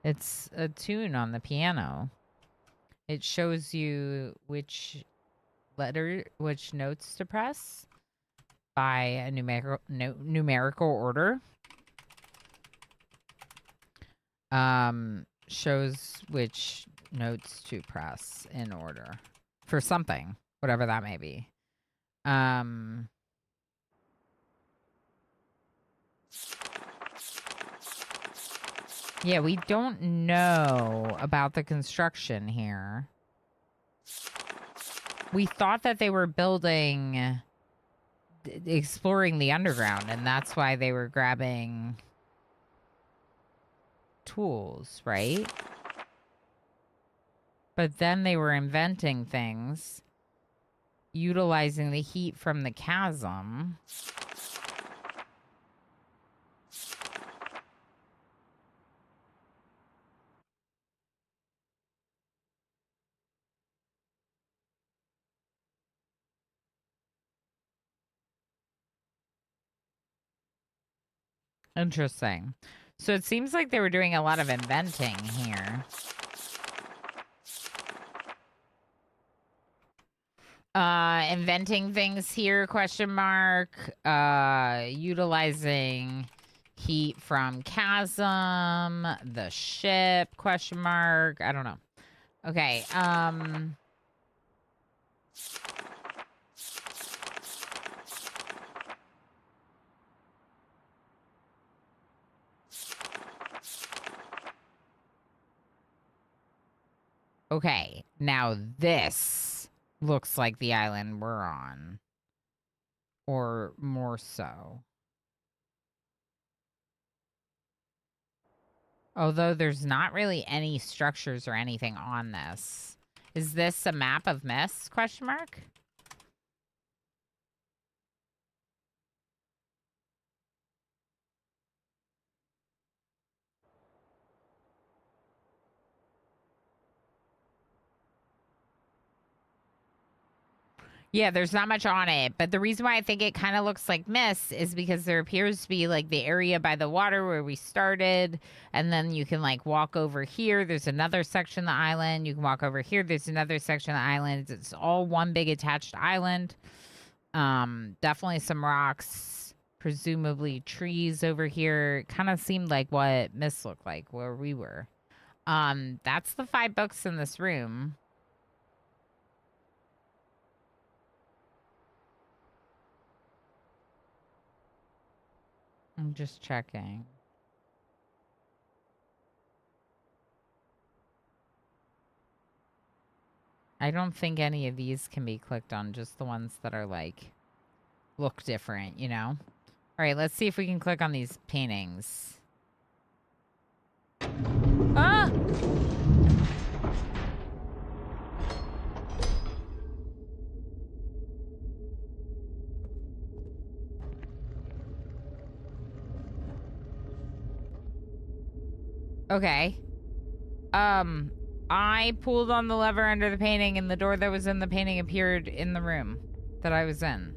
It's a tune on the piano. It shows you which notes to press by a numerical order. Shows which notes to press in order for something, whatever that may be. Yeah, we don't know about the construction here. We thought that they were building, exploring the underground, and that's why they were grabbing tools, right? But then they were inventing things, utilizing the heat from the chasm. Interesting. So it seems like they were doing a lot of inventing here. Inventing things here, question mark. Utilizing heat from chasm, the ship, question mark. I don't know. Okay, okay, now this looks like the island we're on. Or more so. Although there's not really any structures or anything on this. Is this a map of Myst? Question mark? Yeah, there's not much on it, but the reason why I think it kind of looks like Myst is because there appears to be like the area by the water where we started, and then you can like walk over here. There's another section of the island. You can walk over here. There's another section of the island. It's all one big attached island. Definitely some rocks, presumably trees over here. Kind of seemed like what Myst looked like where we were. That's the 5 books in this room. I'm just checking. I don't think any of these can be clicked on, just the ones that are like, look different, you know? All right, let's see if we can click on these paintings. Ah! Okay. I pulled on the lever under the painting and the door that was in the painting appeared in the room that I was in.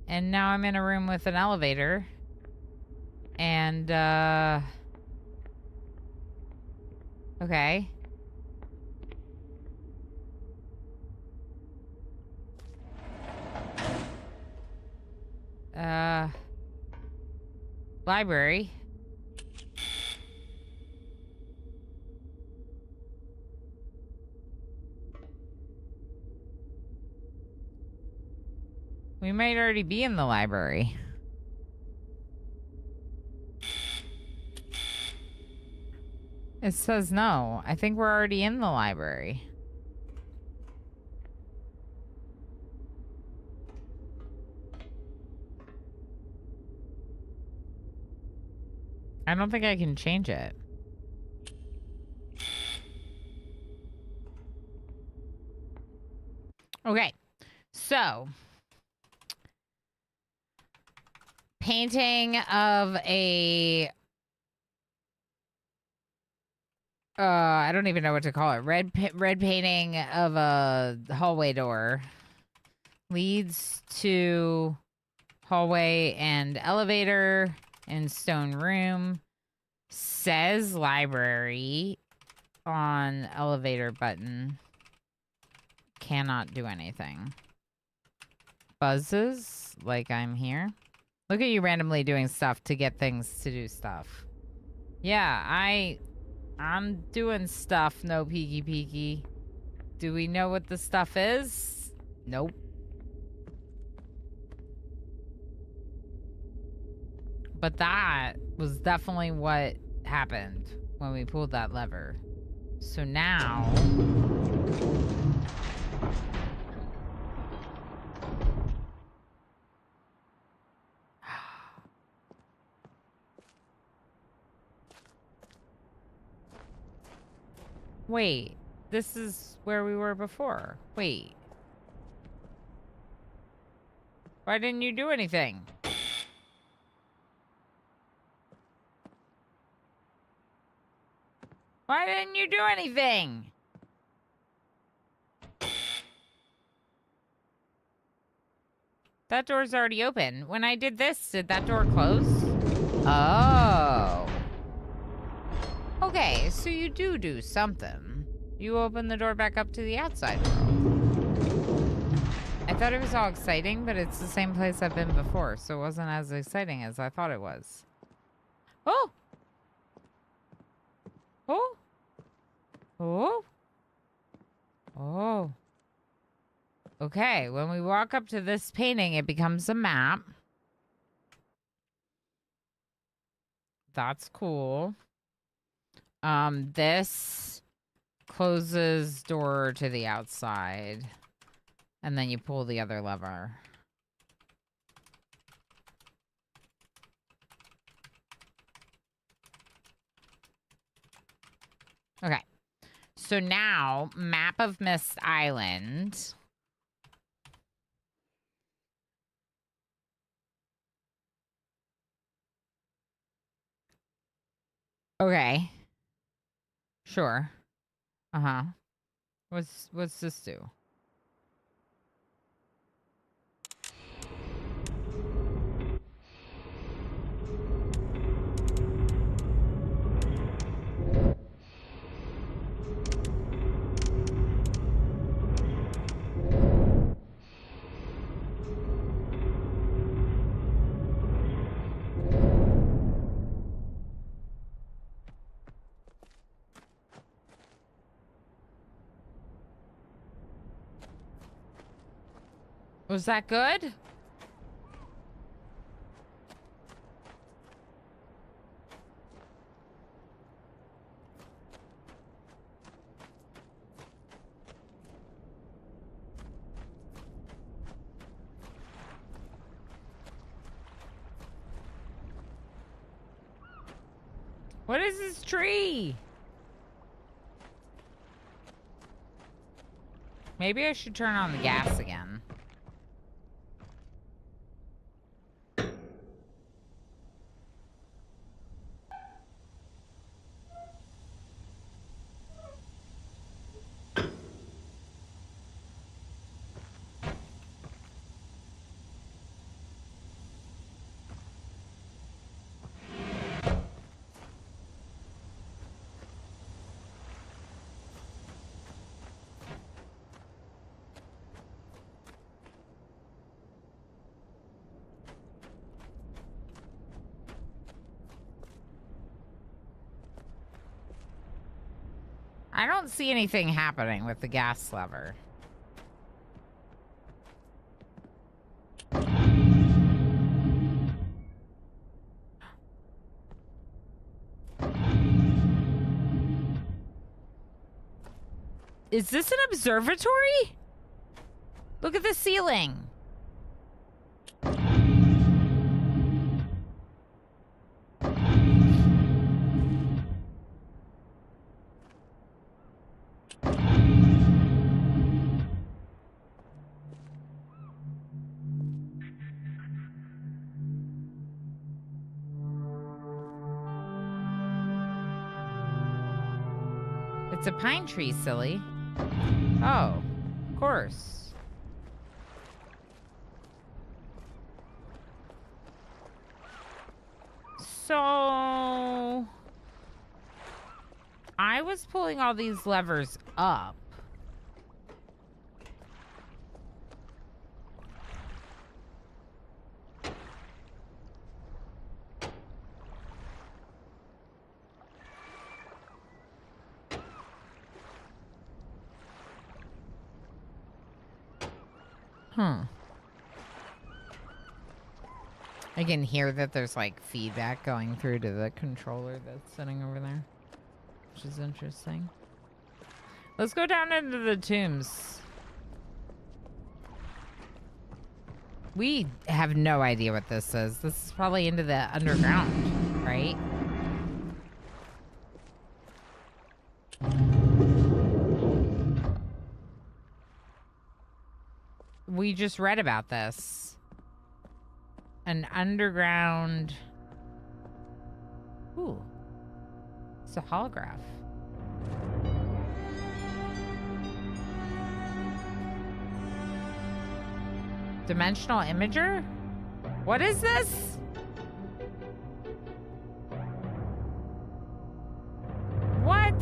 And now I'm in a room with an elevator. And, okay. Library. We might already be in the library. It says no. I think we're already in the library. I don't think I can change it. Okay. So, painting of a I don't even know what to call it. Red painting of a hallway door leads to hallway and elevator and stone room. Says library on elevator button. Cannot do anything. Buzzes like I'm here. Look at you randomly doing stuff to get things to do stuff. Yeah, I'm doing stuff, no peeky peeky. Do we know what the stuff is? Nope. But that was definitely what happened when we pulled that lever. So now... Wait, this is where we were before. Wait. Why didn't you do anything? Why didn't you do anything? That door's already open. When I did this, did that door close? Oh. Okay, so you do something. You open the door back up to the outside world. I thought it was all exciting, but it's the same place I've been before, so it wasn't as exciting as I thought it was. Oh! Oh! Oh! Oh. Okay, when we walk up to this painting, it becomes a map. That's cool. This closes door to the outside. And then you pull the other lever. Okay. So now, map of Myst Island. Okay. Sure. Uh-huh. What's this do? Was that good? What is this tree? Maybe I should turn on the gas again. I don't see anything happening with the gas lever. Is this an observatory? Look at the ceiling. It's a pine tree, silly. Oh, of course. So I was pulling all these levers up. I can hear that there's like feedback going through to the controller that's sitting over there, which is interesting. Let's go down into the tombs. We have no idea what this is. This is probably into the underground, right? We just read about this. An underground... Ooh. It's a holograph. Dimensional imager? What is this? What?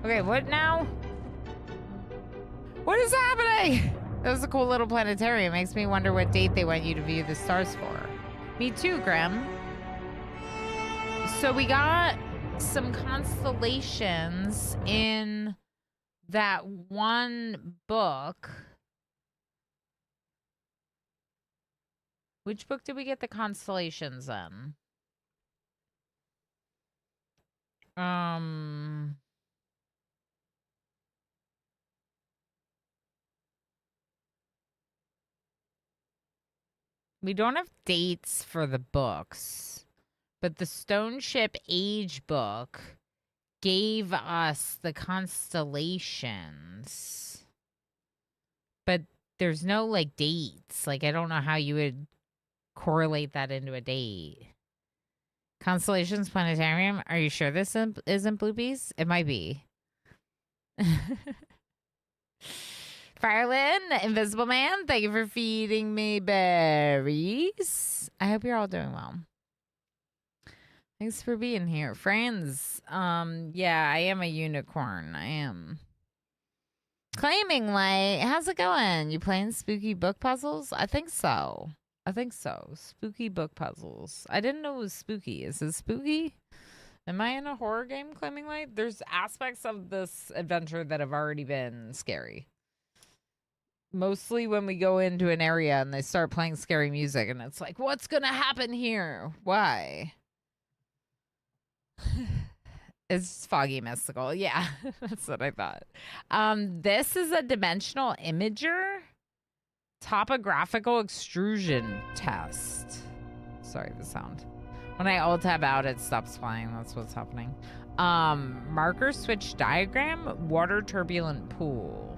Okay, what now? What is happening? That was a cool little planetarium. Makes me wonder what date they want you to view the stars for. Me too, Grim. So we got some constellations in that one book. Which book did we get the constellations in? We don't have dates for the books, but the Stone Ship Age book gave us the constellations. But there's no, like, dates. Like, I don't know how you would correlate that into a date. Constellations Planetarium? Are you sure this isn't Bloopies? It might be. Firelin, Invisible Man, thank you for feeding me berries. I hope you're all doing well. Thanks for being here. Friends, yeah, I am a unicorn. I am. Claiming Light, how's it going? You playing spooky book puzzles? I think so. Spooky book puzzles. I didn't know it was spooky. Is it spooky? Am I in a horror game, Claiming Light? There's aspects of this adventure that have already been scary. Mostly when we go into an area and they start playing scary music and it's like, what's gonna happen here? Why? It's foggy mystical. Yeah, that's what I thought. This is a dimensional imager topographical extrusion test. Sorry, the sound. When I alt tab out, it stops playing. That's what's happening. Marker switch diagram, water turbulent pool.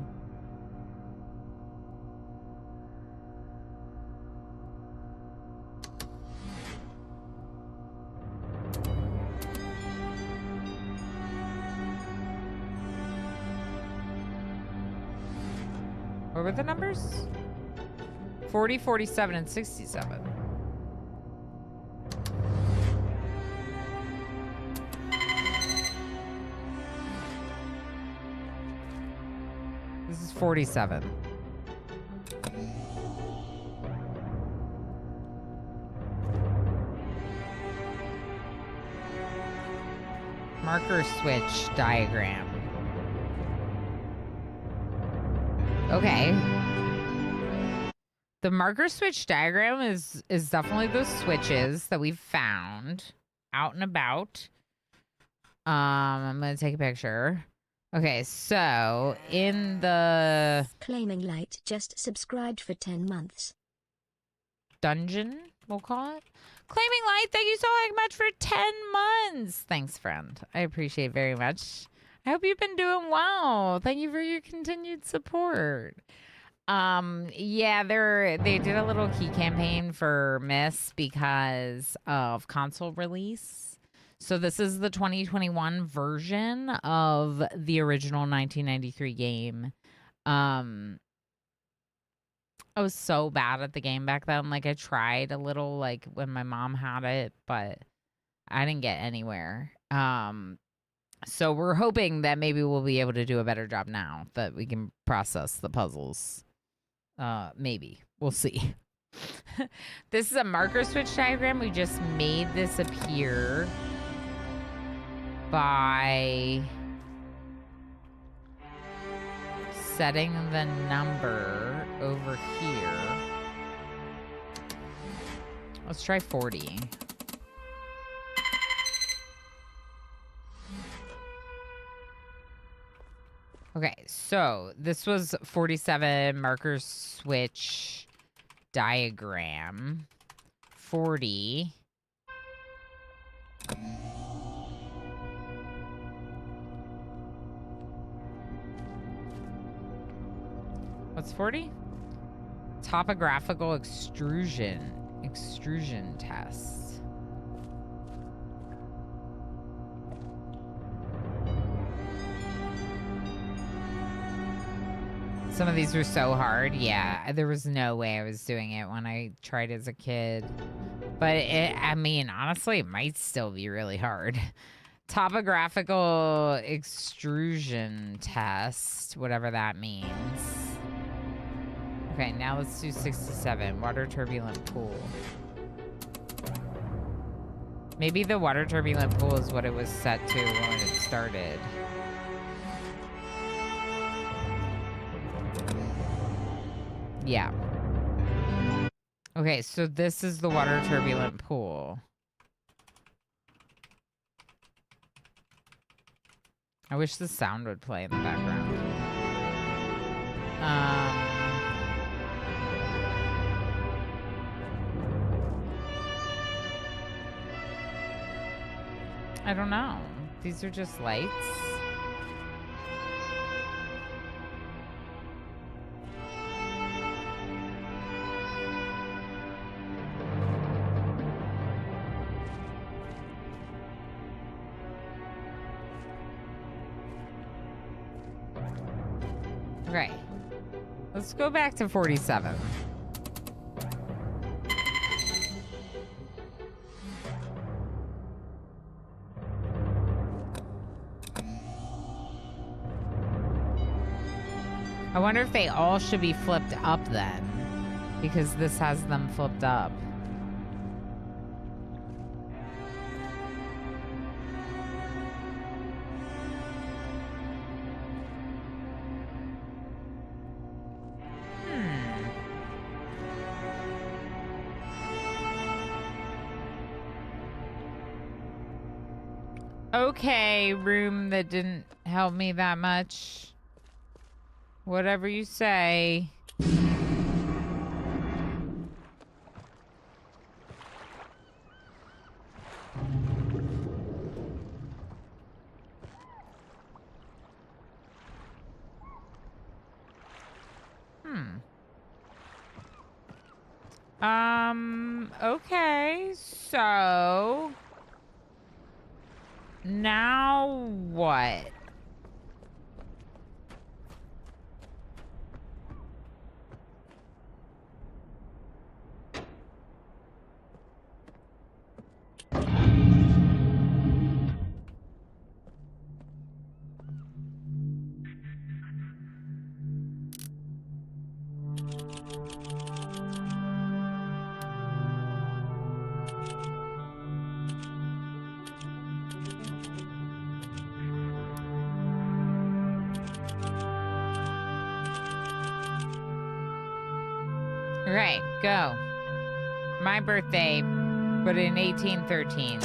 What were the numbers? 40, 47, and 67. This is 47. Marker switch diagram. Okay. The marker switch diagram is definitely those switches that we've found out and about. I'm gonna take a picture. Okay, so in the Claiming Light just subscribed for 10 months. Dungeon, we'll call it. Claiming Light, thank you so much for 10 months. Thanks, friend. I appreciate it very much. I hope you've been doing well. Thank you for your continued support. Yeah, they did a little key campaign for Myst because of console release. So this is the 2021 version of the original 1993 game. I was so bad at the game back then. Like I tried a little like when my mom had it, but I didn't get anywhere. So we're hoping that maybe we'll be able to do a better job now that we can process the puzzles. Maybe. We'll see. This is a marker switch diagram. We just made this appear by setting the number over here. Let's try 40. Okay, so this was 47 marker switch diagram. 40. What's 40? Topographical extrusion test. Some of these were so hard. Yeah, there was no way I was doing it when I tried as a kid. But I mean, honestly, it might still be really hard. Topographical extrusion test, whatever that means. Okay, now let's do 67. Water turbulent pool. Maybe the water turbulent pool is what it was set to when it started. Yeah. Okay, so this is the water turbulent pool. I wish the sound would play in the background. I don't know. These are just lights. Okay. Let's go back to 47. I wonder if they all should be flipped up then, because this has them flipped up. Okay, room that didn't help me that much. Whatever you say. Okay, so now what? Okay, go. My birthday, but in 1813.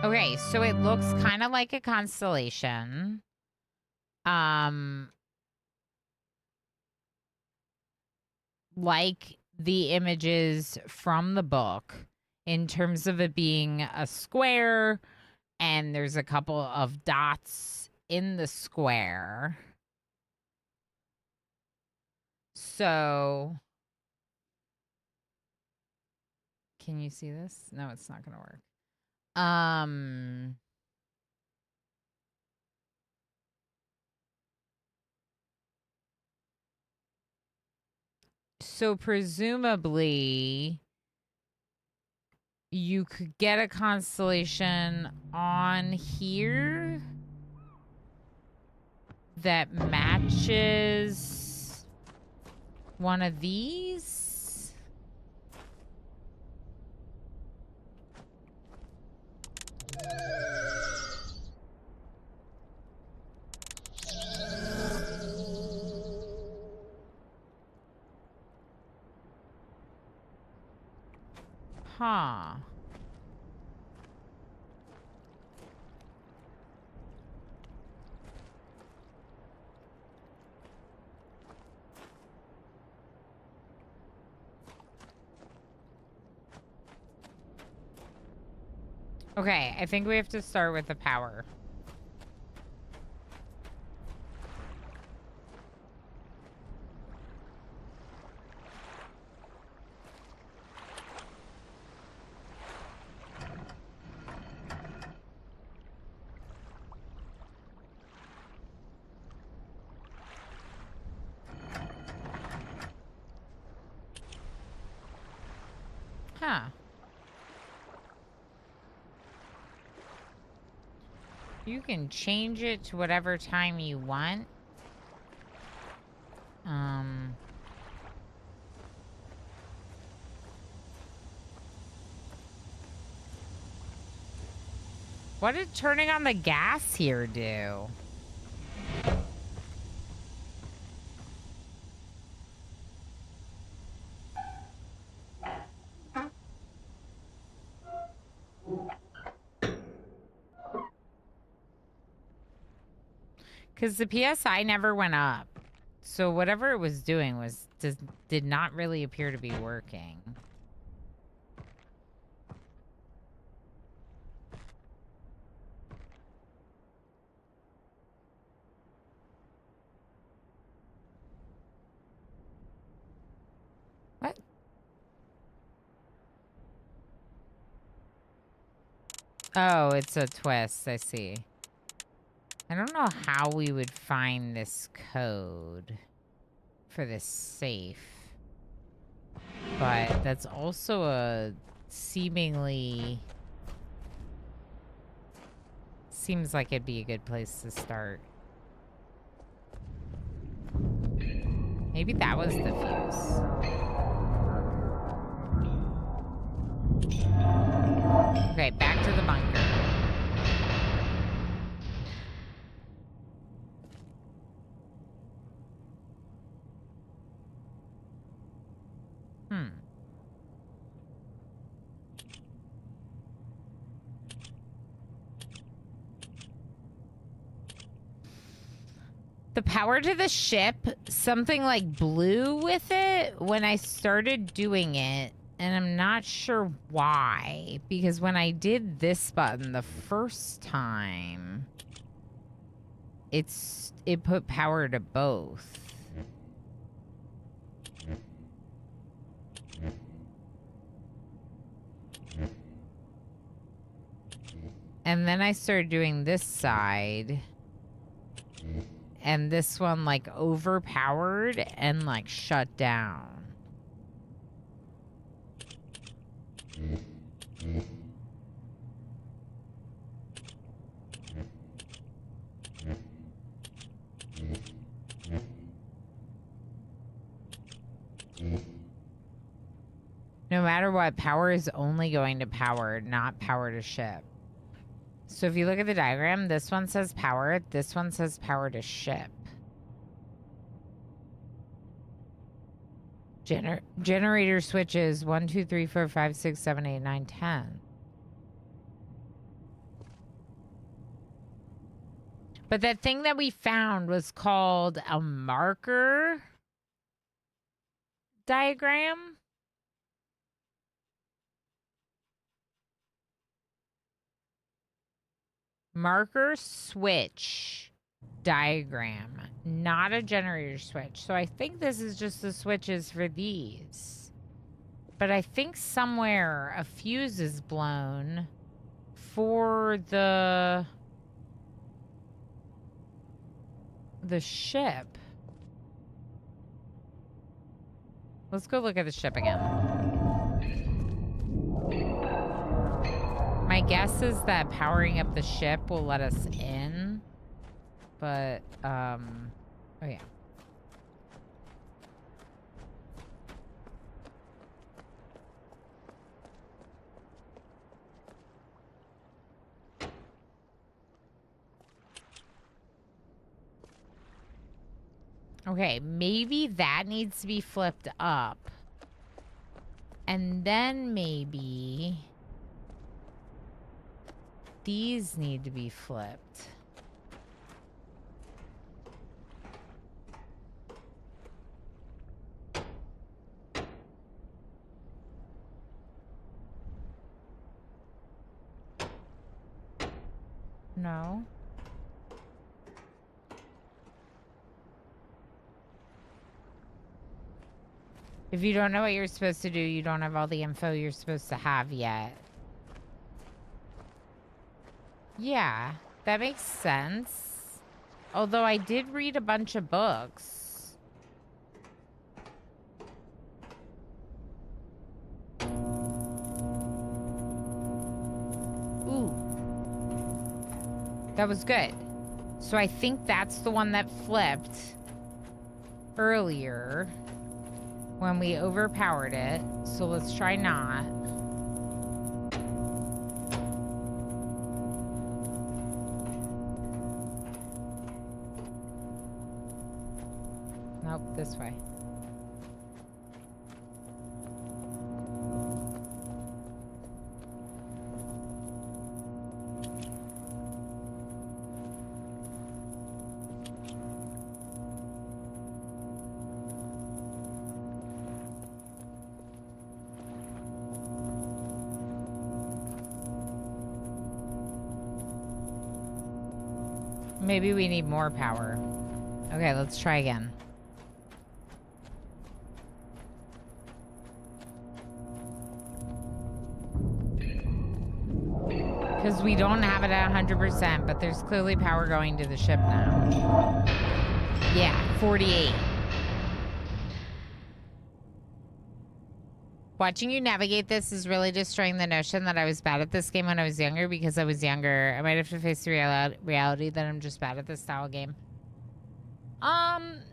Okay, so it looks kind of like a constellation. Like the images from the book in terms of it being a square and there's a couple of dots in the square. So can you see this? No, it's not going to work. So presumably you could get a constellation on here that matches one of these. Huh. Okay, I think we have to start with the power. Huh. You can change it to whatever time you want. What did turning on the gas here do? Because the PSI never went up. So whatever it was doing did not really appear to be working. What? Oh, it's a twist. I see. I don't know how we would find this code for this safe. But that's also a seemingly... Seems like it'd be a good place to start. Maybe that was the fuse. Okay, back to the bunker. The power to the ship, something like blew with it when I started doing it. And I'm not sure why. Because when I did this button the first time, it put power to both. And then I started doing this side. And this one, like, overpowered and, like, shut down. No matter what, power is only going to power, not power to ship. So if you look at the diagram, this one says power, this one says power to ship. Generator switches 1, 2, 3, 4, 5, 6, 7, 8, 9, 10. But that thing that we found was called a marker diagram. Marker switch diagram, not a generator switch. So I think this is just the switches for these. But I think somewhere a fuse is blown for the ship. Let's go look at the ship again. My guess is that powering up the ship will let us in. But, oh yeah. Okay, maybe that needs to be flipped up. And then maybe these need to be flipped. No. If you don't know what you're supposed to do, you don't have all the info you're supposed to have yet. Yeah, that makes sense. Although I did read a bunch of books. Ooh. That was good. So I think that's the one that flipped earlier when we overpowered it. So let's try not. Nope, this way. Maybe we need more power. Okay, let's try again. Because we don't have it at 100%, but there's clearly power going to the ship now. Yeah, 48. Watching you navigate this is really destroying the notion that I was bad at this game when I was younger, because I was younger. I might have to face the reality that I'm just bad at this style game.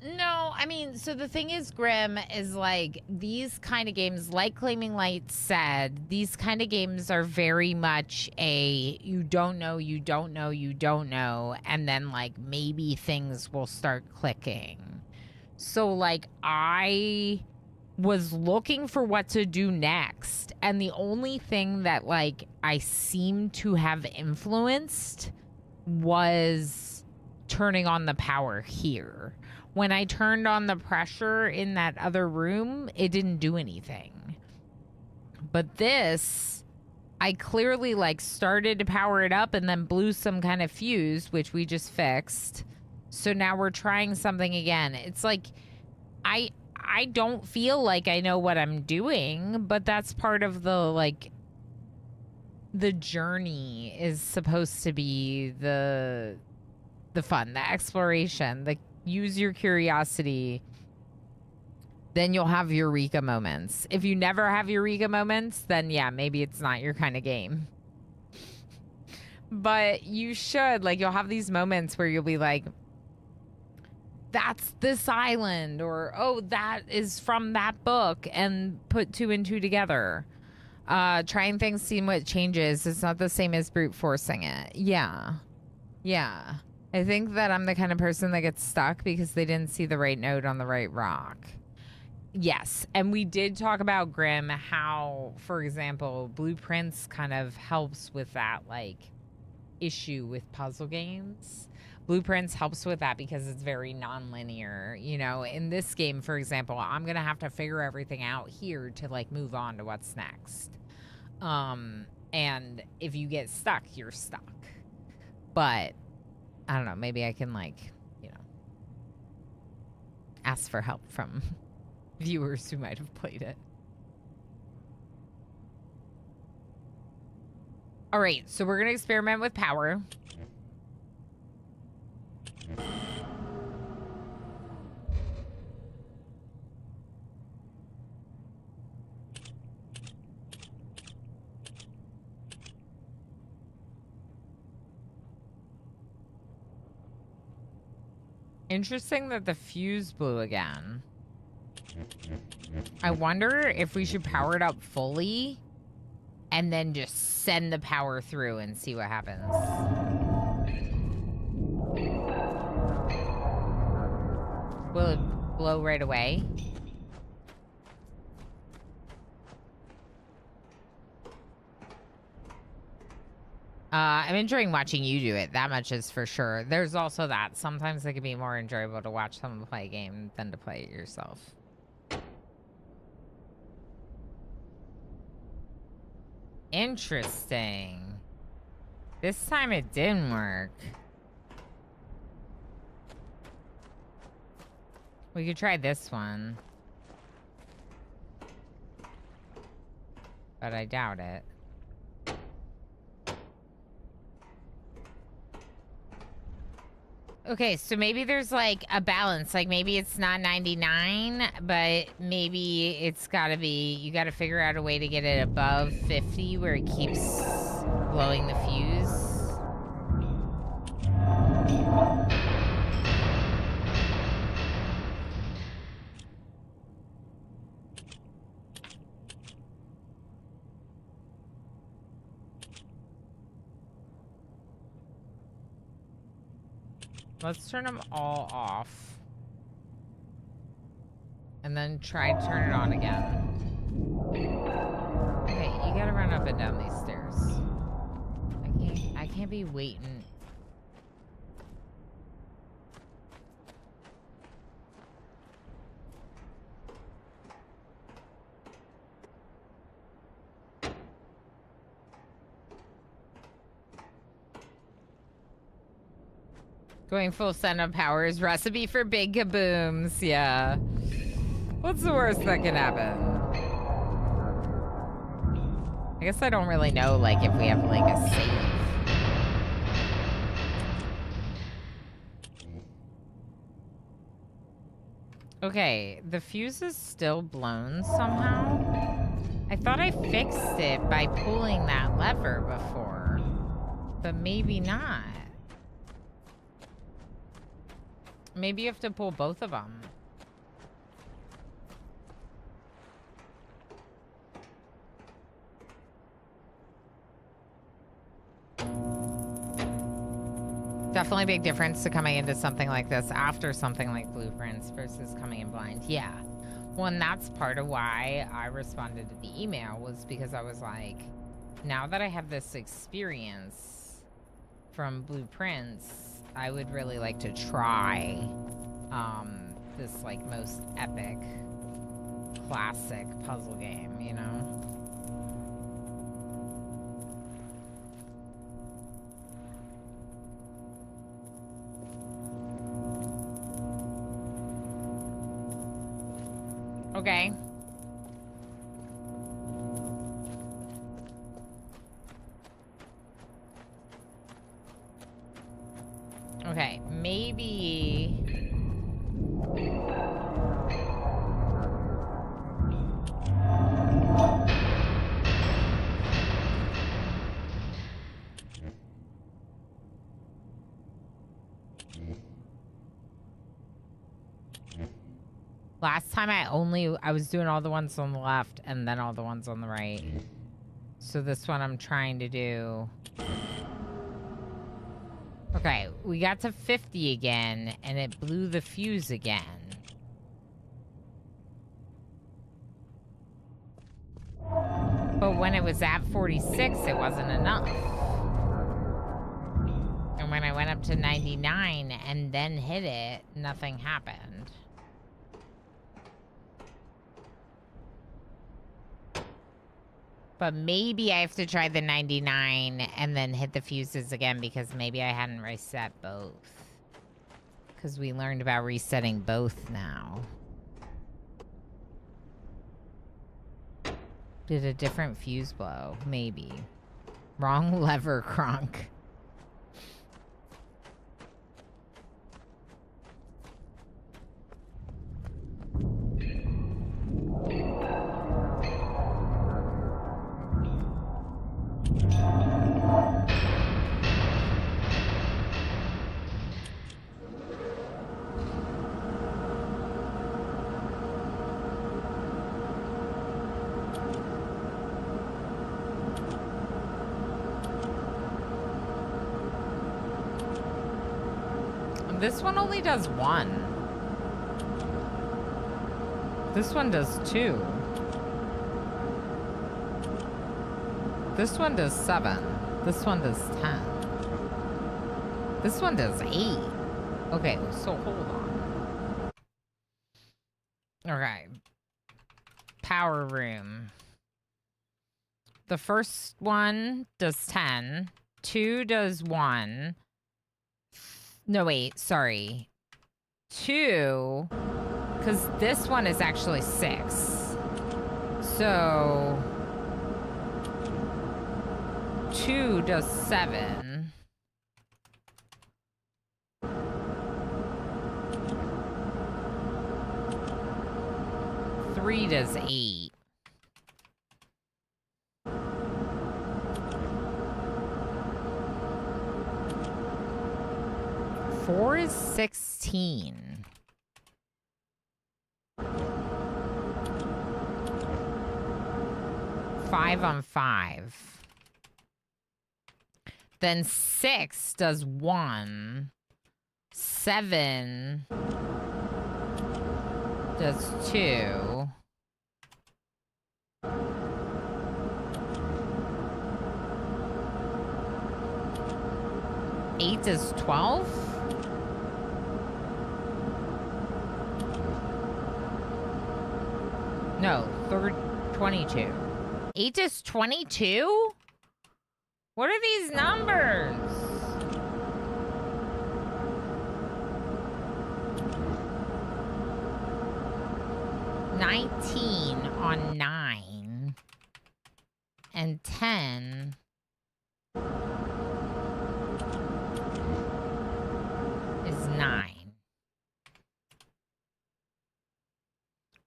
No, I mean, so the thing is, Grim, is like these kind of games, like Claiming Light said, these kind of games are very much a you don't know, you don't know, you don't know, and then like maybe things will start clicking. So like I was looking for what to do next, and the only thing that like I seemed to have influenced was turning on the power here. When I turned on the pressure in that other room, it didn't do anything. But this, I clearly like started to power it up and then blew some kind of fuse, which we just fixed. So now we're trying something again. It's like I don't feel like I know what I'm doing, but that's part of the like the journey is supposed to be the fun, the exploration, the use your curiosity. Then you'll have eureka moments. If you never have eureka moments, then yeah, maybe it's not your kind of game. But you should, like, you'll have these moments where you'll be like, that's this island, or oh, that is from that book, and put 2 and 2 together. Trying things, seeing what changes. It's not the same as brute forcing it. Yeah. Yeah. I think that I'm the kind of person that gets stuck because they didn't see the right node on the right rock. Yes. And we did talk about, Grim, how, for example, Blueprints kind of helps with that, like, issue with puzzle games. Blueprints helps with that because it's very non-linear. You know, in this game, for example, I'm going to have to figure everything out here to, like, move on to what's next. And if you get stuck, you're stuck. But I don't know, maybe I can, like, you know, ask for help from viewers who might have played it. All right, so we're going to experiment with power. Interesting that the fuse blew again. I wonder if we should power it up fully and then just send the power through and see what happens. Will it blow right away? I'm enjoying watching you do it. That much is for sure. There's also that. Sometimes it can be more enjoyable to watch someone play a game than to play it yourself. Interesting. This time it didn't work. We could try this one. But I doubt it. Okay, so maybe there's like a balance. Like maybe it's not 99, but maybe it's gotta be, you gotta figure out a way to get it above 50 where it keeps blowing the fuse. Let's turn them all off. And then try to turn it on again. Okay, you gotta run up and down these stairs. I can't be waiting. Going full send up powers. Recipe for big kabooms. Yeah. What's the worst that can happen? I guess I don't really know, like, if we have, like, a save. Okay, the fuse is still blown somehow. I thought I fixed it by pulling that lever before, but maybe not. Maybe you have to pull both of them. Definitely a big difference to coming into something like this after something like Blueprints versus coming in blind. Yeah. Well, and that's part of why I responded to the email, was because I was like, now that I have this experience from Blueprints, I would really like to try this like most epic classic puzzle game, you know? Okay. Okay, maybe... Last time I was doing all the ones on the left and then all the ones on the right. So this one I'm trying to do. Okay, we got to 50 again and it blew the fuse again. But when it was at 46, it wasn't enough. And when I went up to 99 and then hit it, nothing happened. But maybe I have to try the 99 and then hit the fuses again because maybe I hadn't reset both. Because we learned about resetting both now. Did a different fuse blow? Maybe. Wrong lever, Kronk. This one only does 1. This one does 2. This one does 7. This one does 10. This one does 8. Okay, so hold on. Okay. Power room. The first one does 10. 2 does 1. No, wait, sorry. 2, because this one is actually 6. So 2 does 7. 3 does 8. 4 is 16. 5 on 5. Then 6 does 1. 7 does 2. 8 does 12. No, 22. 8 is 22? What are these numbers? $19 on 9. And 10. Is 9.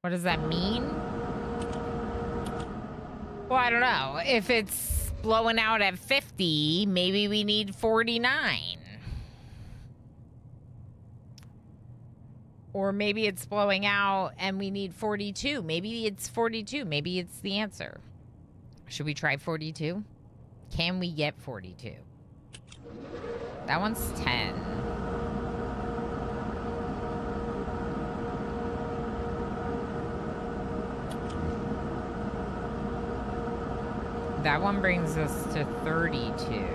What does that mean? Well, I don't know. If it's blowing out at 50, maybe we need 49. Or maybe it's blowing out and we need 42. Maybe it's 42. Maybe it's the answer. Should we try 42? Can we get 42? That one's 10. That one brings us to 32.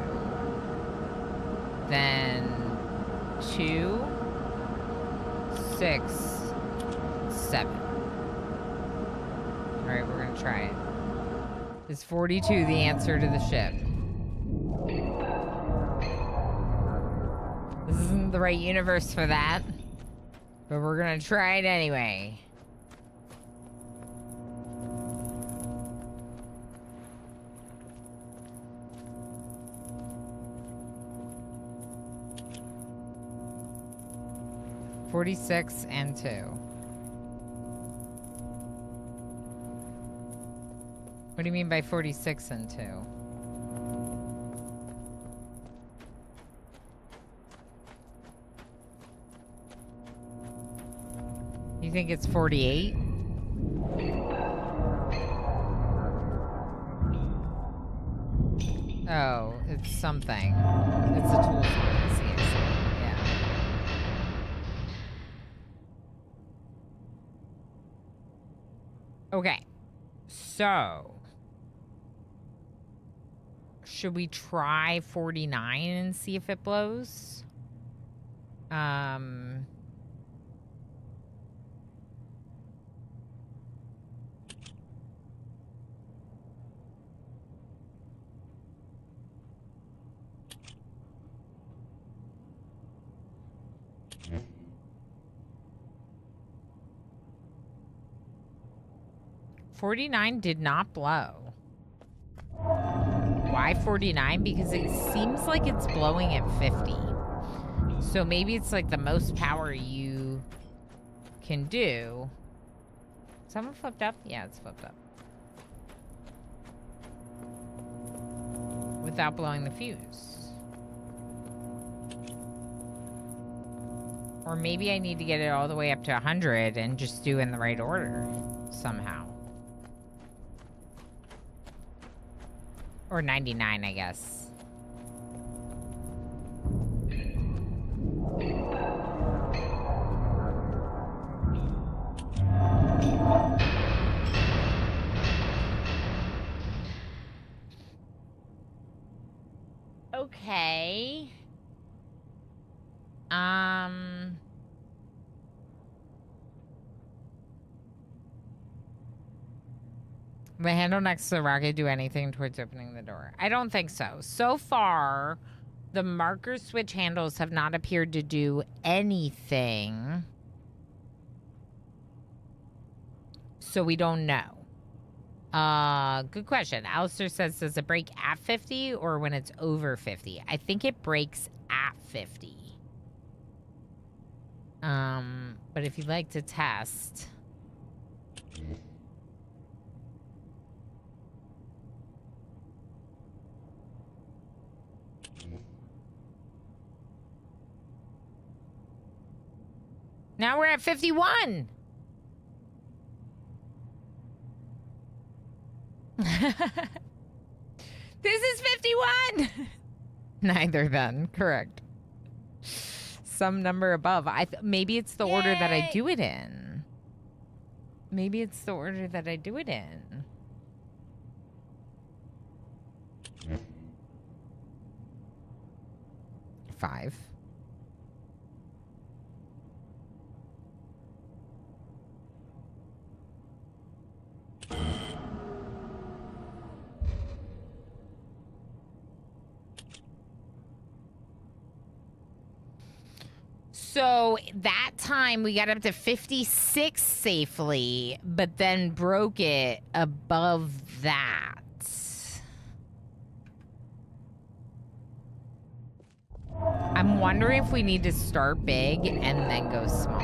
Then 2, 6, 7. All right, we're gonna try it. Is 42 the answer to the ship? This isn't the right universe for that, but we're gonna try it anyway. $46 and 2. What do you mean by 46 and 2? You think it's 48? Oh, it's something. It's a tool song. I see. Yeah. Okay. So, should we try 49 and see if it blows? $49 did not blow. Why 49? Because it seems like it's blowing at 50. So maybe it's like the most power you can do. Someone flipped up? Yeah, it's flipped up. Without blowing the fuse. Or maybe I need to get it all the way up to 100 and just do in the right order somehow. Or 99, I guess. Okay. The handle next to the rocket do anything towards opening the door? I don't think so. So far, the marker switch handles have not appeared to do anything. So we don't know. Good question. Alistair says, does it break at 50 or when it's over 50? I think it breaks at 50. But if you'd like to test... Now we're at 51. This is 51. Neither then. Correct. Some number above. Maybe it's the order that I do it in. Maybe it's the order that I do it in. Five. So that time we got up to 56 safely, but then broke it above that. I'm wondering if we need to start big and then go small.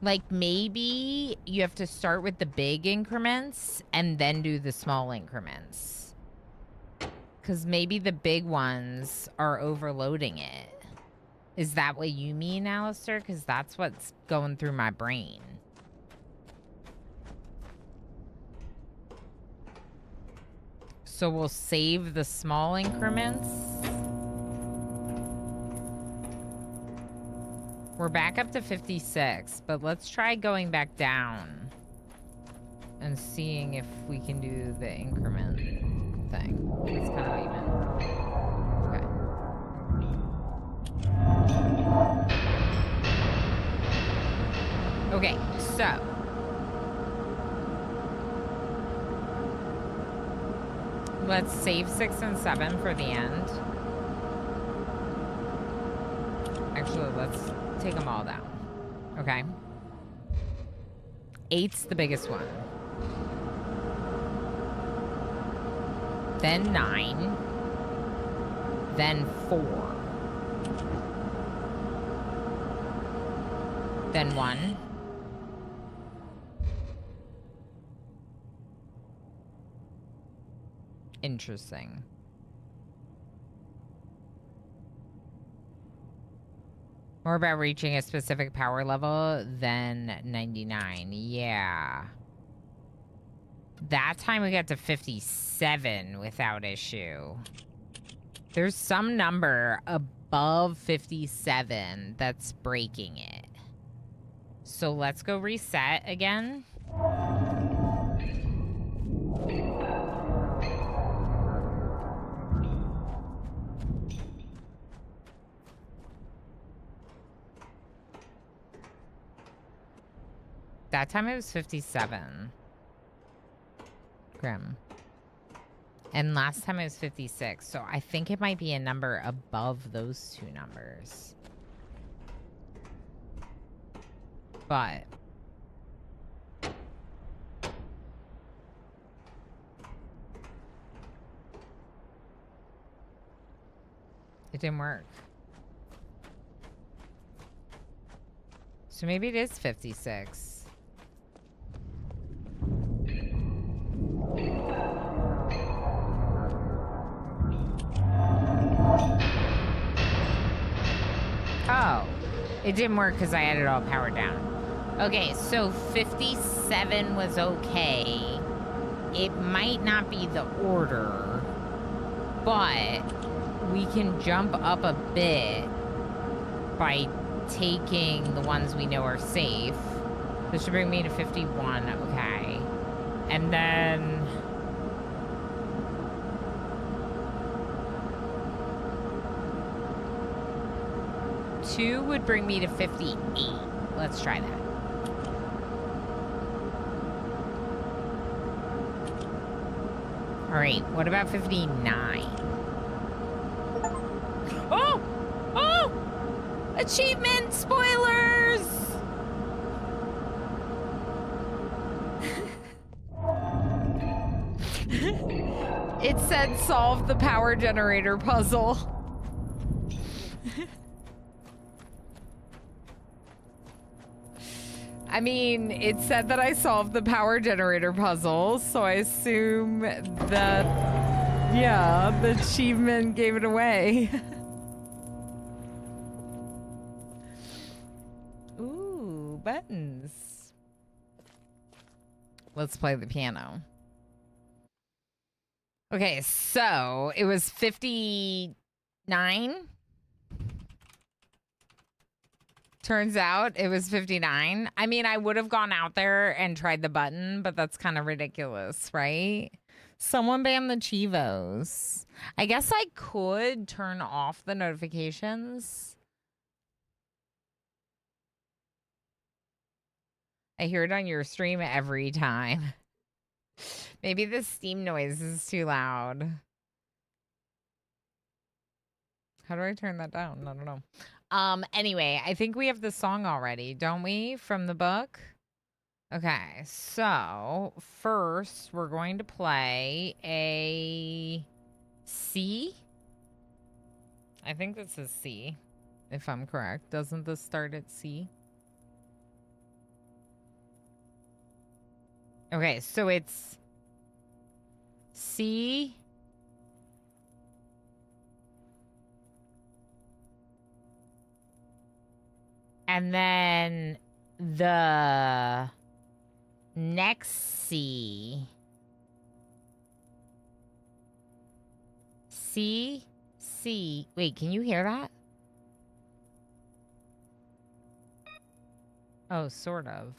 Like maybe you have to start with the big increments and then do the small increments. Because maybe the big ones are overloading it. Is that what you mean, Alistair? Because that's what's going through my brain. So we'll save the small increments. We're back up to 56, but let's try going back down and seeing if we can do the increment thing. That's kind of what you meant. Okay. Okay, so let's save 6 and 7 for the end. Actually, let's take them all down. Okay. 8's the biggest one. Then 9. Then 4. Then 1. Interesting. More about reaching a specific power level than 99. Yeah. That time we got to 57 without issue. There's some number above 57 that's breaking it. So let's go reset again. That time it was 57. Grim. And last time it was 56. So I think it might be a number above those two numbers. But it didn't work. So maybe it is 56. Oh, it didn't work because I had it all powered down. Okay, so 57 was okay. It might not be the order, but we can jump up a bit by taking the ones we know are safe. This should bring me to 51, okay. And then... two would bring me to 58. Let's try that. All right, what about 59? Oh! Oh! Achievement spoilers! It said solve the power generator puzzle. I mean, it said that I solved the power generator puzzle, so I assume that, yeah, the achievement gave it away. Ooh, buttons. Let's play the piano. Okay, so it was 59. Turns out it was 59. I mean, I would have gone out there and tried the button, but that's kind of ridiculous, right? Someone banned the Chivos. I guess I could turn off the notifications. I hear it on your stream every time. Maybe the Steam noise is too loud. How do I turn that down? I don't know. Anyway, I think we have the song already, don't we? From the book? Okay, so first we're going to play a C. I think this is C, if I'm correct. Doesn't this start at C? Okay, so it's C. And then the next C. C, C. Wait, can you hear that? Oh, sort of.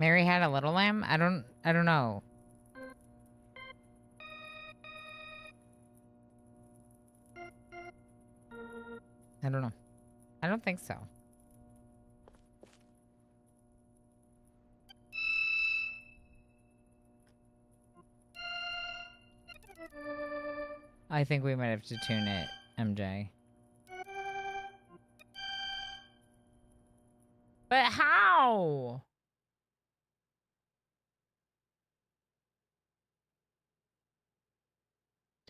Mary had a little lamb? I don't know. I don't know. I don't think so. I think we might have to tune it, MJ. But how?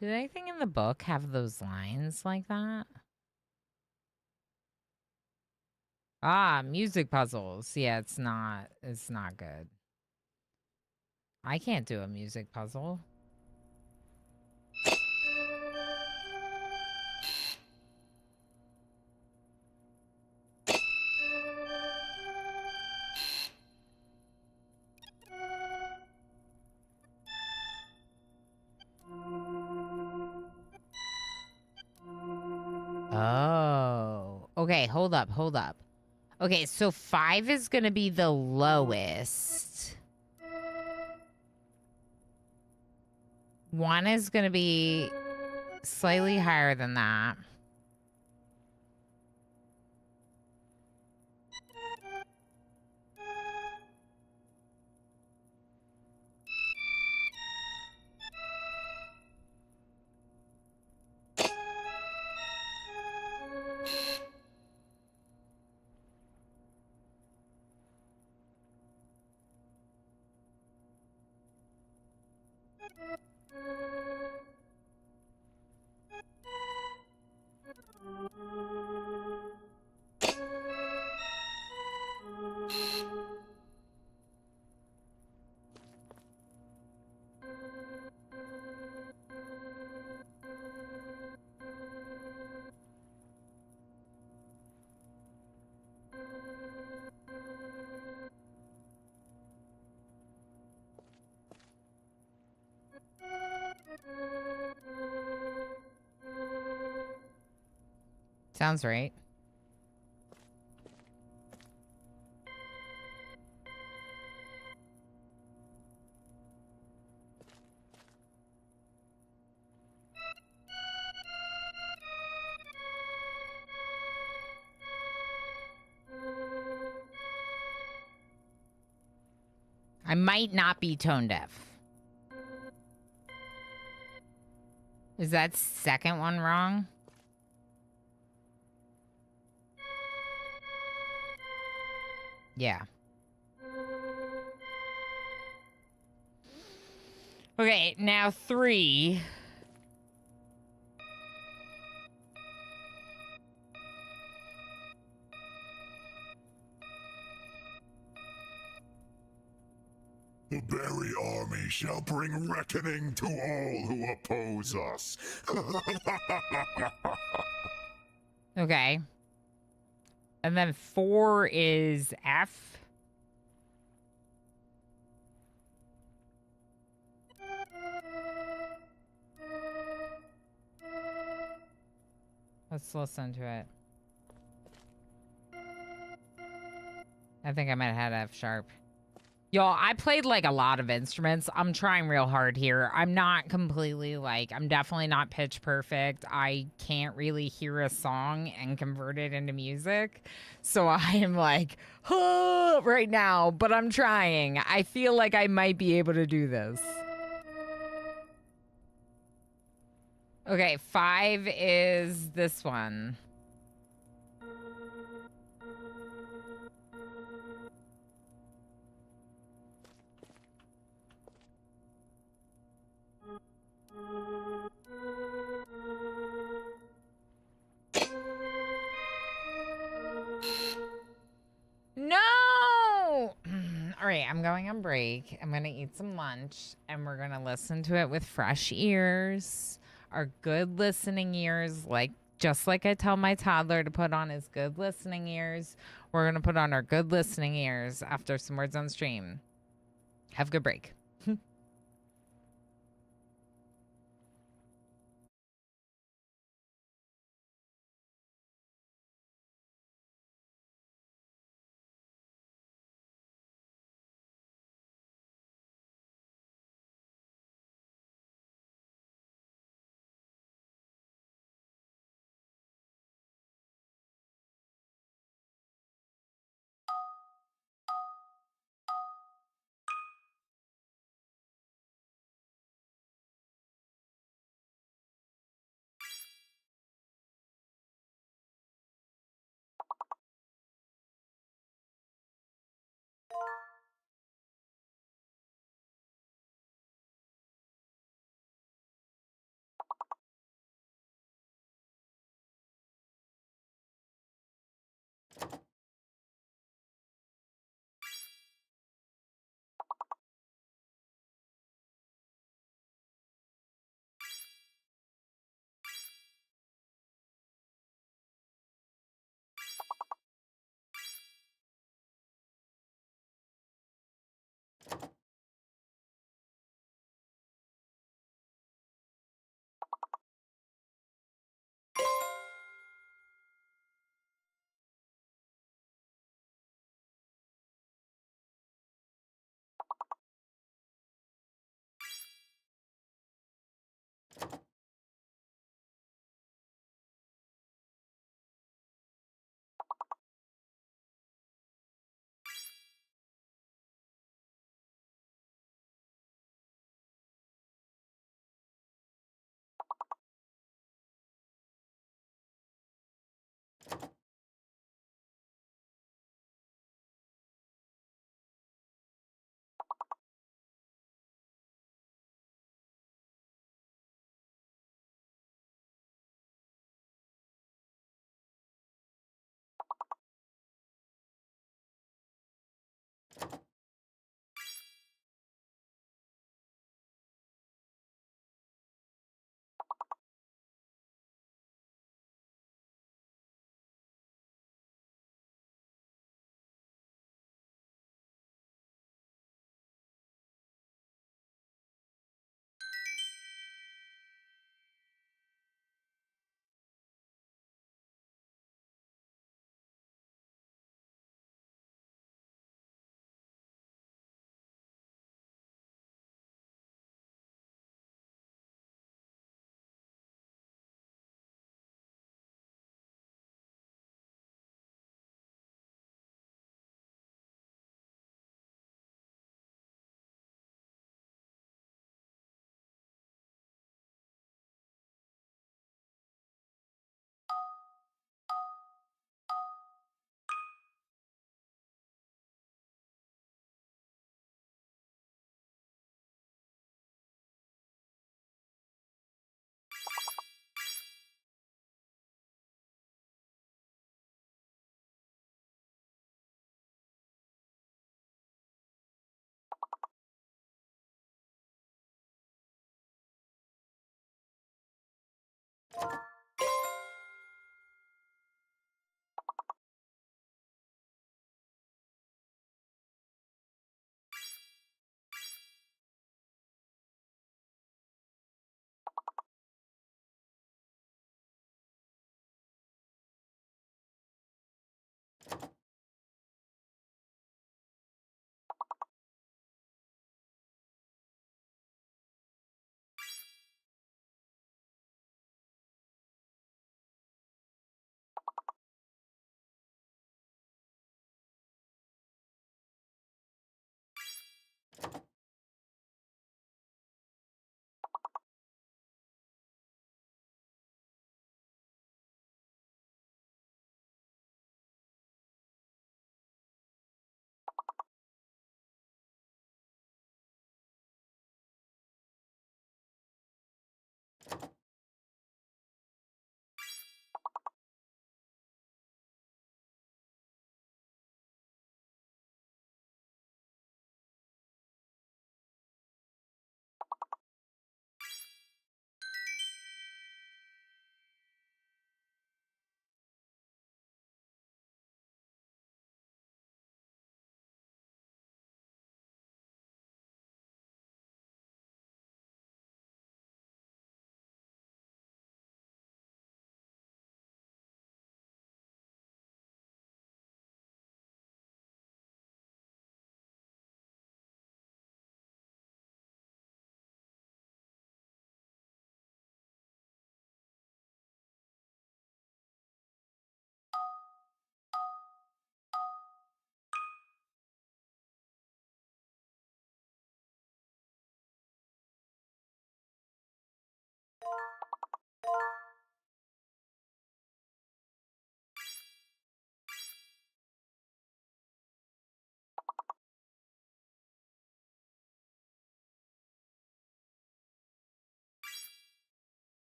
Did anything in the book have those lines like that? Ah, music puzzles. Yeah, it's not good. I can't do a music puzzle. Oh. Okay, hold up. Okay, so 5 is going to be the lowest. 1 is going to be slightly higher than that. Sounds right. I might not be tone deaf. Is that second one wrong? Yeah. Okay, now 3. The Berry Army shall bring reckoning to all who oppose us. Okay. And then 4 is F. Let's listen to it. I think I might have had F sharp. Y'all, I played like a lot of instruments. I'm trying real hard here. I'm not completely like, I'm definitely not pitch perfect. I can't really hear a song and convert it into music. So I am like, huh, right now, but I'm trying. I feel like I might be able to do this. Okay, 5 is this one. No! All right, I'm going on break. I'm going to eat some lunch and we're going to listen to it with fresh ears. Our good listening ears, like just like I tell my toddler to put on his good listening ears. We're going to put on our good listening ears after some words on stream. Have a good break.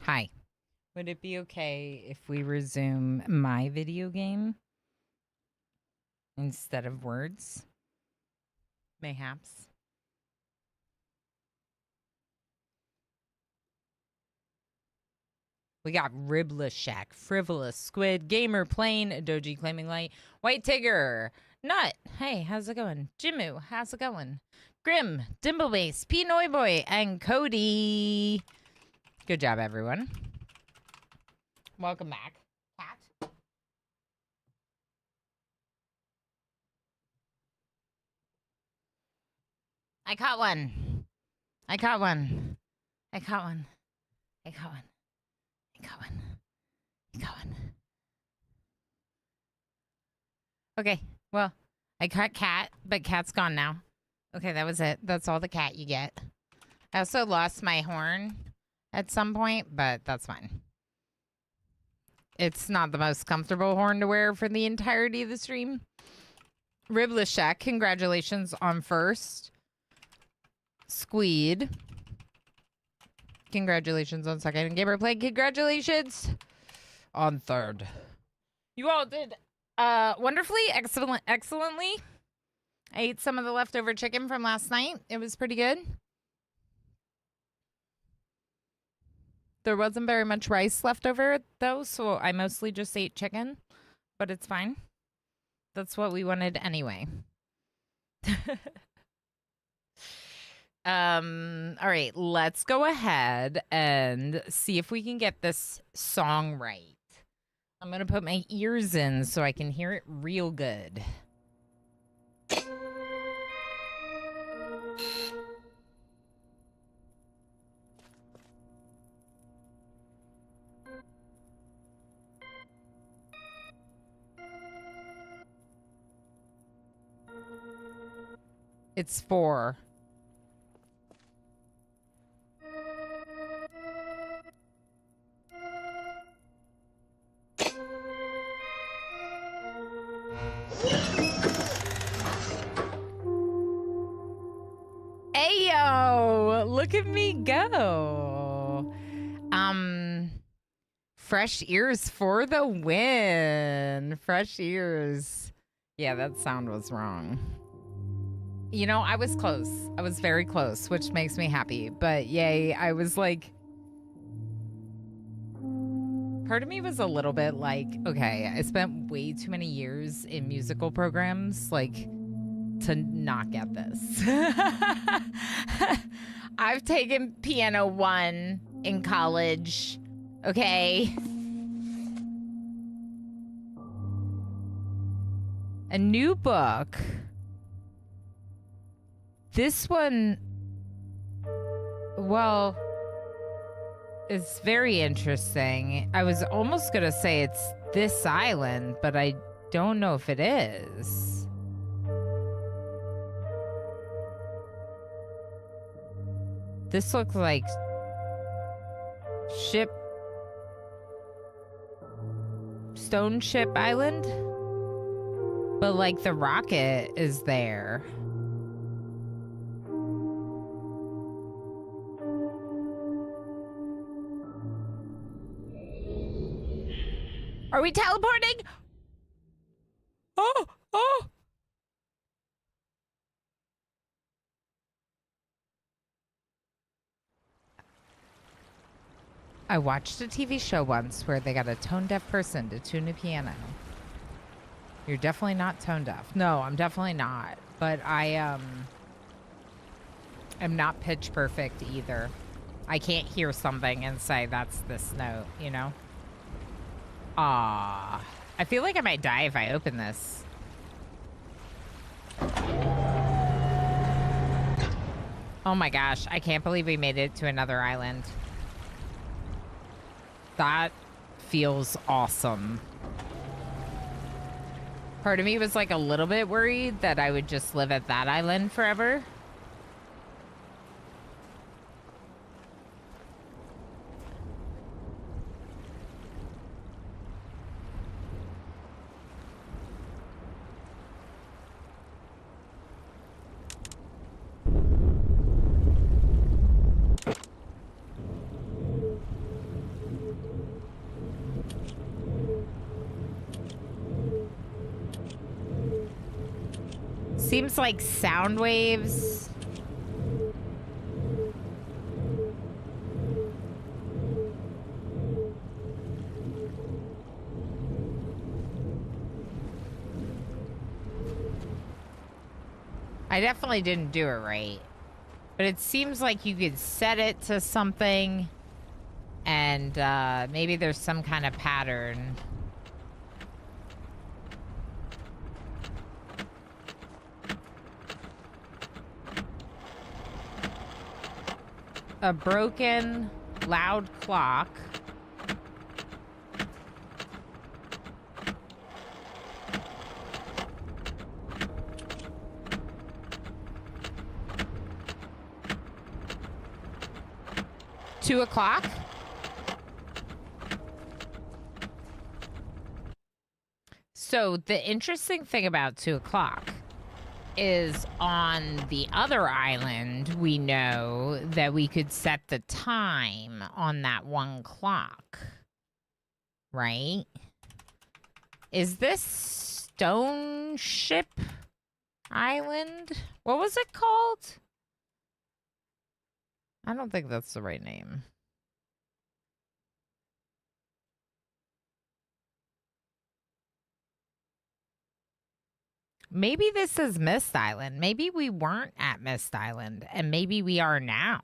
Hi. Would it be okay if we resume my video game instead of words? Mayhaps. We got Ribless Shack, Frivolous, Squid, Gamer, Plane, Doji Claiming Light, White Tigger, Nut. Hey, how's it going? Jimu, how's it going? Grim, Dimblebase, P Noiboy, and Cody. Good job, everyone. Welcome back. Cat. I caught one. I caught one. I caught one. I caught one. I caught one. I caught one. Okay, well, I caught Cat, but Cat's gone now. Okay, that was it. That's all the cat you get. I also lost my horn at some point, but that's fine. It's not the most comfortable horn to wear for the entirety of the stream. Ribless Shack, congratulations on first. Squeed, congratulations on second. And Gamer Play, congratulations on third. You all did wonderfully, excellently. I ate some of the leftover chicken from last night. It was pretty good. There wasn't very much rice left over, though, so I mostly just ate chicken. But it's fine. That's what we wanted anyway. All right, let's go ahead and see if we can get this song right. I'm gonna put my ears in so I can hear it real good. It's 4. Ayo, look at me go. Fresh ears for the win. Fresh ears. Yeah, that sound was wrong. You know, I was close. I was very close, which makes me happy. But yay, I was like, part of me was a little bit like, okay, I spent way too many years in musical programs, like, to not get this. I've taken piano 1 in college, okay? A new book. This one, well, it's very interesting. I was almost going to say it's this island, but I don't know if it is. This looks like Stone Ship Island, but like the rocket is there. Are we teleporting? Oh. I watched a TV show once where they got a tone-deaf person to tune a piano. You're definitely not tone-deaf. No, I'm definitely not. But I am not pitch perfect either. I can't hear something and say that's this note, you know? I feel like I might die if I open this. Oh my gosh, I can't believe we made it to another island. That feels awesome. Part of me was like a little bit worried that I would just live at that island forever. Seems like sound waves. I definitely didn't do it right. But it seems like you could set it to something and maybe there's some kind of pattern. A broken loud clock. Two o'clock. So the interesting thing about 2 o'clock is on the other island, we know that we could set the time on that 1 clock, right? Is this Stone Ship Island? What was it called? I don't think that's the right name. Maybe this is Mist Island. Maybe we weren't at Mist Island, and maybe we are now.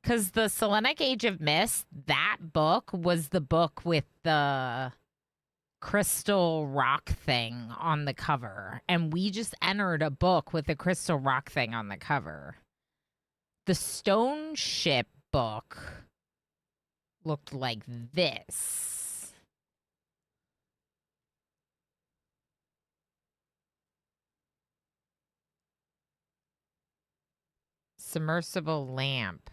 Because the Selenic Age of Mist, that book was the book with the crystal rock thing on the cover. And we just entered a book with the crystal rock thing on the cover. The Stone Ship book looked like this. Submersible lamp.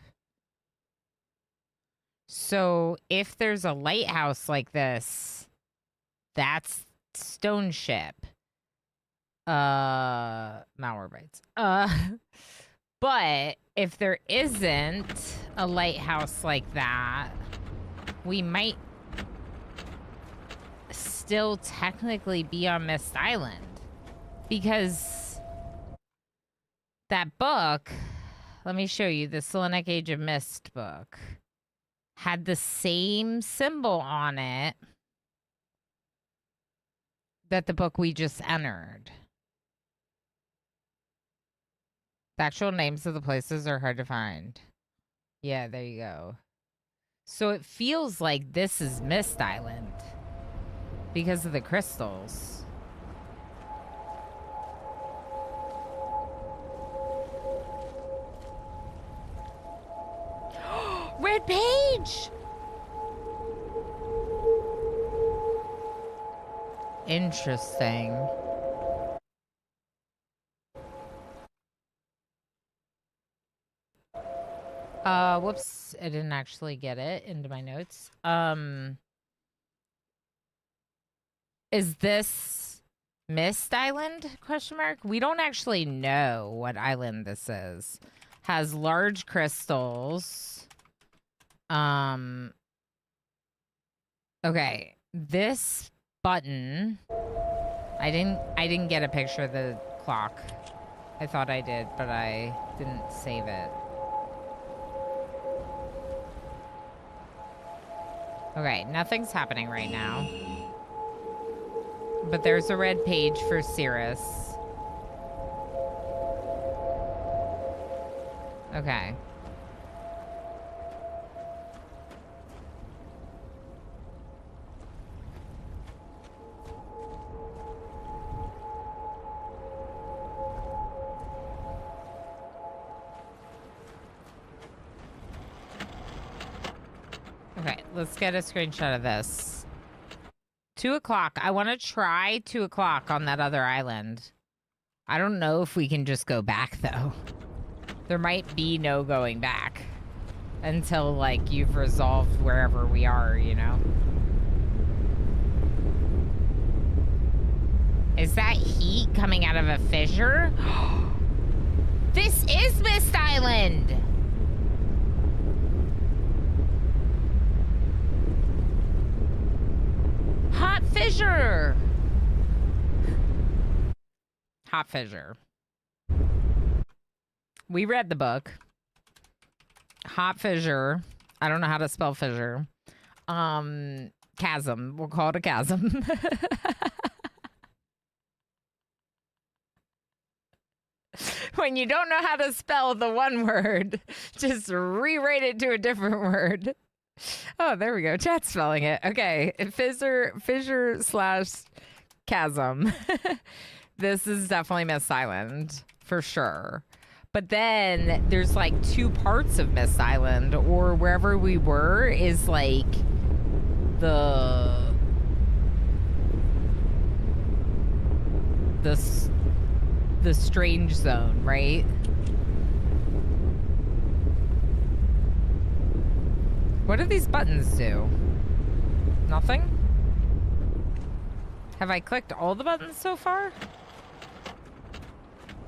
So if there's a lighthouse like this, that's Stone Ship. Malwarebytes. But if there isn't a lighthouse like that, we might still technically be on Mist Island. Because that book, let me show you, the Selenic Age of Mist book, had the same symbol on it that the book we just entered. The actual names of the places are hard to find. Yeah, there you go. So it feels like this is Mist Island because of the crystals. Red page! Interesting. Whoops, I didn't actually get it into my notes. Is this Mist Island? Question mark. We don't actually know what island this is. Has large crystals. Okay, this button. I didn't get a picture of the clock. I thought I did, but I didn't save it. Okay, nothing's happening right now. But there's a red page for Cirrus. Okay. Okay, let's get a screenshot of this. 2 o'clock. I want to try 2 o'clock on that other island. I don't know if we can just go back, though. There might be no going back until, like, you've resolved wherever we are, you know? Is that heat coming out of a fissure? This is Mist Island! Hot fissure! Hot fissure. We read the book. Hot fissure. I don't know how to spell fissure. Chasm. We'll call it a chasm. When you don't know how to spell the one word, just rewrite it to a different word. Oh, there we go. Chat's spelling it. Okay. Fissure / chasm. This is definitely Mist Island for sure. But then there's like 2 parts of Mist Island, or wherever we were is like the strange zone, right? What do these buttons do? Nothing? Have I clicked all the buttons so far?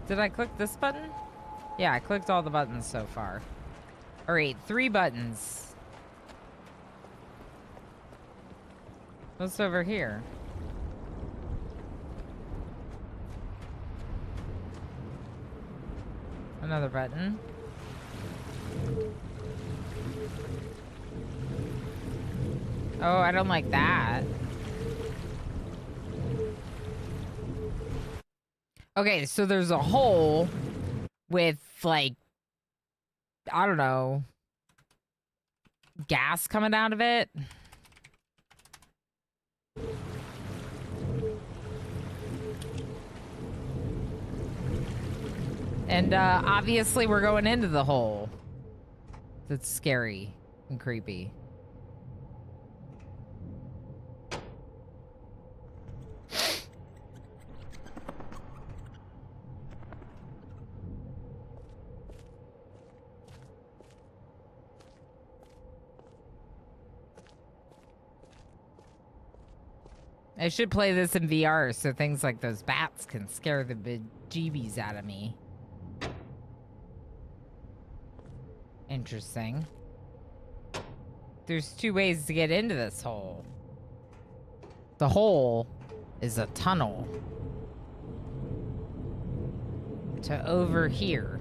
Did I click this button? Yeah, I clicked all the buttons so far. All right, 3 buttons. What's over here? Another button. Oh, I don't like that. Okay, so there's a hole with, like, I don't know, gas coming out of it. And obviously we're going into the hole. That's scary and creepy. I should play this in VR so things like those bats can scare the bejeebies out of me. Interesting. There's two ways to get into this hole. The hole is a tunnel to over here.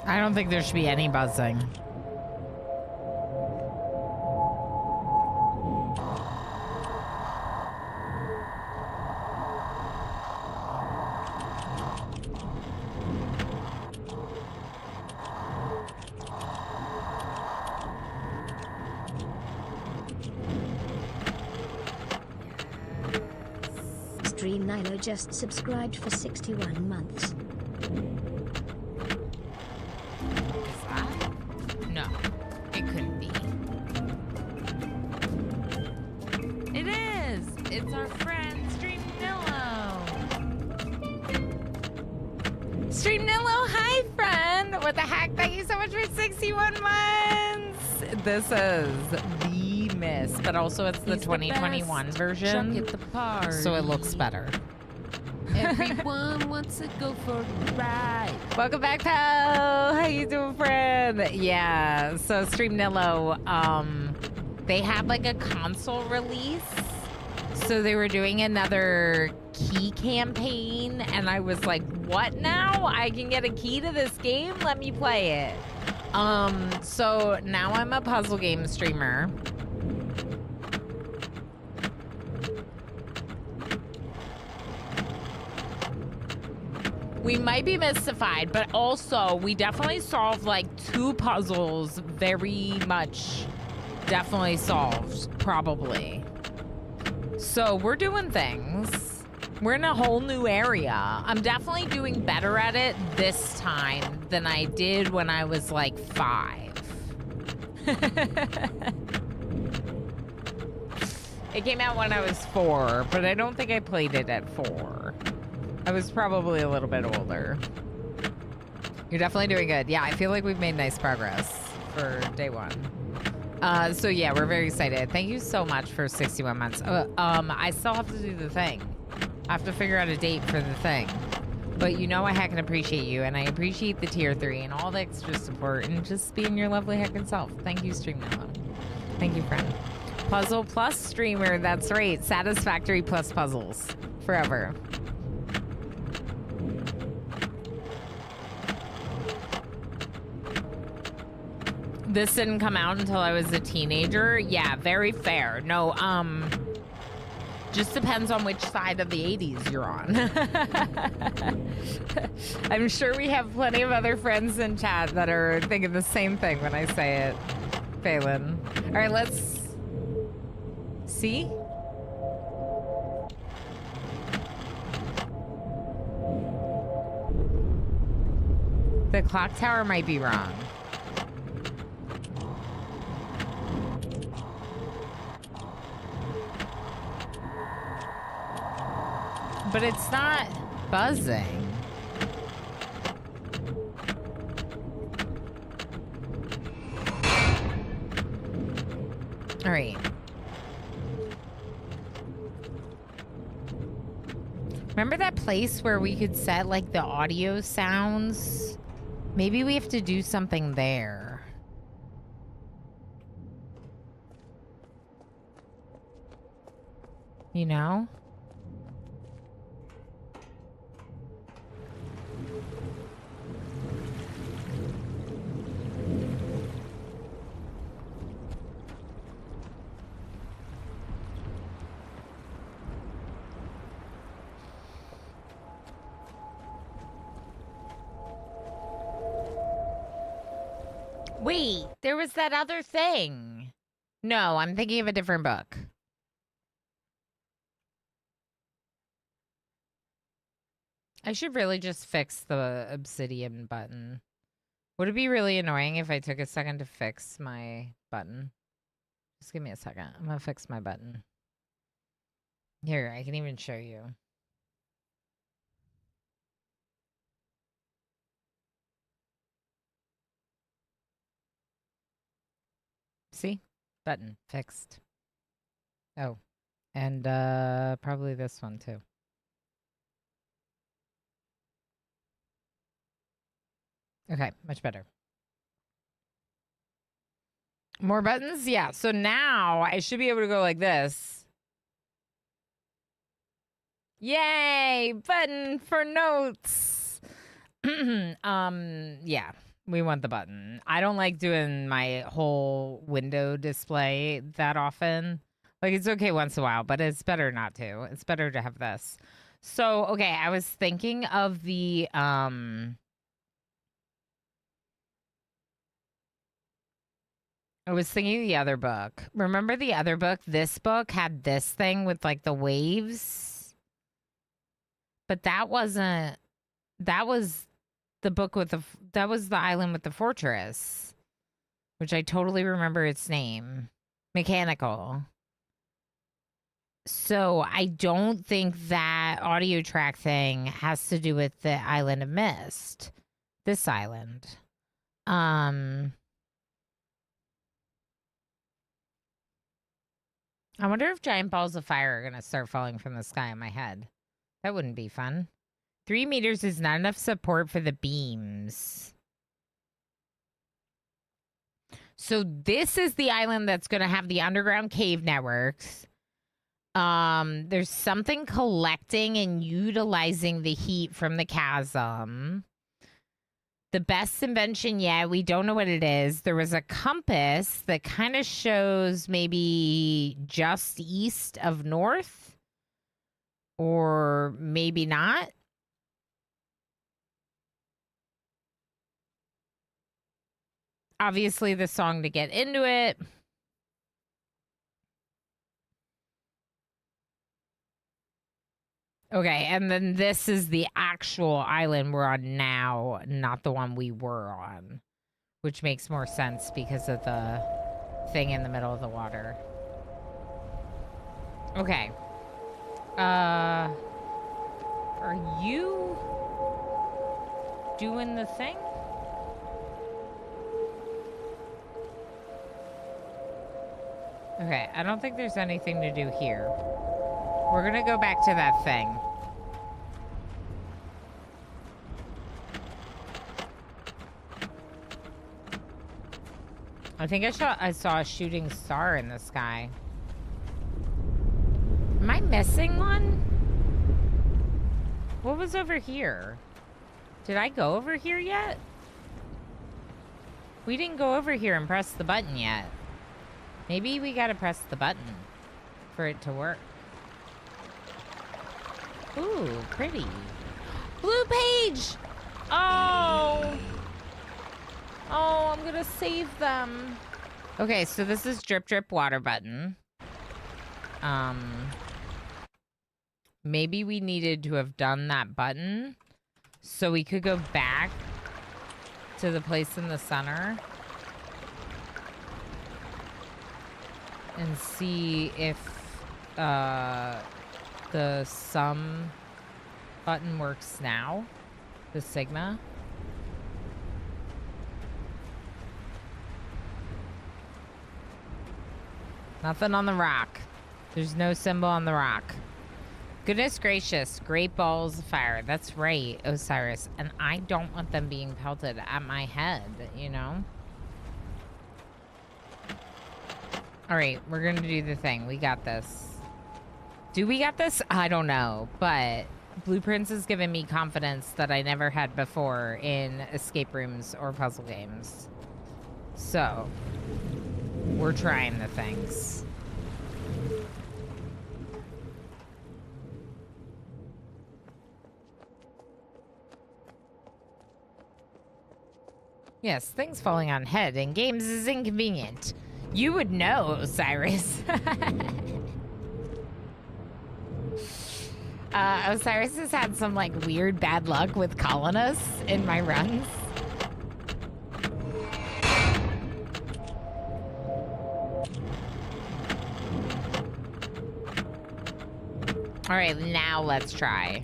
I don't think there should be any buzzing. Stream Nilo just subscribed for 61 months. Is that? No, it couldn't be. It is! It's our friend, Streamnillo. Streamnillo, hi friend! What the heck? Thank you so much for 61 months! This is the Myst, but also it's the 2021 version, so it looks better. Everyone wants to go for a ride. Welcome back, pal. How you doing, friend? Yeah, so Streamnillo, they had like a console release. So they were doing another key campaign, and I was like, what now? I can get a key to this game? Let me play it. So now I'm a puzzle game streamer. We might be mystified, but also we definitely solved like 2 puzzles very much definitely solved, probably. So we're doing things. We're in a whole new area. I'm definitely doing better at it this time than I did when I was like 5. It came out when I was 4, but I don't think I played it at 4. I was probably a little bit older. You're definitely doing good. Yeah, I feel like we've made nice progress for day 1. So yeah, we're very excited. Thank you so much for 61 months. I still have to do the thing. I have to figure out a date for the thing. But you know I heckin' appreciate you, and I appreciate the tier 3 and all the extra support and just being your lovely heckin' self. Thank you, Streamnillo. Thank you, friend. Puzzle plus streamer. That's right. Satisfactory plus puzzles. Forever. This didn't come out until I was a teenager. Yeah, very fair. No, just depends on which side of the 80s you're on. I'm sure we have plenty of other friends in chat that are thinking the same thing when I say it. Phelan. All right, let's see. The clock tower might be wrong. But it's not buzzing. All right. Remember that place where we could set like the audio sounds? Maybe we have to do something there. You know? Wait, there was that other thing. No, I'm thinking of a different book. I should really just fix the obsidian button. Would it be really annoying if I took a second to fix my button? Just give me a second. I'm gonna fix my button. Here, I can even show you. See? Button fixed. Oh. And probably this one too. Okay, much better. More buttons? Yeah. So now I should be able to go like this. Yay! Button for notes. Yeah. We want the button. I don't like doing my whole window display that often. Like, it's okay once in a while, but it's better not to. It's better to have this. So, okay, I was thinking of the, I was thinking of the other book. Remember the other book? This book had this thing with, like, the waves. But that wasn't, that was the book with the, that was the island with the fortress, which I totally remember its name. Mechanical. So I don't think that audio track thing has to do with the Island of Mist. This island. I wonder if giant balls of fire are going to start falling from the sky on my head. That wouldn't be fun. 3 meters is not enough support for the beams. So this is the island that's going to have the underground cave networks. There's something collecting and utilizing the heat from the chasm. The best invention yet, we don't know what it is. There was a compass that kind of shows maybe just east of north. Or maybe not. Obviously, the song to get into it. Okay, and then this is the actual island we're on now, not the one we were on. Which makes more sense because of the thing in the middle of the water. Okay. Are you doing the thing? Okay, I don't think there's anything to do here. We're gonna go back to that thing. I think I saw a shooting star in the sky. missing one? What was over here? Did I go over here yet? We didn't go over here and press the button yet. Maybe we gotta press the button for it to work. Ooh, pretty. Blue page! Oh! Oh, I'm gonna save them. Okay, so this is drip drip water button. Maybe we needed to have done that button so we could go back to the place in the center and see if the sum button works now, the sigma. Nothing on the rock. There's no symbol on the rock. Goodness gracious, great balls of fire. That's right, Osiris. And I don't want them being pelted at my head, you know? All right, we're gonna do the thing. We got this. Do we got this? I don't know, but Blueprints has given me confidence that I never had before in escape rooms or puzzle games. So, we're trying the things. Yes, things falling on head in games is inconvenient. You would know, Osiris. Osiris has had some, like, weird bad luck with colonists in my runs. All right, now let's try.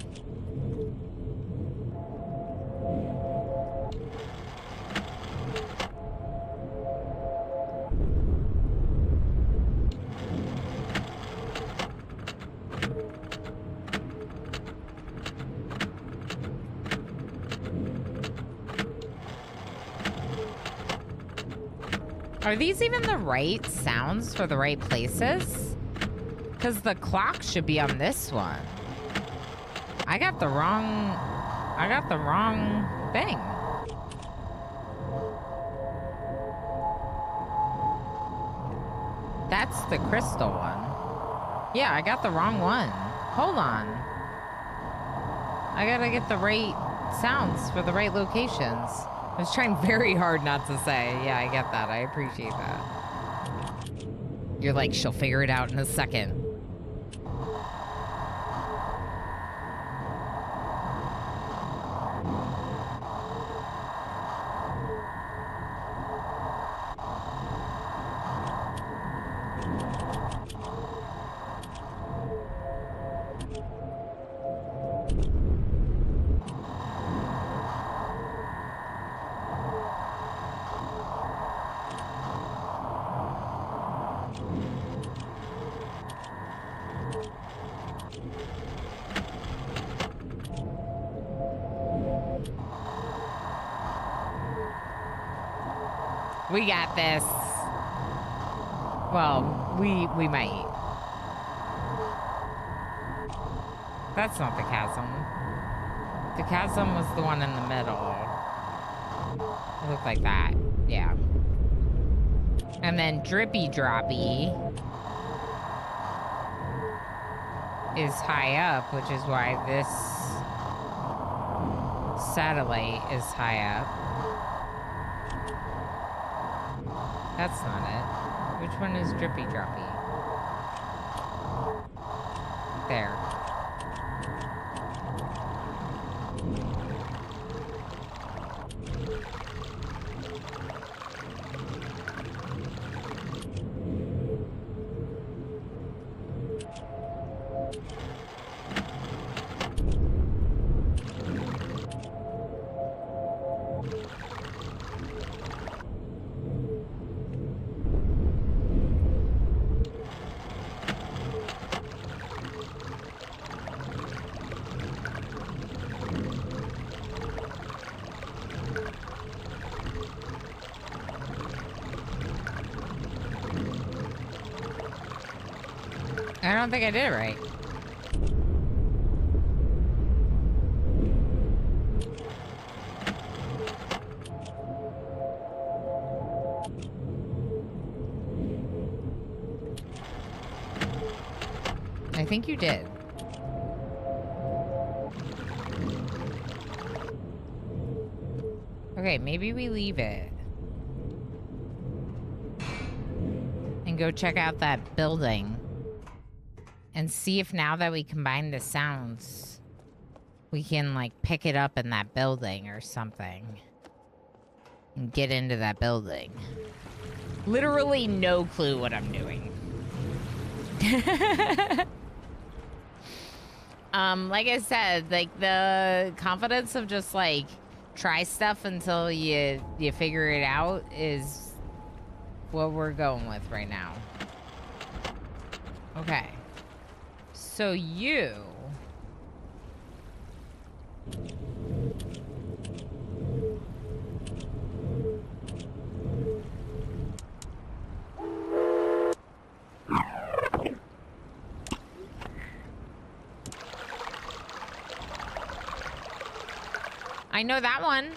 Are these even the right sounds for the right places? Because the clock should be on this one. I got the wrong thing. That's the crystal one. Yeah, I got the wrong one. Hold on. I gotta get the right sounds for the right locations. I was trying very hard not to say. Yeah, I get that. I appreciate that. You're like, she'll figure it out in a second. We got this. Well, we might. That's not the chasm. The chasm was the one in the middle. It looked like that. Yeah. And then Drippy Droppy is high up, which is why this satellite is high up. That's not it. Which one is Drippy Droppy? There. I don't think I did it right. I think you did. Okay, maybe we leave it. And go check out that building. And see if now that we combine the sounds, we can, like, pick it up in that building or something. And get into that building. Literally no clue what I'm doing. Like I said, like, the confidence of just, like, try stuff until you figure it out is what we're going with right now. Okay. So you... I know that one.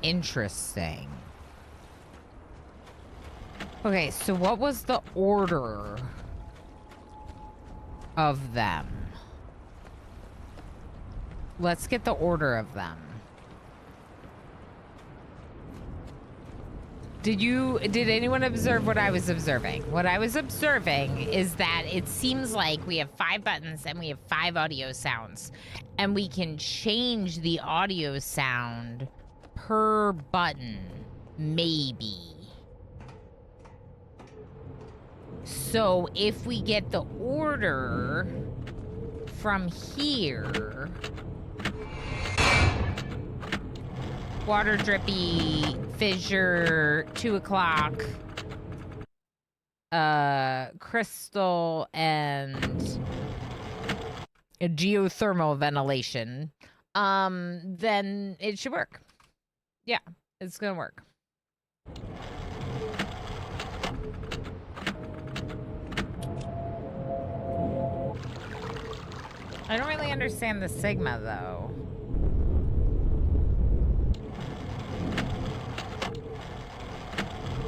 Interesting. Okay, so what was the order of them? Let's get the order of them. Did anyone observe what I was observing? What I was observing is that it seems like we have 5 buttons and we have 5 audio sounds. And we can change the audio sound per button, maybe. So if we get the order from here... Water drippy, fissure, 2 o'clock, crystal, and a geothermal ventilation, then it should work. Yeah, it's gonna work. I don't really understand the Sigma, though.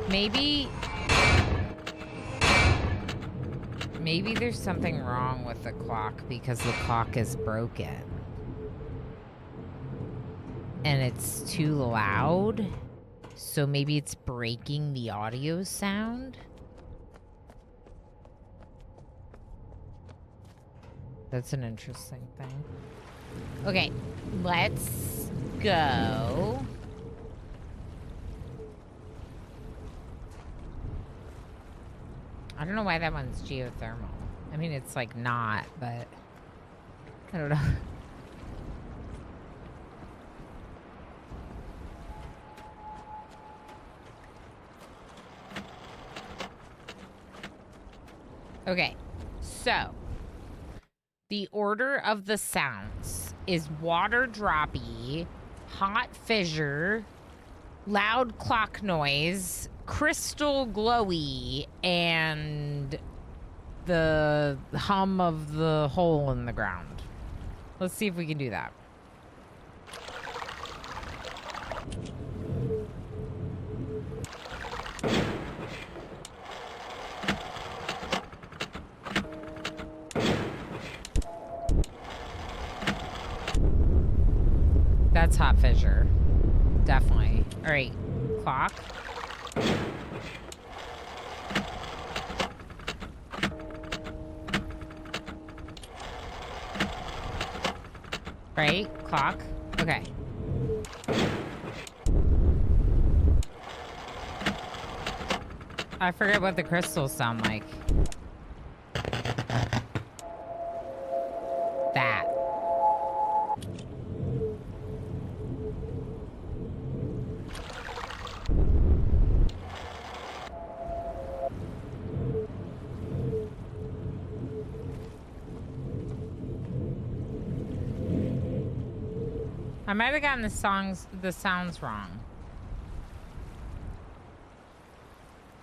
Maybe there's something wrong with the clock because the clock is broken. And it's too loud. So maybe it's breaking the audio sound. That's an interesting thing. Okay, let's go. I don't know why that one's geothermal. I mean, it's like not, but I don't know. Okay, so the order of the sounds is water droppy, hot fissure, loud clock noise, crystal glowy, and the hum of the hole in the ground. Let's see if we can do that. That's hot fissure. Definitely. All right, clock. Right, clock. Okay. I forget what the crystals sound like. That. I might have gotten the sounds wrong.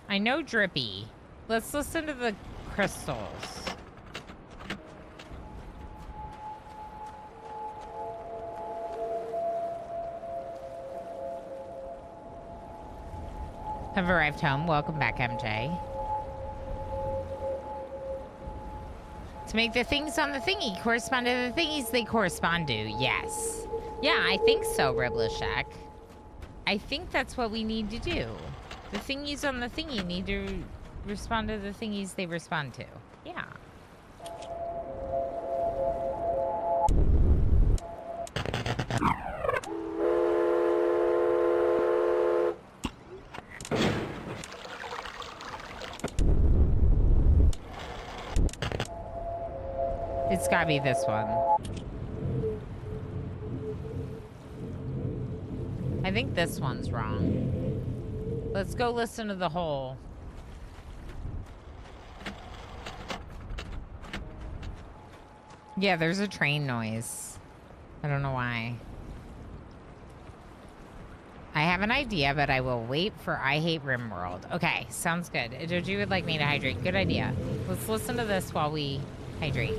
I know drippy. Let's listen to the crystals. Have arrived home. Welcome back, MJ. To make the things on the thingy correspond to the thingies they correspond to. Yes. Yeah, I think so, Riblishak. I think that's what we need to do. The thingies on the thingy need to respond to the thingies they respond to. Yeah. It's gotta be this one. I think this one's wrong. Let's go listen to the whole. Yeah, there's a train noise. I don't know why. I have an idea, but I will wait for I Hate RimWorld. Okay, sounds good. Doji would like me to hydrate. Good idea. Let's listen to this while we hydrate.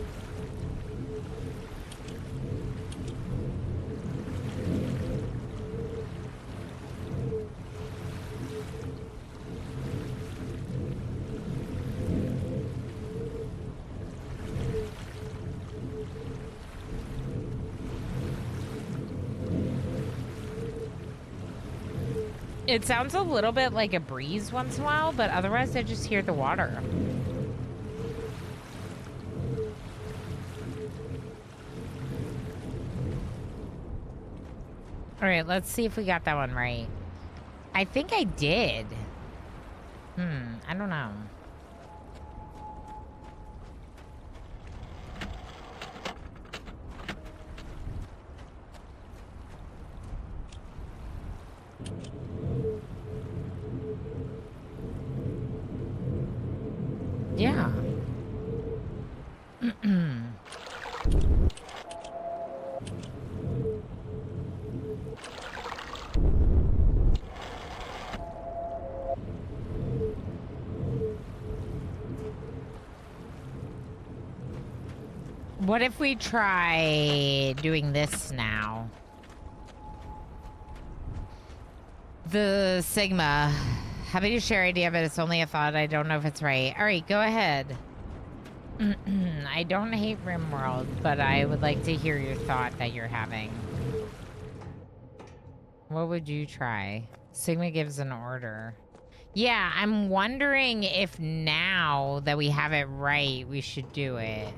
It sounds a little bit like a breeze once in a while, but otherwise I just hear the water. All right, let's see if we got that one right. I think I did. I don't know. Yeah. What if we try doing this now? The Sigma. Happy to share idea, but it's only a thought. I don't know if it's right. All right, go ahead. I don't hate RimWorld, but I would like to hear your thought that you're having. What would you try? Sigma gives an order. Yeah, I'm wondering if now that we have it right, we should do it.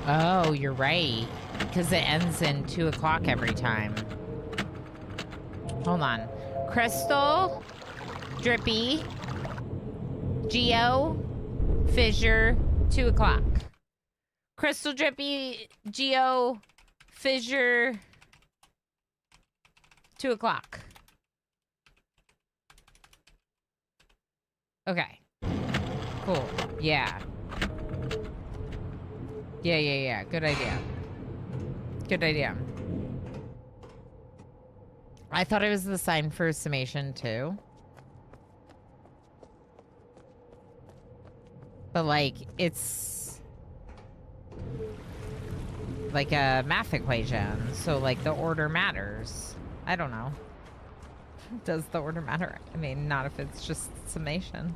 Oh, you're right. Because it ends in 2 o'clock every time. Hold on. Crystal, Drippy, Geo, Fissure, 2 o'clock. Crystal, Drippy, Geo, Fissure, 2 o'clock. Okay. Cool. Yeah. Yeah. Good idea. Good idea. I thought it was the sign for summation too. But like, it's like a math equation. So like the order matters. I don't know. Does the order matter? I mean, not if it's just summation.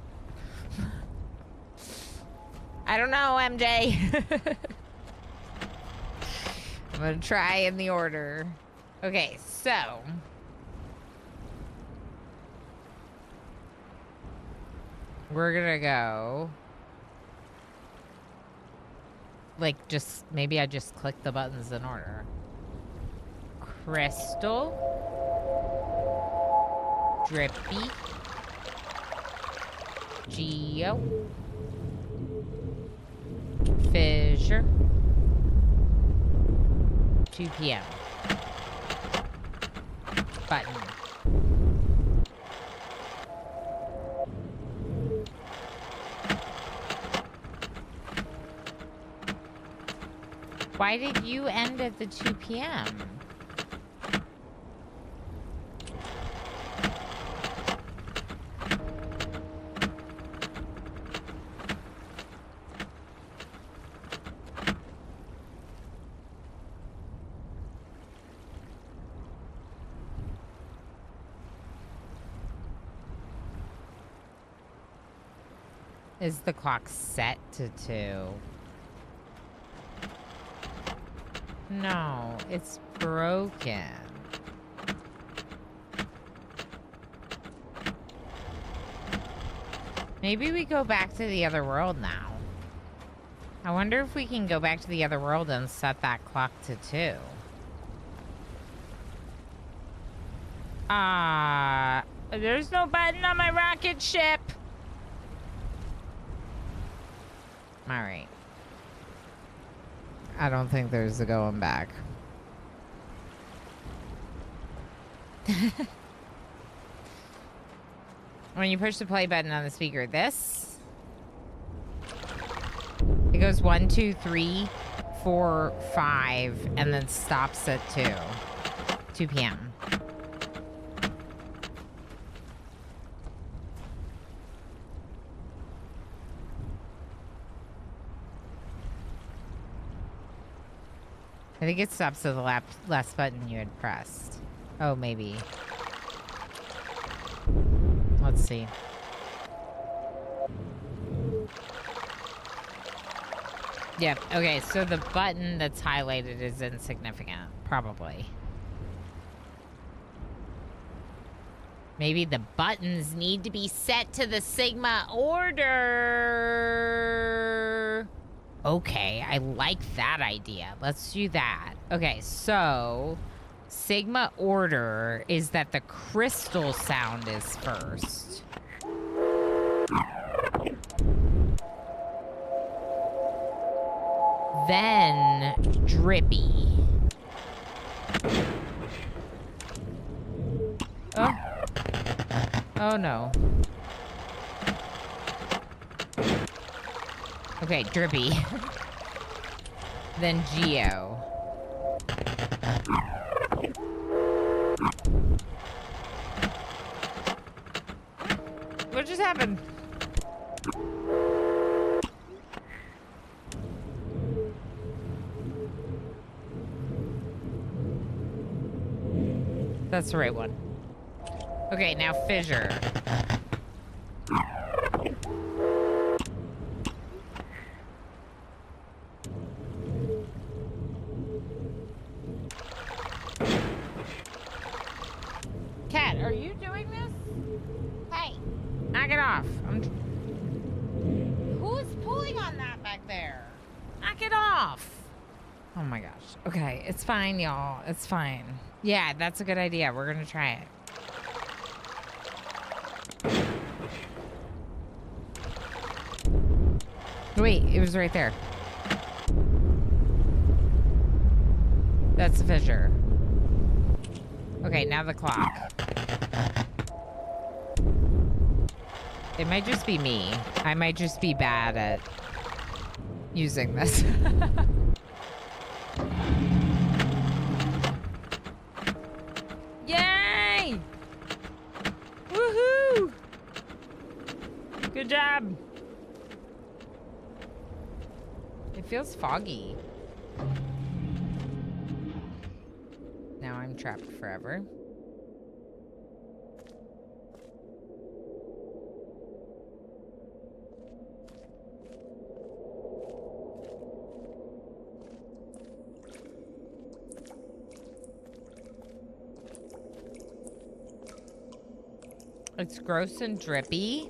I don't know, MJ. I'm gonna try in the order. Okay, so. We're gonna go. Like, just, maybe I just click the buttons in order. Crystal. Drippy. Geo. Fissure. 2 p.m. Button. Why did you end at the 2 p.m.? Is the clock set to 2? No, it's broken. Maybe we go back to the other world now. I wonder if we can go back to the other world and set that clock to 2. There's no button on my rocket ship. All right. I don't think there's a going back. When you push the play button on the speaker, this, it goes 1, 2, 3, 4, 5, and then stops at 2 p.m. I think it stops at the last button you had pressed. Oh, maybe. Let's see. Yep. Okay, so the button that's highlighted is insignificant, probably. Maybe the buttons need to be set to the Sigma order. Okay, I like that idea. Let's do that. Okay, so Sigma order is that the crystal sound is first. Then drippy. Oh. Oh no. Okay, drippy. Then Geo. What just happened? That's the right one. Okay, now fissure. Cat, are you doing this? Hey, knock it off. Who's pulling on that back there? Knock it off. Oh my gosh. Okay, it's fine, y'all. It's fine. Yeah, that's a good idea. We're gonna try it. Wait, it was right there. That's the fissure. Okay, now the clock. It might just be me. I might just be bad at using this. Yay! Woohoo! Good job. It feels foggy. Now I'm trapped forever. It's gross and drippy.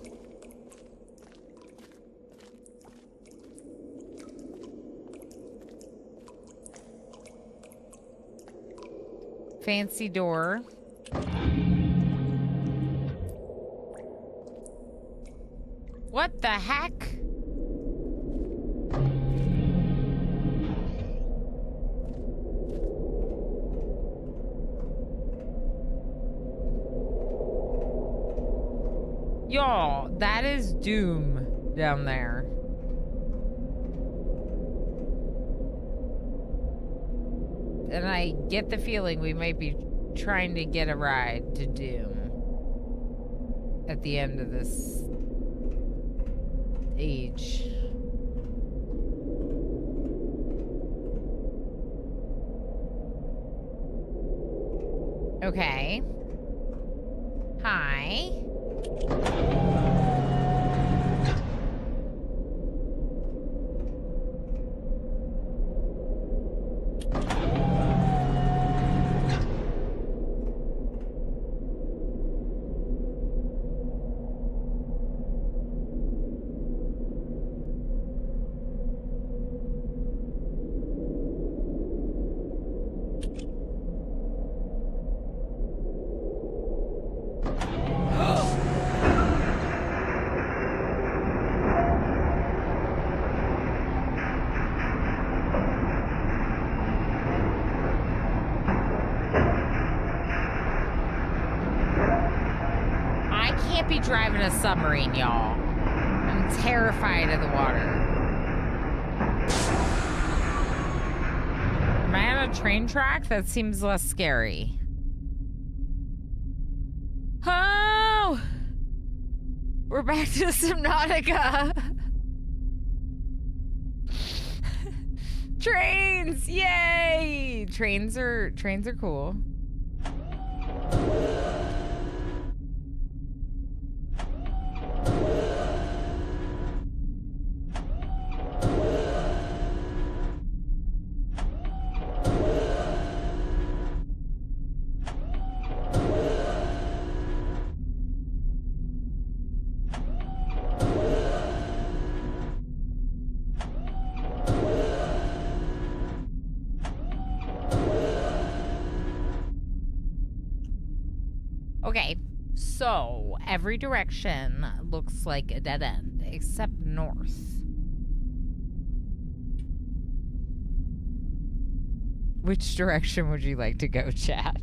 Fancy door. What the heck? Y'all, that is doom down there. And I get the feeling we might be trying to get a ride to doom at the end of this age. Okay. Hi. be driving a submarine, y'all. I'm terrified of the water. Am I on a train track? That seems less scary. Oh! We're back to Subnautica. Trains! Yay! Trains are cool. Okay, so every direction looks like a dead end, except north. Which direction would you like to go, Chad?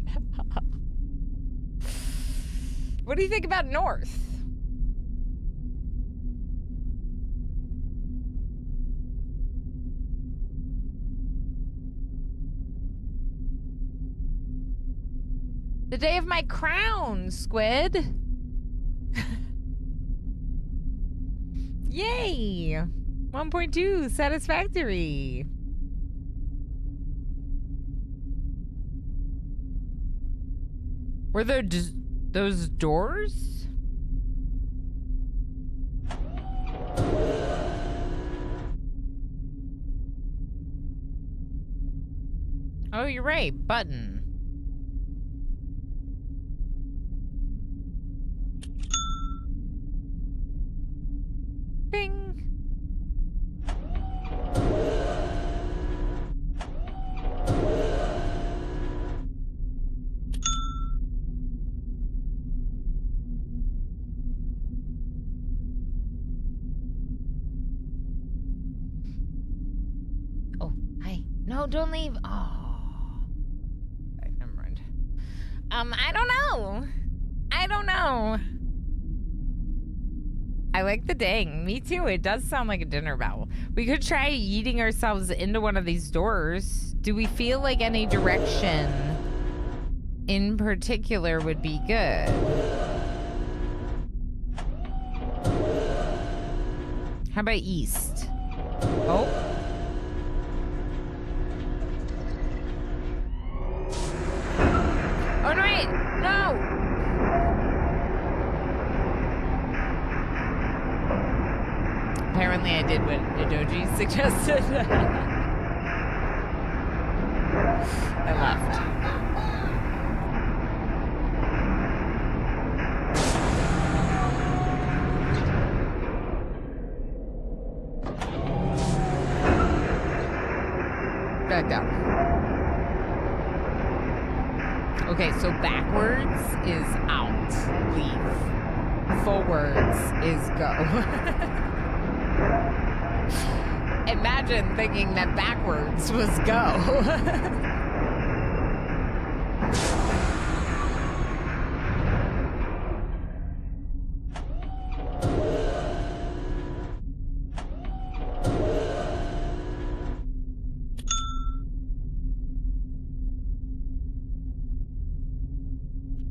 What do you think about north? The day of my crown, Squid. Yay! 1.2 satisfactory. Were there those doors? Oh, you're right. Button. Bing. Oh, hi. No, don't leave. Oh. Okay, never mind. I don't know. I don't know. I like the ding. Me too. It does sound like a dinner bell. We could try eating ourselves into one of these doors. Do we feel like any direction in particular would be good? How about east? Oh. Oh, no, wait. No. Apparently I did what Adoji suggested. I left. Back down. Okay, so backwards is out, leave. Forwards is go. Imagine thinking that backwards was go.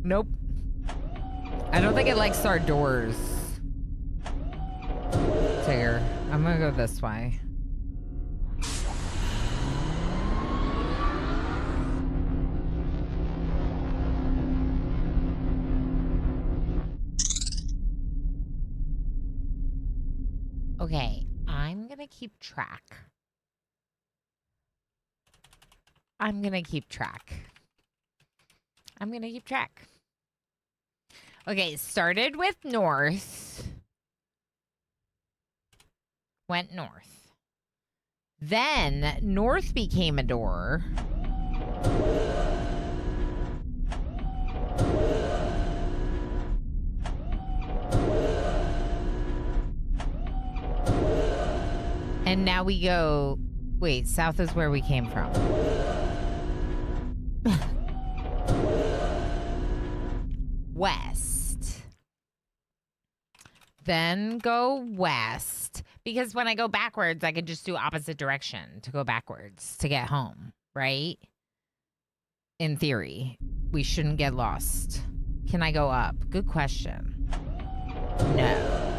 Nope. I don't think it likes our doors. Here, I'm gonna go this way. Okay, I'm gonna keep track. I'm gonna keep track. Okay, started with north. Went north. Then north became a door. And now we go... Wait, south is where we came from. West. Then go west. Because when I go backwards, I can just do opposite direction to go backwards to get home, right? In theory, we shouldn't get lost. Can I go up? Good question. No.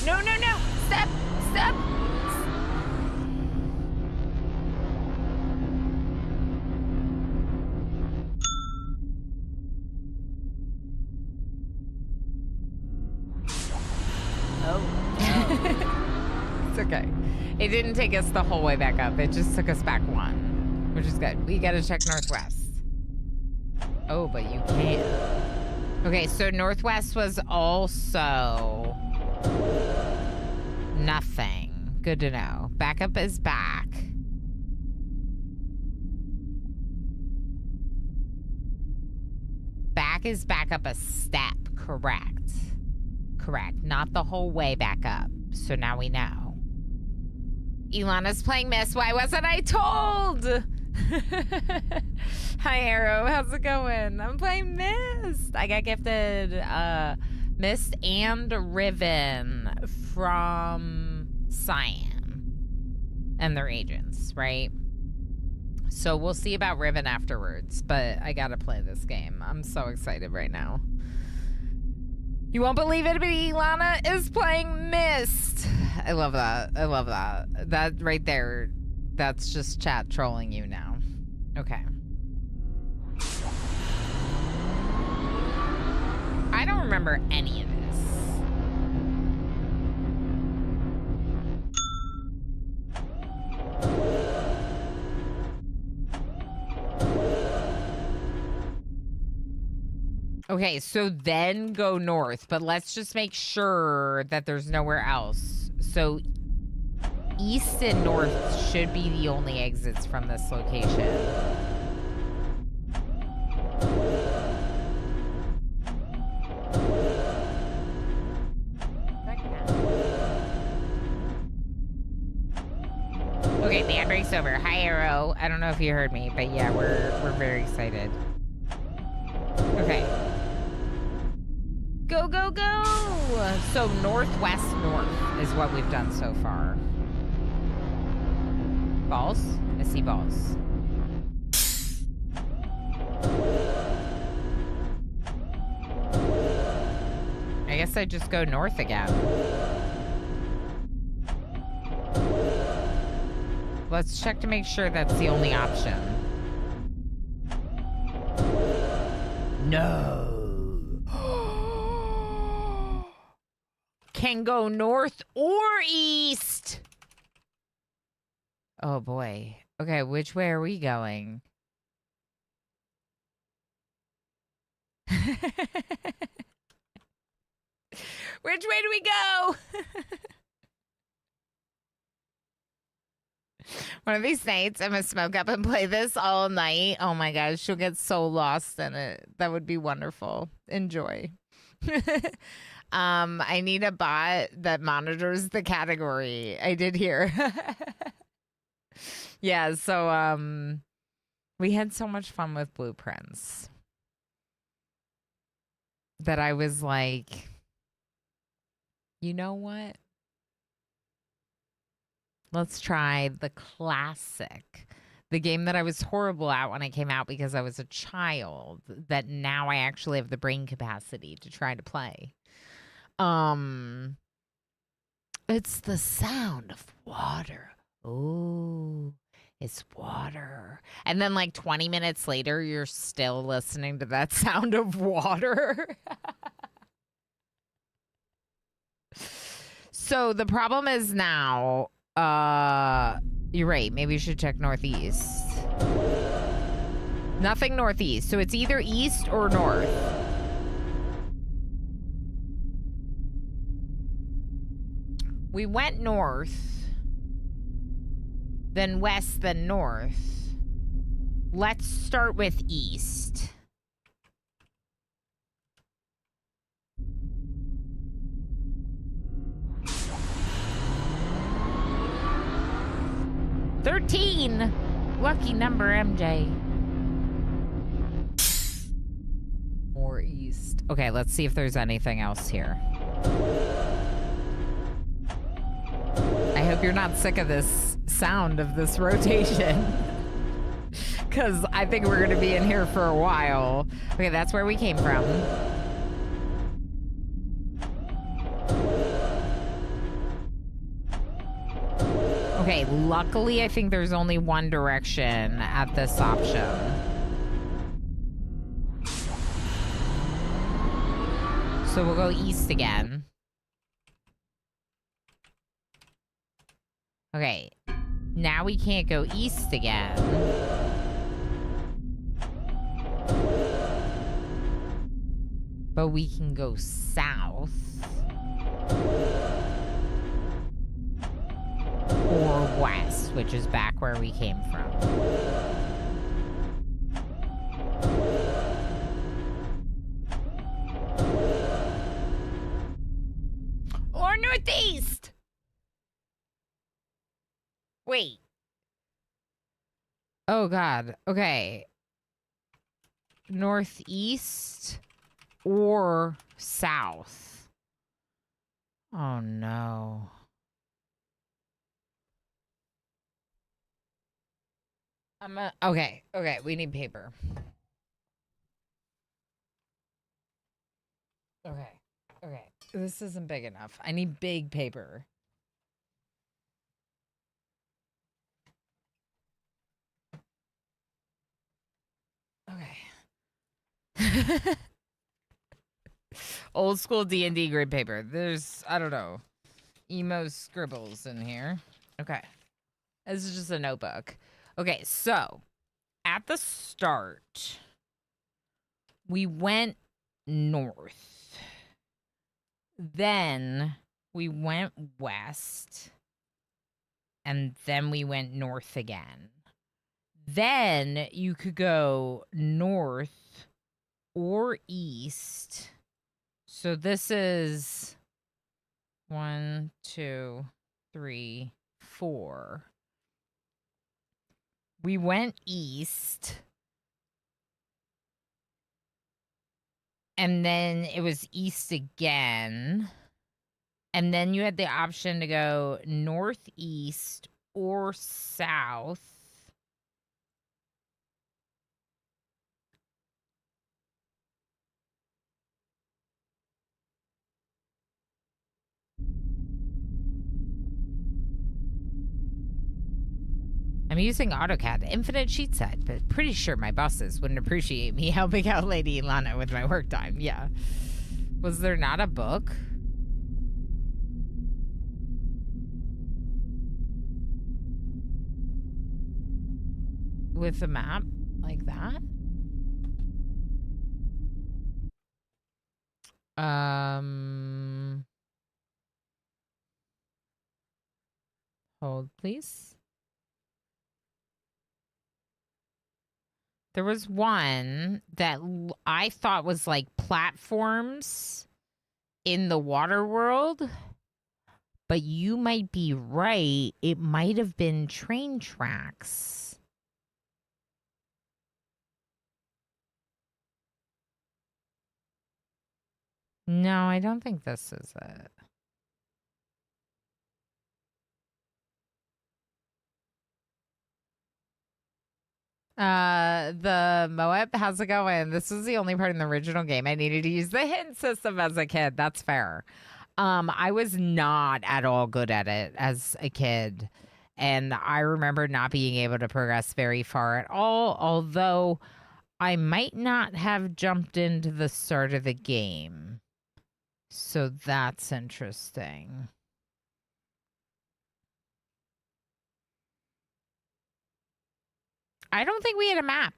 No, no, no! Step! Step! It's okay. It didn't take us the whole way back up. It just took us back one, which is good. We gotta check northwest. Oh, but you can't. Okay, so northwest was also nothing. Good to know. Backup is back. Back is back up a step. Correct. Correct. Not the whole way back up. So now we know. Ilana's playing Myst. Why wasn't I told? Hi, Arrow. How's it going? I'm playing Myst. I got gifted Myst and Riven from Cyan and their agents, right? So we'll see about Riven afterwards, but I gotta play this game. I'm so excited right now. You won't believe it, but Ilana is playing Myst. I love that. I love that. That right there, that's just chat trolling you now. Okay. I don't remember any of this. Okay, so then go north, but let's just make sure that there's nowhere else. So east and north should be the only exits from this location. Okay, the ad break's over. Hi, Arrow. I don't know if you heard me, but yeah, we're very excited. Okay. Go, go, go! So northwest north is what we've done so far. Balls? I see balls. I guess I just go north again. Let's check to make sure that's the only option. No. Can go north or east. Oh boy. Okay, which way are we going? Which way do we go? One of these nights, I'm gonna smoke up and play this all night. Oh my gosh, she'll get so lost in it. That would be wonderful. Enjoy. I need a bot that monitors the category. I did hear. Yeah, so we had so much fun with blueprints that I was like, you know what? Let's try the classic. The game that I was horrible at when I came out because I was a child, that now I actually have the brain capacity to try to play. It's the sound of water. Oh, it's water. And then like 20 minutes later, you're still listening to that sound of water. So the problem is now, you're right. Maybe you should check northeast. Nothing northeast. So it's either east or north. We went north, then west, then north. Let's start with east. $13. Lucky number, MJ. More east. Okay, let's see if there's anything else here. I hope you're not sick of this sound of this rotation. Because I think we're going to be in here for a while. Okay, that's where we came from. Okay, luckily I think there's only one direction at this option. So we'll go east again. Okay, now we can't go east again. But we can go south. Or west, which is back where we came from. Or northeast! Wait. Oh, God. Okay. Northeast or south. Oh, no. Okay, we need paper. Okay. This isn't big enough. I need big paper. Okay. Old school D&D grid paper. There's, I don't know, emo scribbles in here. Okay. This is just a notebook. Okay, so at the start, we went north. Then we went west. And then we went north again. Then you could go north or east. So this is 1, 2, 3, 4. We went east. And then it was east again. And then you had the option to go northeast or south. I'm using AutoCAD Infinite Sheet Set, but pretty sure my bosses wouldn't appreciate me helping out Lady Ilana with my work time. Yeah. Was there not a book? With a map like that? Hold, please. There was one that I thought was like platforms in the water world, but you might be right. It might have been train tracks. No, I don't think this is it. The Moab, how's it going? This was the only part in the original game I needed to use the hint system as a kid. That's fair. I was not at all good at it as a kid. And I remember not being able to progress very far at all, although I might not have jumped into the start of the game. So that's interesting. I don't think we had a map.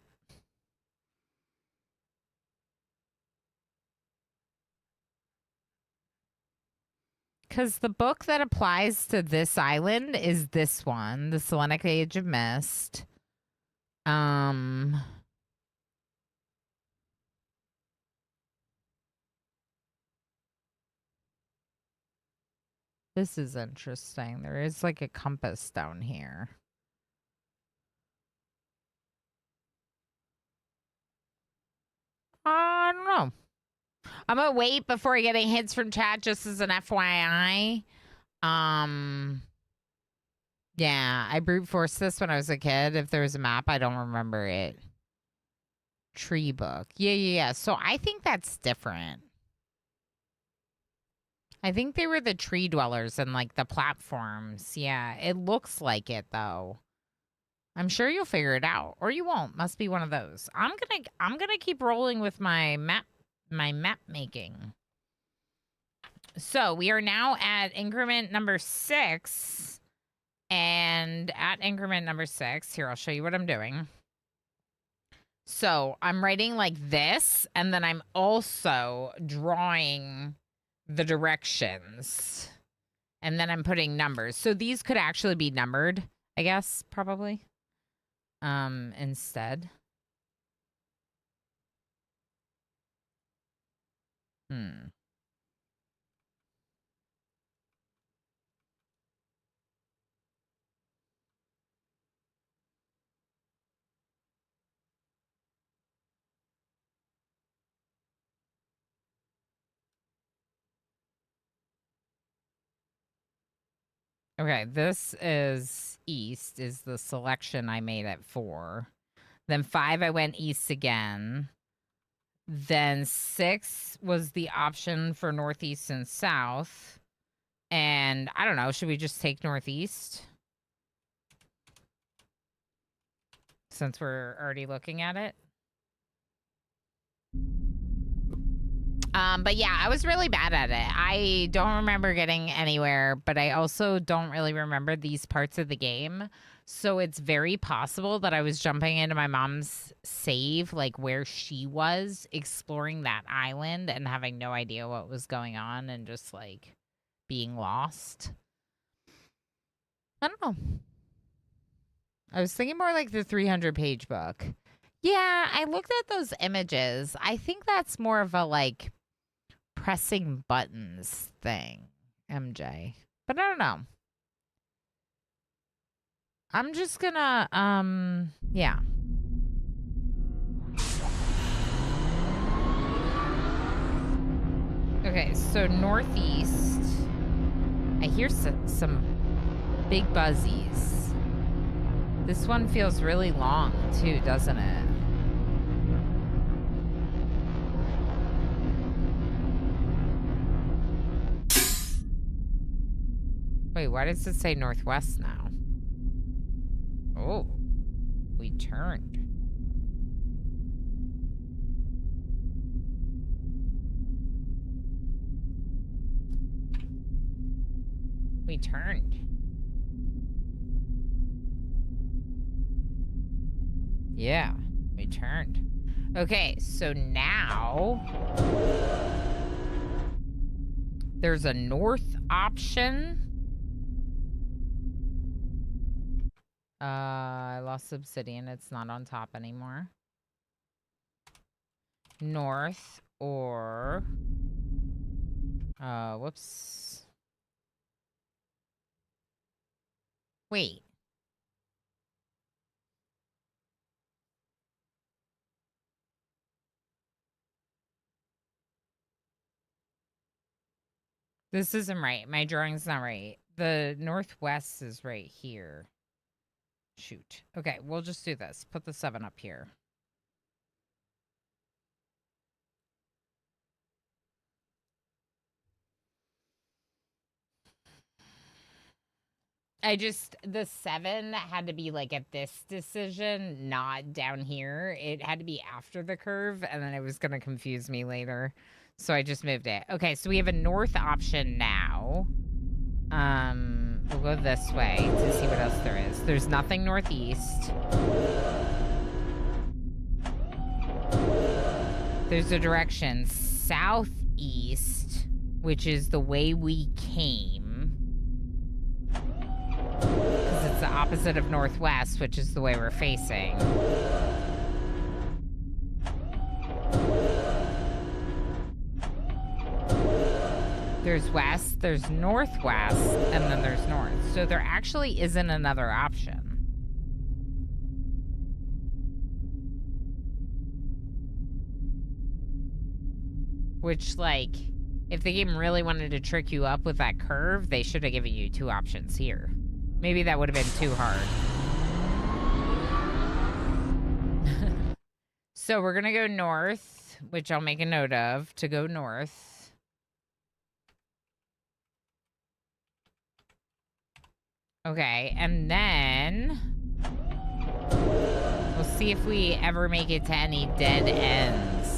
Because the book that applies to this island is this one, The Selenic Age of Mist. This is interesting. There is like a compass down here. I don't know. I'm gonna wait before getting hits from chat just as an FYI. Yeah, I brute forced this when I was a kid. If there was a map, I don't remember it. Tree book. Yeah. So I think that's different. I think they were the tree dwellers and like the platforms. Yeah, it looks like it though. I'm sure you'll figure it out, or you won't. Must be one of those. I'm gonna keep rolling with my map making. So we are now at increment number 6, and at increment number 6, here I'll show you what I'm doing. So I'm writing like this, and then I'm also drawing the directions, and then I'm putting numbers. So these could actually be numbered, I guess, probably. Instead. Okay, this is east, is the selection I made at 4. Then 5, I went east again. Then 6 was the option for northeast and south. And I don't know, should we just take northeast? Since we're already looking at it. But yeah, I was really bad at it. I don't remember getting anywhere, but I also don't really remember these parts of the game. So it's very possible that I was jumping into my mom's save, like where she was, exploring that island and having no idea what was going on and just like being lost. I don't know. I was thinking more like the 300-page book. Yeah, I looked at those images. I think that's more of a like pressing buttons thing, MJ. But I don't know. I'm just gonna, yeah. Okay, so northeast. I hear some big buzzies. This one feels really long, too, doesn't it? Wait, why does it say northwest now? Oh, we turned. We turned. Yeah, we turned. Okay, so now there's a north option. I lost obsidian. It's not on top anymore. North or whoops. Wait. This isn't right. My drawing's not right. The northwest is right here. Shoot. Okay, we'll just do this. Put the 7 up here. The 7 had to be like at this decision, not down here. It had to be after the curve, and then it was going to confuse me later. So I just moved it. Okay, so we have a north option now. We'll go this way to see what else there is. There's nothing northeast. There's a direction southeast, which is the way we came. Because it's the opposite of northwest, which is the way we're facing. There's west, there's northwest, and then there's north. So there actually isn't another option. Which, like, if the game really wanted to trick you up with that curve, they should have given you 2 options here. Maybe that would have been too hard. So we're gonna go north, which I'll make a note of to go north. Okay, and then we'll see if we ever make it to any dead ends.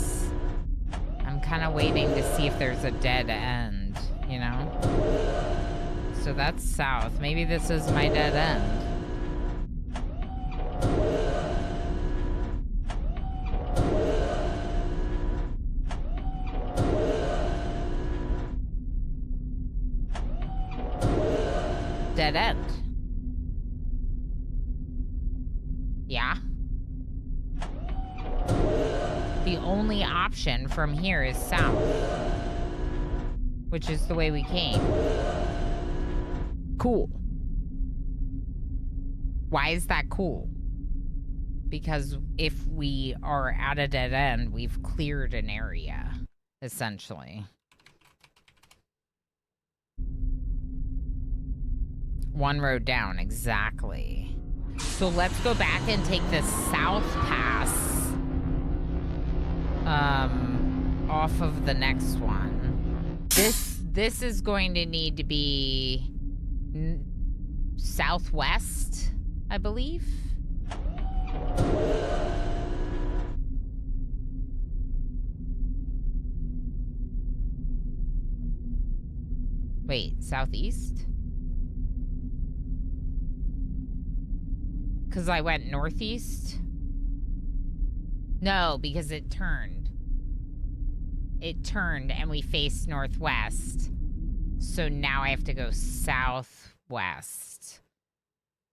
I'm kind of waiting to see if there's a dead end, you know? So that's south. Maybe this is my dead end. Dead end. Yeah. The only option from here is south, which is the way we came. Cool. Why is that cool? Because if we are at a dead end, we've cleared an area, essentially. One road down, exactly. So let's go back and take the south pass off of the next one. This is going to need to be southwest, I believe. Wait, southeast? Because I went northeast? No, because it turned. It turned and we faced northwest. So now I have to go southwest.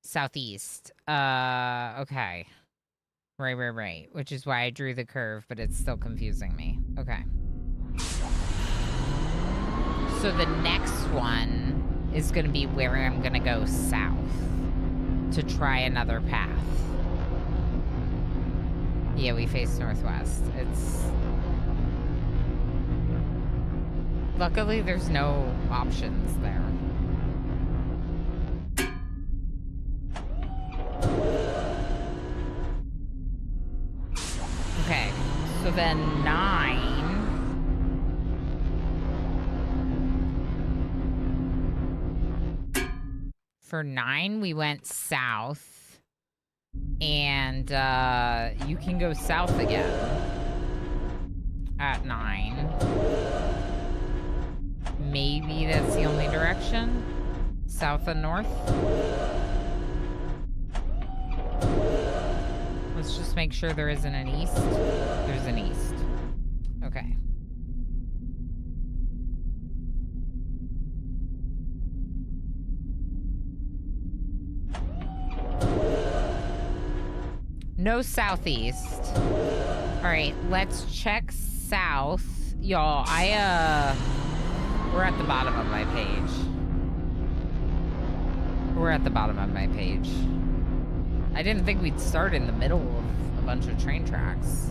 Southeast. Okay. Right. Which is why I drew the curve, but it's still confusing me. Okay. So the next one is going to be where I'm going to go south to try another path. Yeah, we face northwest. It's... Luckily, there's no options there. Okay, so then 9... For 9, we went south, and you can go south again at 9. Maybe that's the only direction, south and north. Let's just make sure there isn't an east. There's an east. Okay. No southeast. All right, let's check south. Y'all, we're at the bottom of my page. We're at the bottom of my page. I didn't think we'd start in the middle of a bunch of train tracks.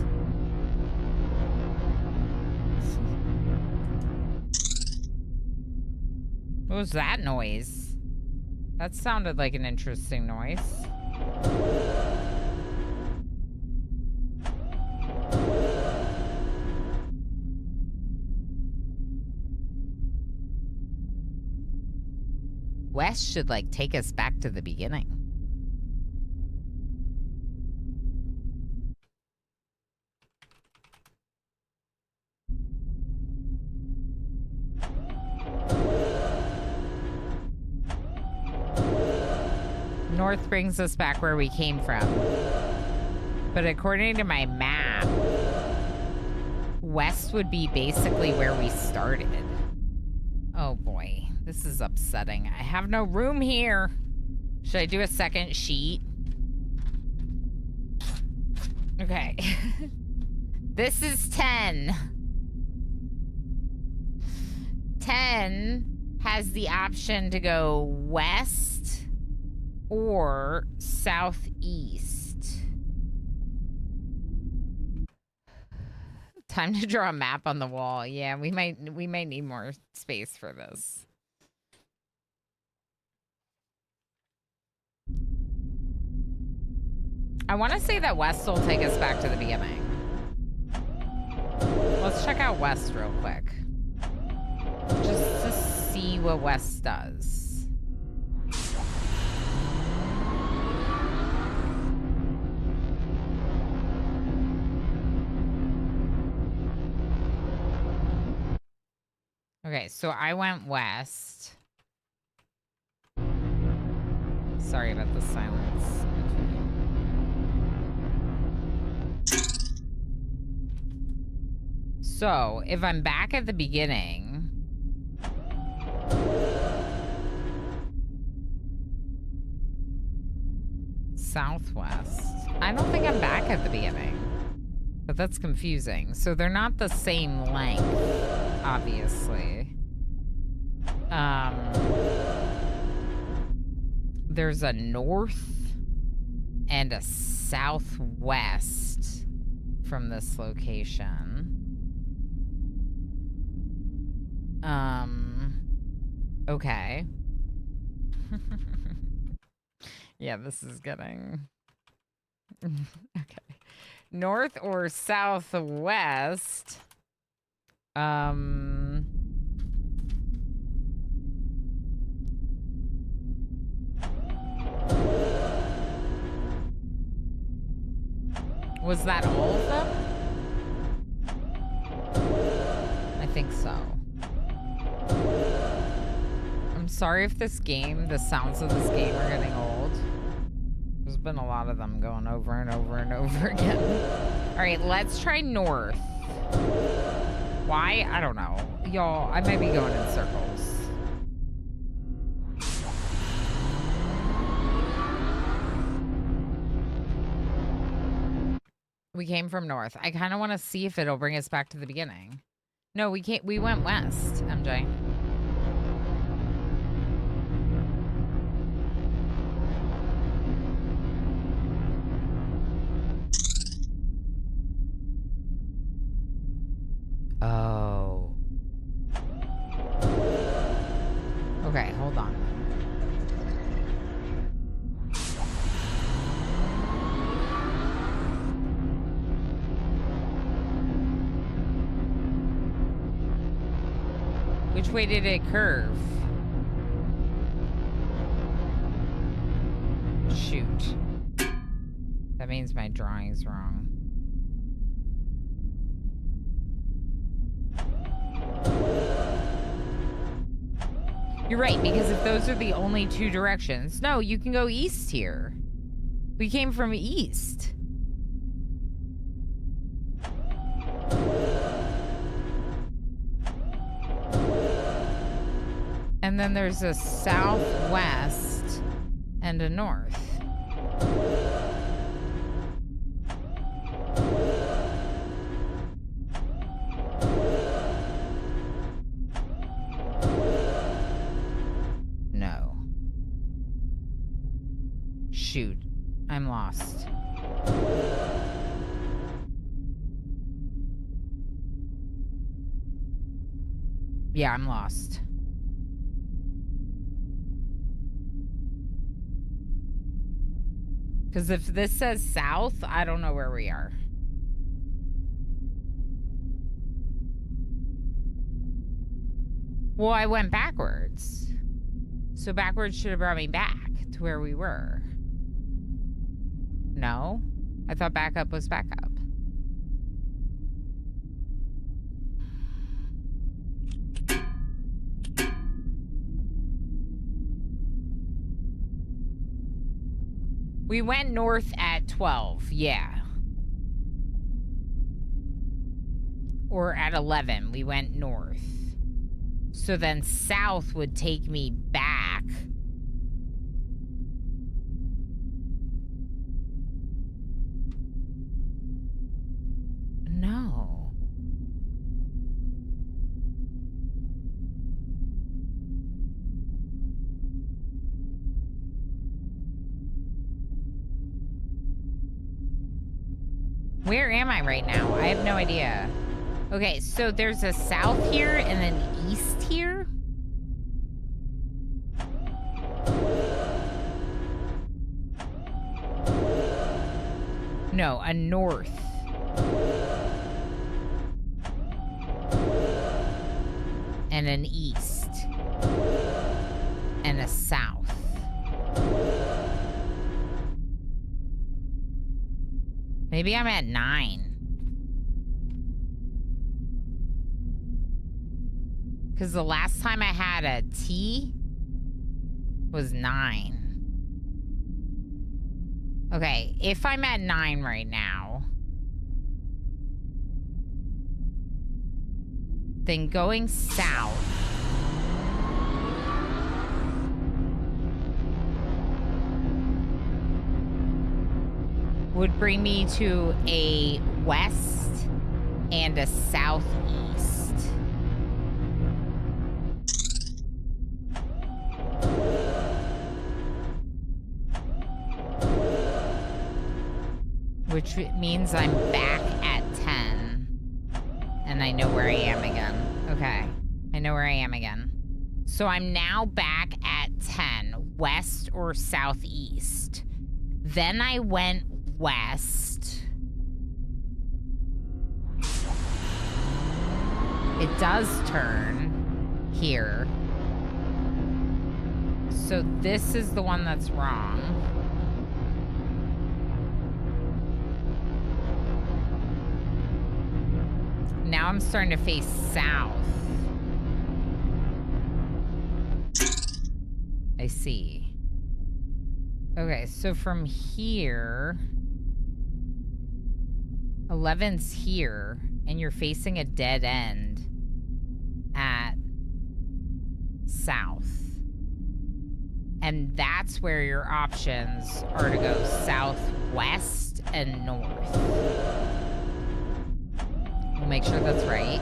What was that noise? That sounded like an interesting noise. West should, like, take us back to the beginning. North brings us back where we came from. But according to my map, west would be basically where we started. Oh boy. This is upsetting. I have no room here. Should I do a second sheet? Okay. This is 10. 10 has the option to go west or southeast. Time to draw a map on the wall. Yeah, we might need more space for this. I want to say that West will take us back to the beginning. Let's check out West real quick. Just to see what West does. Okay, so I went west. Sorry about the silence. So, if I'm back at the beginning... Southwest. I don't think I'm back at the beginning. But that's confusing. So they're not the same length, obviously. There's a north and a southwest from this location. Okay. Yeah, this is getting... Okay. North or southwest? Was that all of them? I think so. I'm sorry if the sounds of this game are getting old. There's been a lot of them going over and over and over again. All right, let's try north. Why? I don't know. Y'all, I might be going in circles. We came from north. I kind of want to see if it'll bring us back to the beginning. No, we can't. We went west, MJ. Oh. Okay, hold on. Which way did it curve? Shoot. That means my drawing's wrong. You're right, because if those are the only two directions... No, you can go east here. We came from east. And then there's a southwest and a north. No. Shoot. I'm lost. Yeah, I'm lost. Because if this says south, I don't know where we are. Well, I went backwards. So backwards should have brought me back to where we were. No? I thought backup was backup. We went north at 12, yeah. Or at 11, we went north. So then south would take me back. No. Where am I right now? I have no idea. Okay, so there's a south here and an east here. No, a north. And an east. And a south. Maybe I'm at 9. Because the last time I had a T was 9. Okay, if I'm at 9 right now, then going south would bring me to a west and a southeast. Which means I'm back at 10. And I know where I am again. Okay. I know where I am again. So I'm now back at 10. West or southeast. Then I went west. It does turn here. So this is the one that's wrong. Now I'm starting to face south. I see. Okay, so from here, 11's here, and you're facing a dead end at south. And that's where your options are to go southwest and north. We'll make sure that's right.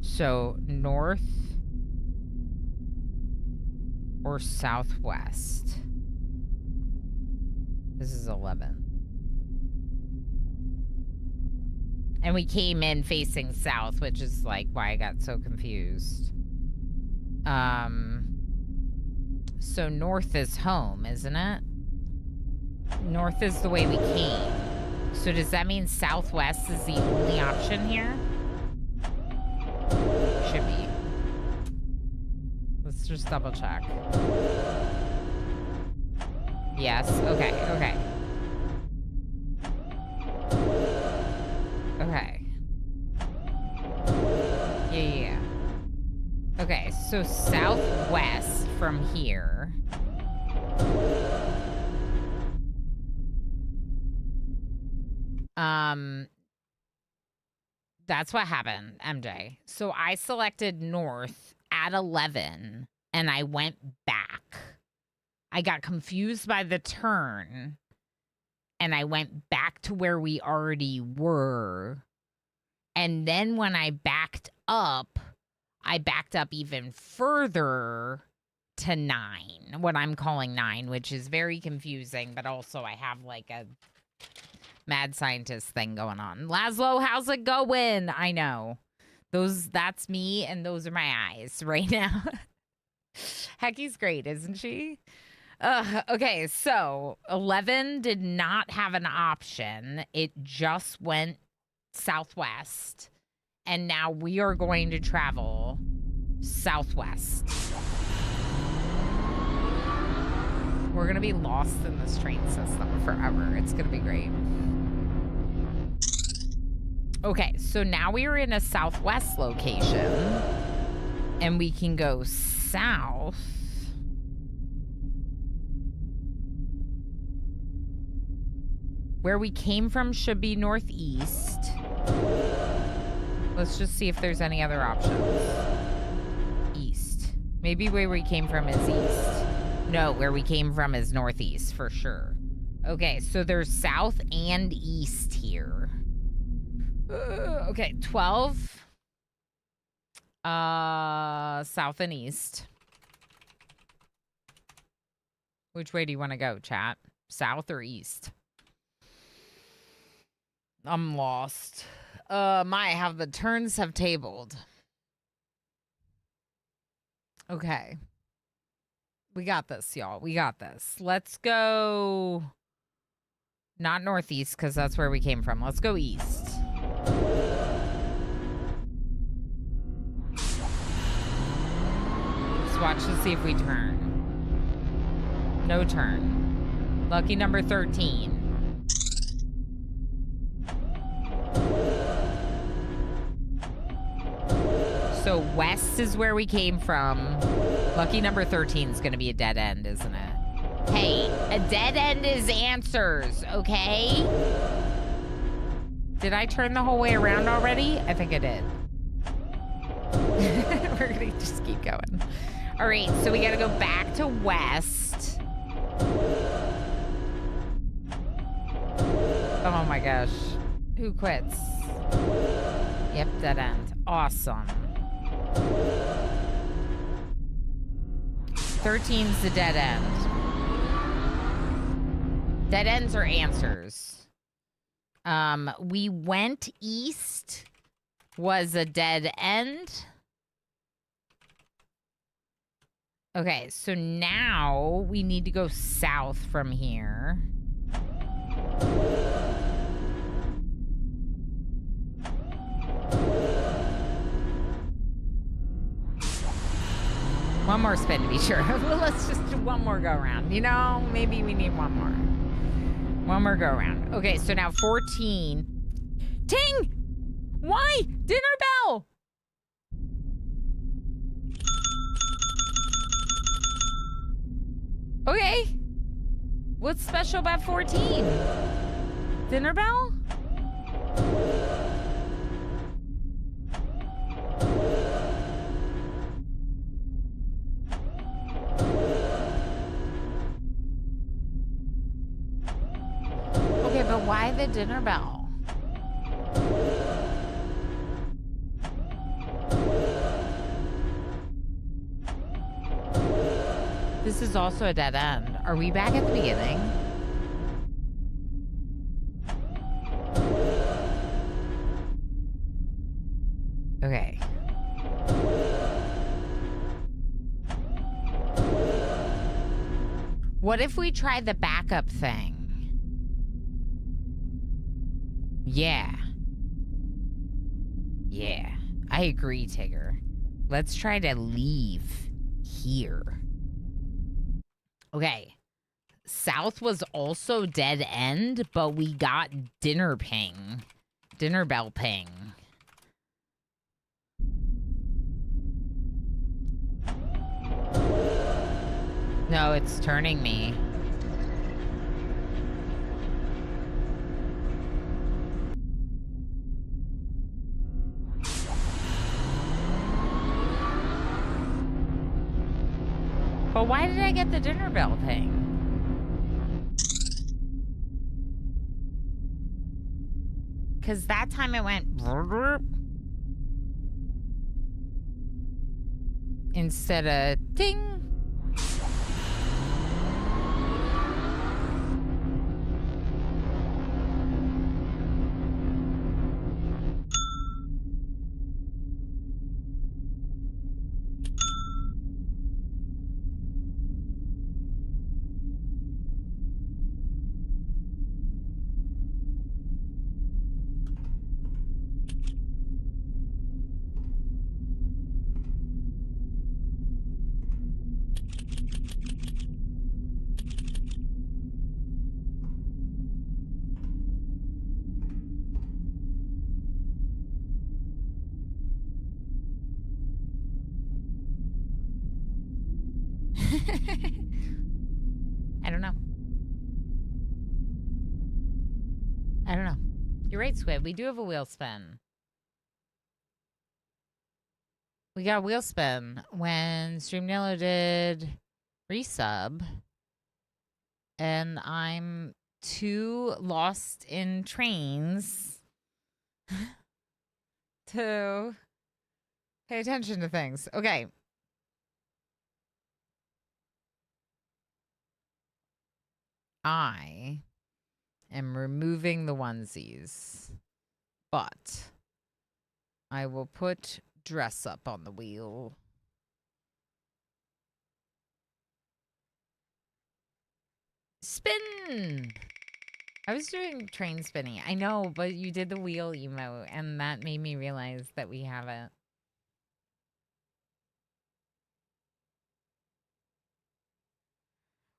So, north or southwest? This is 11. And we came in facing south, which is like why I got so confused. So north is home, isn't it? North is the way we came. So does that mean southwest is the only option here? Should be. Let's just double check. Yes, okay, okay. Okay. Yeah. Okay, so southwest from here. That's what happened, MJ. So I selected north at 11 and I went back. I got confused by the turn and I went back to where we already were. And then when I backed up even further to 9, what I'm calling 9, which is very confusing, but also I have like a mad scientist thing going on. Laszlo, how's it going? I know. That's me and those are my eyes right now. Hecky's great, isn't she? Okay, so 11 did not have an option. It just went southwest. And now we are going to travel southwest. We're going to be lost in this train system forever. It's going to be great. Okay, so now we are in a southwest location. And we can go south. Where we came from should be northeast. Let's just see if there's any other options. East. Maybe where we came from is east. No, where we came from is northeast for sure. Okay, so there's south and east here. Okay, 12. South and east. Which way do you want to go, chat? South or east? I'm lost. My, how the turns have tabled. Okay. We got this, y'all. We got this. Let's go... Not northeast, because that's where we came from. Let's go east. Let's watch to see if we turn. No turn. Lucky number 13. So west is where we came from. Lucky number 13 is going to be a dead end, isn't it? Hey, a dead end is answers, okay? Did I turn the whole way around already? I think I did. We're going to just keep going. All right, so we got to go back to west. Oh my gosh. Who quits? Yep, dead end. Awesome. 13's the dead end. Dead ends are answers. We went east was a dead end. Okay, so now we need to go south from here. One more spin to be sure. Well, let's just do one more go around. You know, maybe we need one more. One more go around. Okay, so now 14. Ting! Why? Dinner bell! Okay. What's special about 14? Dinner bell? Okay, but why the dinner bell? This is also a dead end. Are we back at the beginning? Okay. What if we try the backup thing? Yeah. Yeah. I agree, Tigger. Let's try to leave here. Okay. South was also dead end, but we got dinner ping. Dinner bell ping. No, it's turning me. But why did I get the dinner bell thing? Because that time it went instead of ding. I don't know. I don't know. You're right, Squid. We do have a wheel spin. We got a wheel spin when Streamnillo did resub. And I'm too lost in trains to pay attention to things. Okay. I am removing the onesies, but I will put dress up on the wheel. Spin! I was doing train spinning. I know, but you did the wheel emote, and that made me realize that we haven't.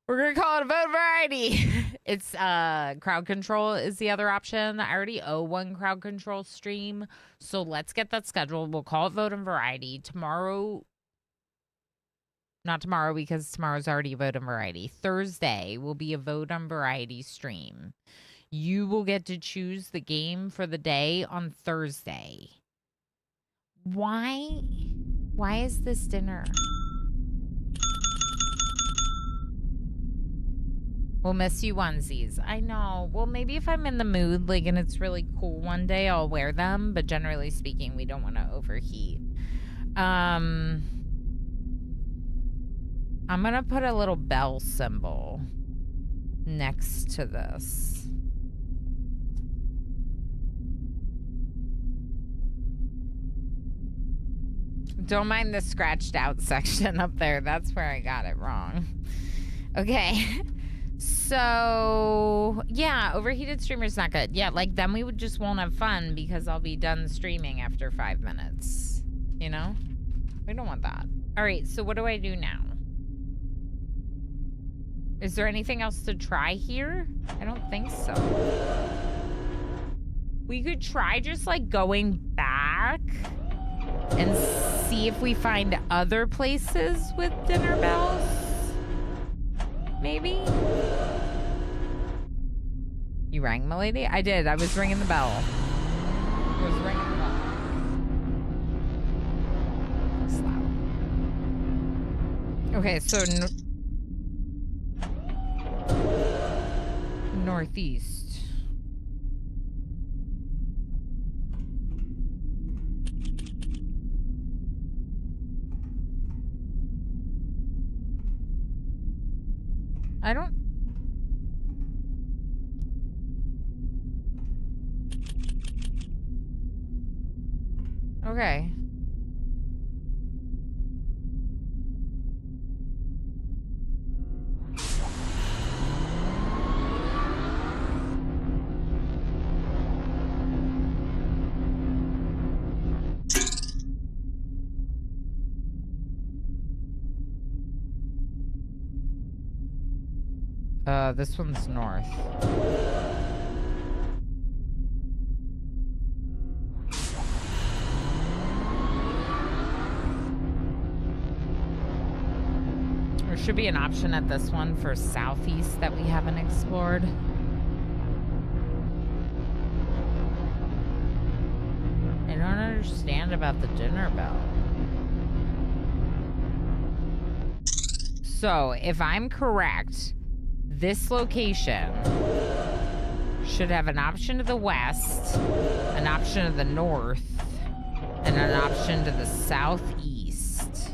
We're going to call it a vote variety. It's crowd control is the other option. I already owe one crowd control stream, so let's get that scheduled. We'll call it vote and variety. Tomorrow, not tomorrow because tomorrow's already a vote and variety. Thursday will be a vote on variety stream. You will get to choose the game for the day on Thursday. Why is this dinner? We'll miss you onesies. I know. Well, maybe if I'm in the mood, like, and it's really cool one day, I'll wear them. But generally speaking, we don't want to overheat. I'm going to put a little bell symbol next to this. Don't mind the scratched out section up there. That's where I got it wrong. Okay. So, yeah, overheated streamer's not good. Yeah, like, then we just won't have fun because I'll be done streaming after 5 minutes. You know? We don't want that. All right, so what do I do now? Is there anything else to try here? I don't think so. We could try just, like, going back and see if we find other places with dinner bells. Maybe? You rang, milady? I did. I was ringing the bell. I was ringing the bell. It's loud. Okay, so northeast. I don't... Okay. This one's north. There should be an option at this one for southeast that we haven't explored. I don't understand about the dinner bell. So, if I'm correct, this location should have an option to the west, an option to the north, and an option to the southeast.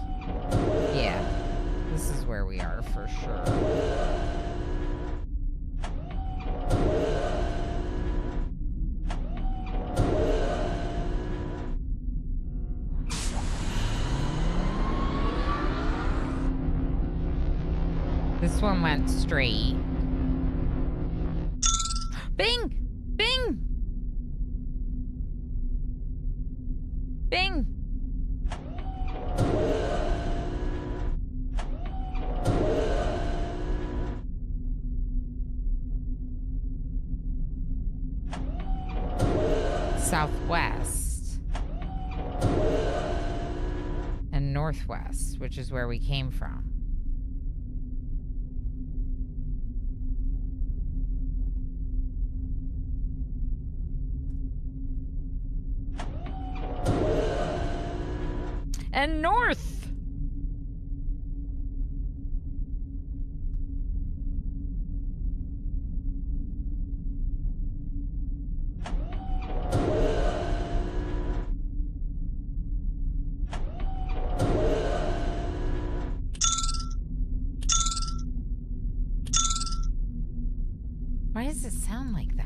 Yeah, this is where we are for sure. This one went straight. Bing! Bing! Bing! Southwest. And northwest, which is where we came from. And north. Why does it sound like that?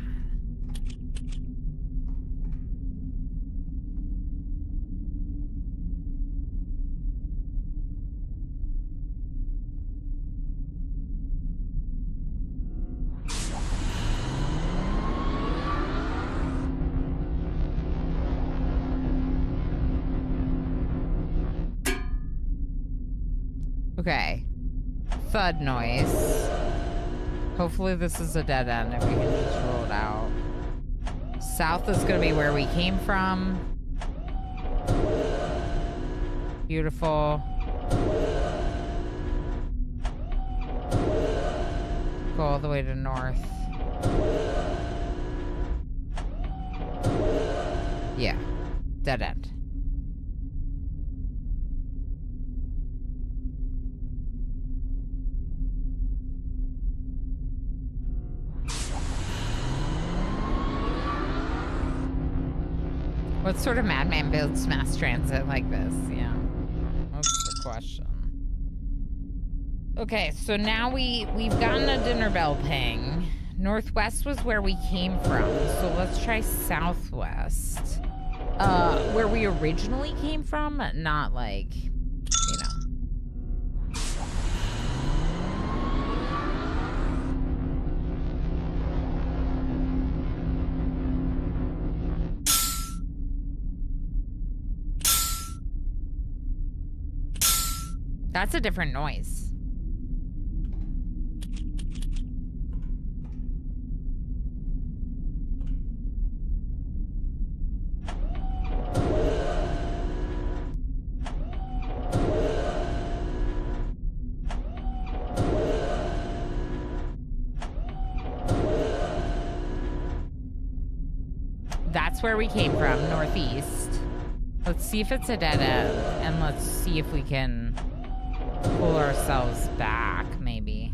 Okay. Thud noise. Hopefully this is a dead end and we can just roll it out. South is going to be where we came from. Beautiful. Go all the way to north. Yeah. Dead end. What sort of madman builds mass transit like this? Yeah, that's the question. Okay, so now we've gotten a dinner bell ping. Northwest was where we came from, so let's try southwest. Where we originally came from, not like, you know. That's a different noise. That's where we came from, northeast. Let's see if it's a dead end, and let's see if we can pull ourselves back, maybe.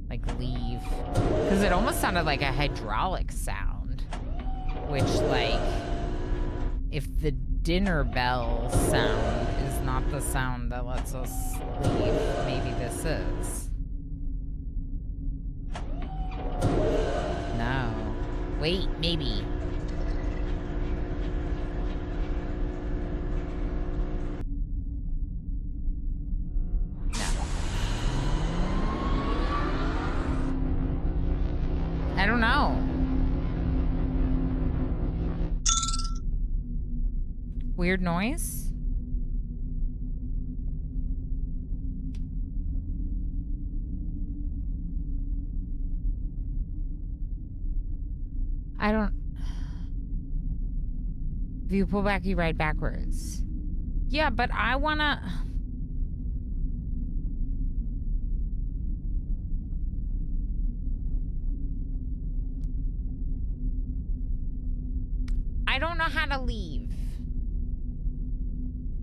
Like leave. Because it almost sounded like a hydraulic sound. Which, like, if the dinner bell sound is not the sound that lets us leave, maybe this is. No. Wait, maybe. I don't know. Weird noise? I don't... If you pull back, you ride backwards. Yeah, but I wanna... I don't know how to leave.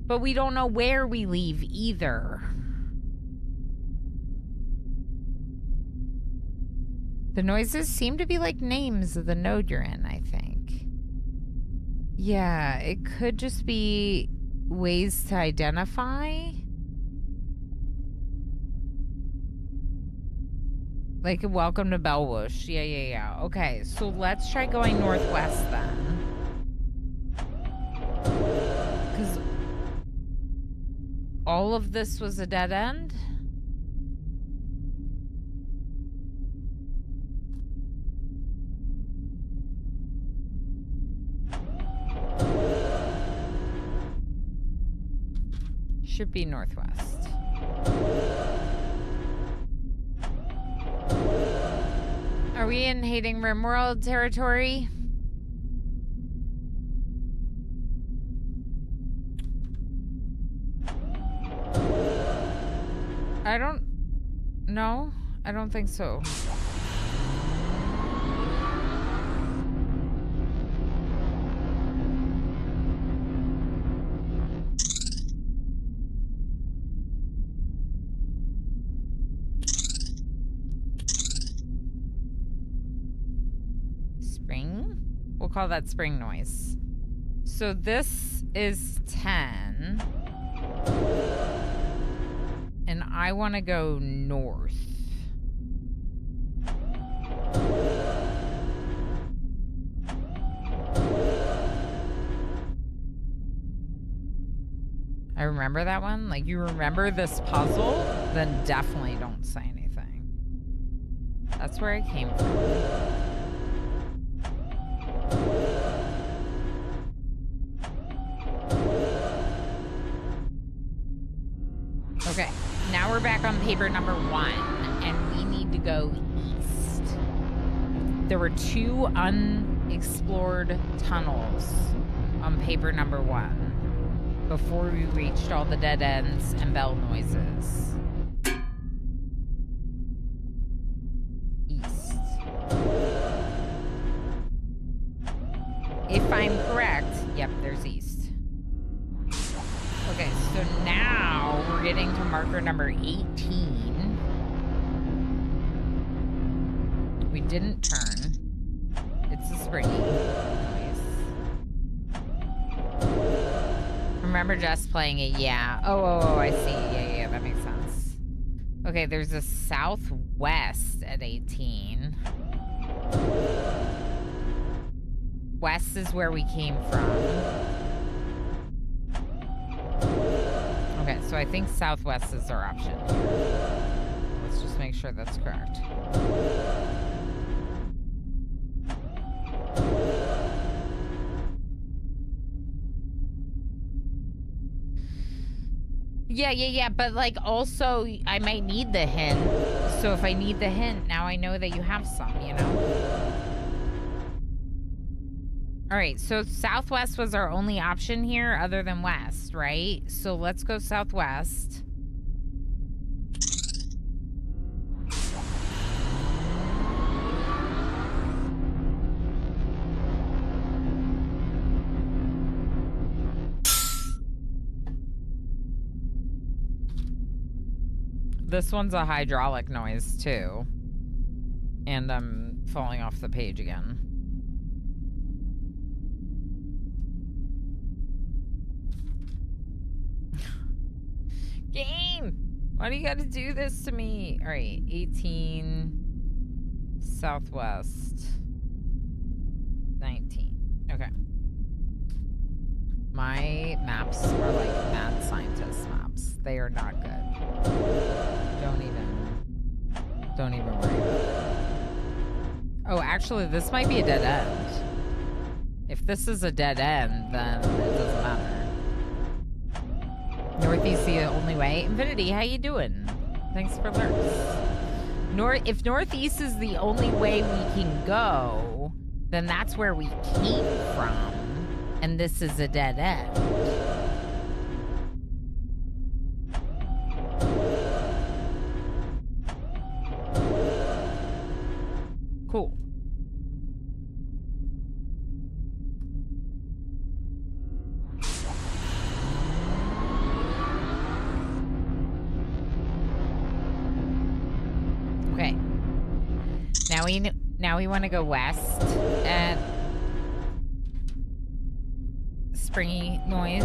But we don't know where we leave either. The noises seem to be like names of the node you're in, I think. Yeah, it could just be ways to identify. Like a welcome to Bellwoosh. Yeah. Okay, so let's try going northwest then. Because all of this was a dead end? Should be northwest. Are we in Hating Rimworld territory? I don't know. I don't think so. Spring? We'll call that spring noise. So this is 10. And I want to go north. I remember that one. Like, you remember this puzzle? Then definitely don't say anything. That's where I came from. Okay, now we're back on paper number 1, and we need to go east. There were 2 unexplored tunnels on paper number 1 before we reached all the dead ends and bell noises. East. If I'm correct, yep, there's east. Okay, so now we're getting to marker number 18. We didn't turn. It's a springy noise. Remember just playing it? Yeah. Oh, I see. Yeah, that makes sense. Okay, there's a southwest at 18. West is where we came from. Okay, so I think southwest is our option here. Let's just make sure that's correct. Yeah, but like also I might need the hint. So if I need the hint, now I know that you have some, you know? All right, so southwest was our only option here other than west, right? So let's go southwest. This one's a hydraulic noise too. And I'm falling off the page again. Game! Why do you gotta do this to me? Alright, 18 southwest 19. Okay. My maps are like mad scientist maps. They are not good. Don't even worry about it. Oh, actually, this might be a dead end. If this is a dead end, then it doesn't matter. Northeast the only way. Infinity, how you doing? Thanks for lurks. If northeast is the only way we can go, then that's where we came from, and this is a dead end. Cool. Okay. Now we want to go west at springy noise.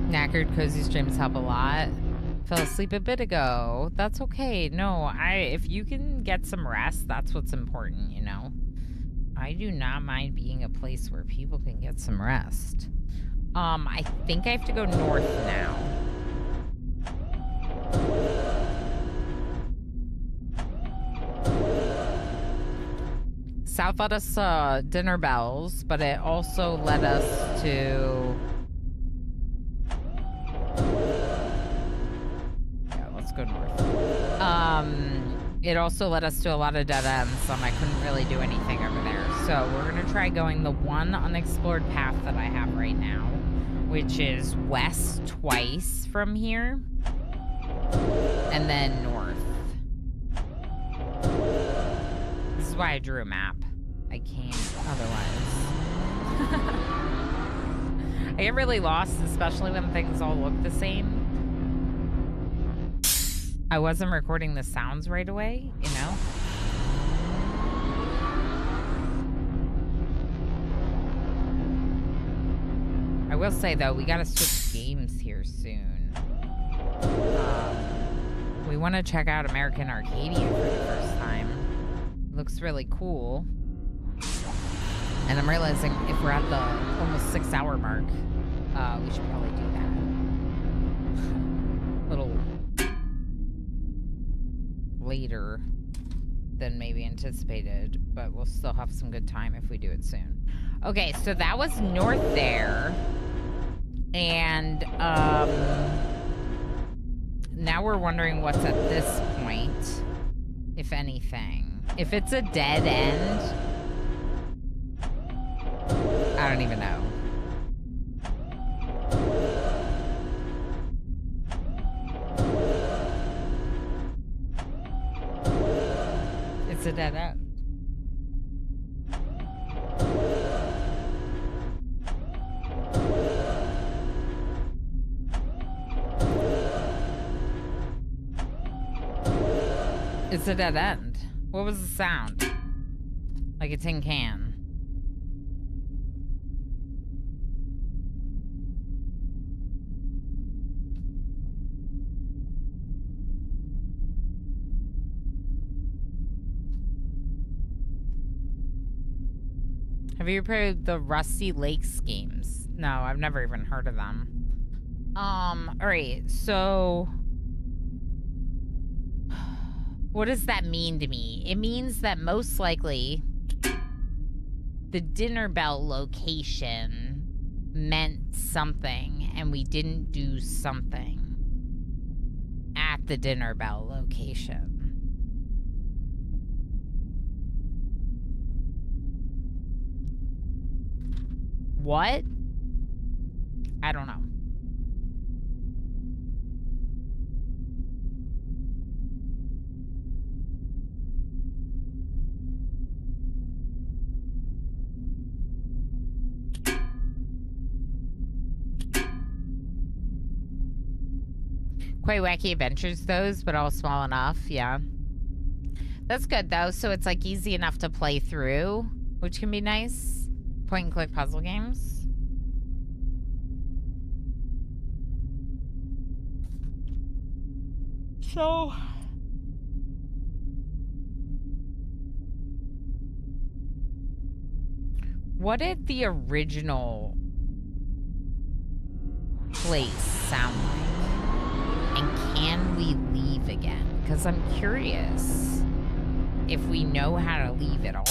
Knackered cozy streams help a lot. Fell asleep a bit ago. That's okay. No, if you can get some rest, that's what's important, you know? I do not mind being a place where people can get some rest. I think I have to go north now. South led us dinner bells, but it also led us to... Yeah, let's go north. It also led us to a lot of dead ends, so I couldn't really do anything over there. So we're gonna try going the one unexplored path that I have right now, which is west twice from here, and then north. This is why I drew a map. I can't otherwise. I get really lost, especially when things all look the same. I wasn't recording the sounds right away, you know? will say, though, we gotta switch games here soon. We want to check out American Arcadia for the first time. Looks really cool. And I'm realizing if we're at the almost 6-hour mark, we should probably do that. Little later than maybe anticipated, but we'll still have some good time if we do it soon. Okay, so that was north there. And now we're wondering what's at this point, if anything. If it's a dead end, I don't even know. It's a dead end. It's a dead end. What was the sound? Like a tin can. Have you played the Rusty Lakes games? No, I've never even heard of them. Alright, so what does that mean to me? It means that most likely the dinner bell location meant something and we didn't do something at the dinner bell location. What? I don't know. Quite wacky adventures, those, but all small enough, yeah. That's good, though, so it's, like, easy enough to play through, which can be nice. Point-and-click puzzle games. So what did the original place sound like? And can we leave again? Because I'm curious if we know how to leave at all.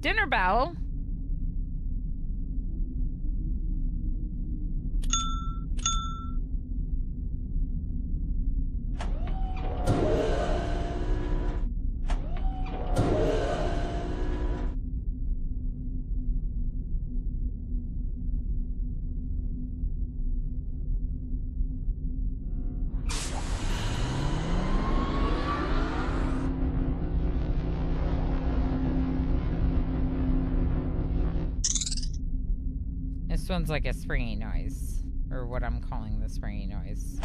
Dinner bell. This one's like a springy noise, or what I'm calling the springy noise.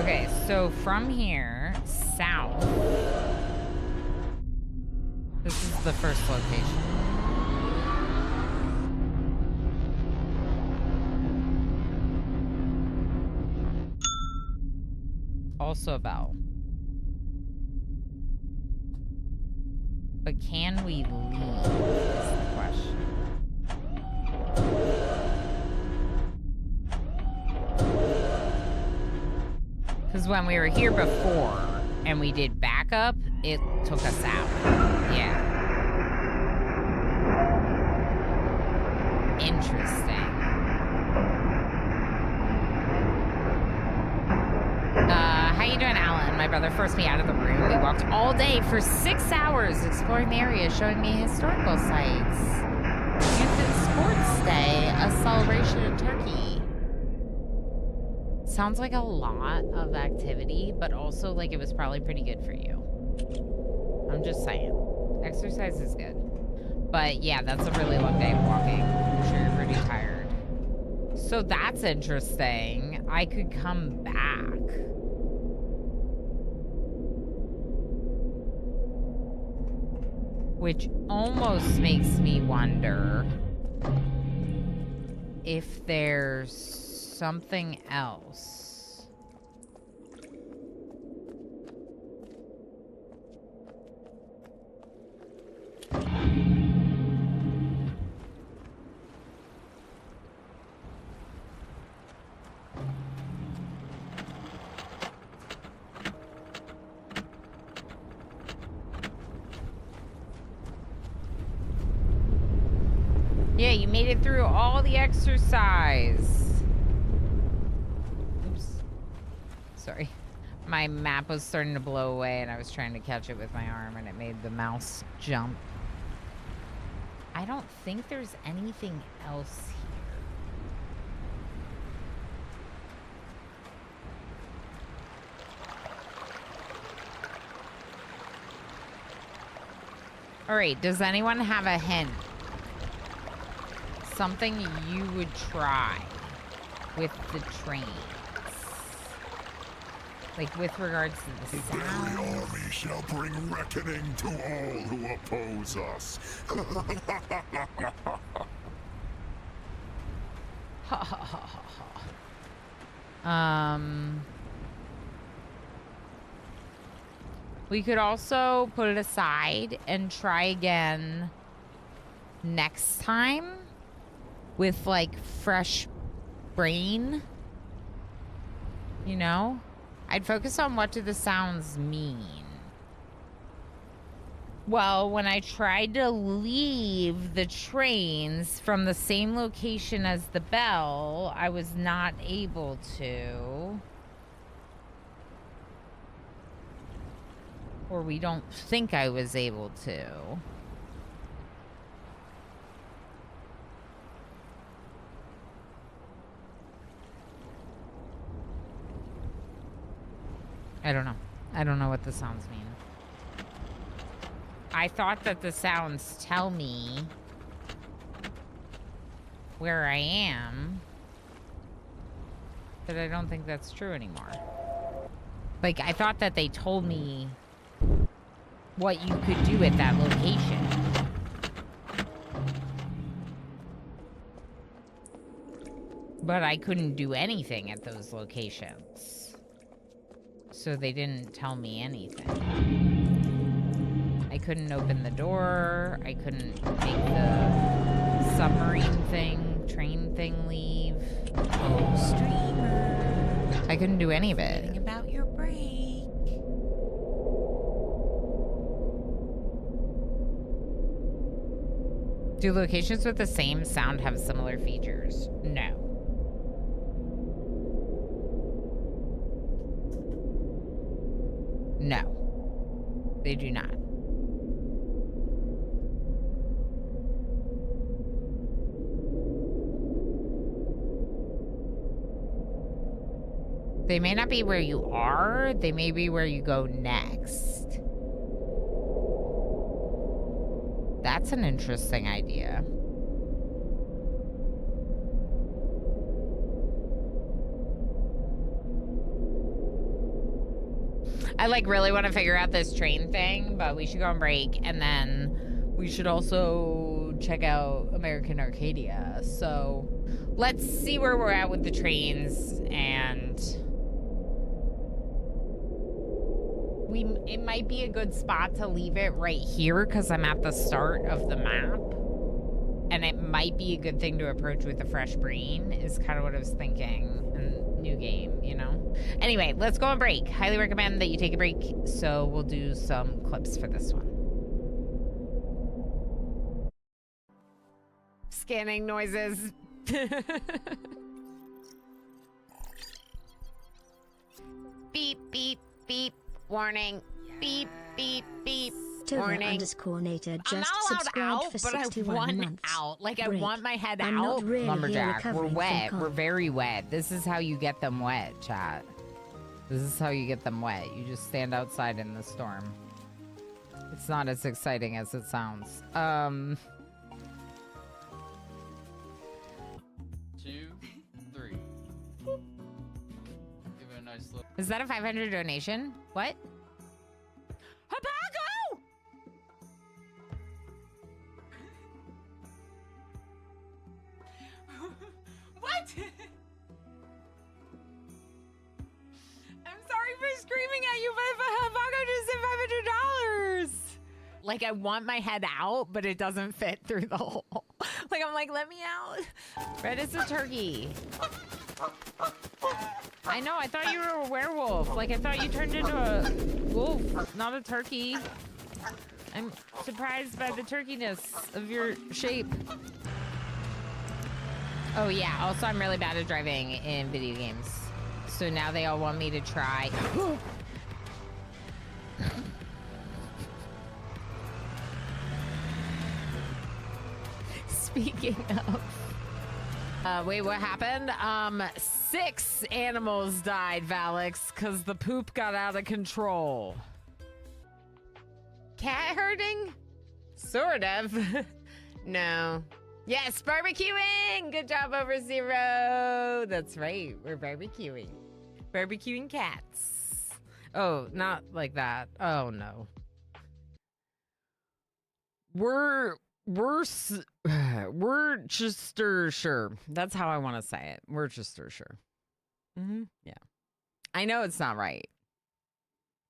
Okay, so from here, south, this is the first location. Also a bell. But can we leave is the question. Because when we were here before and we did backup, it took us out. Yeah. Interesting. How you doing, Alan? My brother forced me out of the room. We walked all day for 6 hours exploring the area, showing me historical sites. Infant Sports Day, a celebration in Turkey. Sounds like a lot of activity, but also like it was probably pretty good for you. I'm just saying. Exercise is good. But yeah, that's a really long day of walking. I'm sure you're pretty tired. So that's interesting. I could come back. Which almost makes me wonder if there's something else. Yeah, you made it through all the exercise. Oops. Sorry. My map was starting to blow away and I was trying to catch it with my arm and it made the mouse jump. I don't think there's anything else here. All right, does anyone have a hint? Something you would try with the trains. Like with regards to the sound. The very army shall bring reckoning to all who oppose us. We could also put it aside and try again next time with like fresh brain. You know? I'd focus on what do the sounds mean. Well, when I tried to leave the trains from the same location as the bell, I was not able to. Or we don't think I was able to. I don't know. I don't know what the sounds mean. I thought that the sounds tell me where I am, but I don't think that's true anymore. Like, I thought that they told me what you could do at that location. But I couldn't do anything at those locations. So they didn't tell me anything. I couldn't open the door. I couldn't make the submarine thing, train thing leave. Oh, streamer. I couldn't do any of it. Forgetting about your break. Do locations with the same sound have similar features? No. No, they do not. They may not be where you are, they may be where you go next. That's an interesting idea. I like really want to figure out this train thing, but we should go on break and then we should also check out American Arcadia. So let's see where we're at with the trains, and it might be a good spot to leave it right here because I'm at the start of the map. And it might be a good thing to approach with a fresh brain is kind of what I was thinking. And new game, you know? Anyway, let's go on break. Highly recommend that you take a break. So we'll do some clips for this one. Scanning noises. Beep, beep, beep. Warning. Beep, beep, beep. Toga_nator just subscribed for 61 I want months. out. Like, Break. I want my head I'm out. not really here Lumberjack, we're recovering from wet. cough. We're very wet. This is how you get them wet, chat. This is how you get them wet. You just stand outside in the storm. It's not as exciting as it sounds. 2, Is that a 500 donation? What? Habago! What? I'm sorry for screaming at you, but Habago just said $500. Like, I want my head out, but it doesn't fit through the hole. Like, I'm like, let me out. Red is a turkey. I know, I thought you were a werewolf. Like, I thought you turned into a wolf, not a turkey. I'm surprised by the turkeyness of your shape. Oh, yeah. Also, I'm really bad at driving in video games. So now they all want me to try. Speaking of... wait, what happened? 6 animals died, Valix, because the poop got out of control. Cat herding? Sort of. No. Yes, barbecuing! Good job, Over Zero. That's right, we're barbecuing. Barbecuing cats. Oh, not like that. Oh, no. Worcestershire. That's how I want to say it. Worcestershire. Yeah. I know it's not right.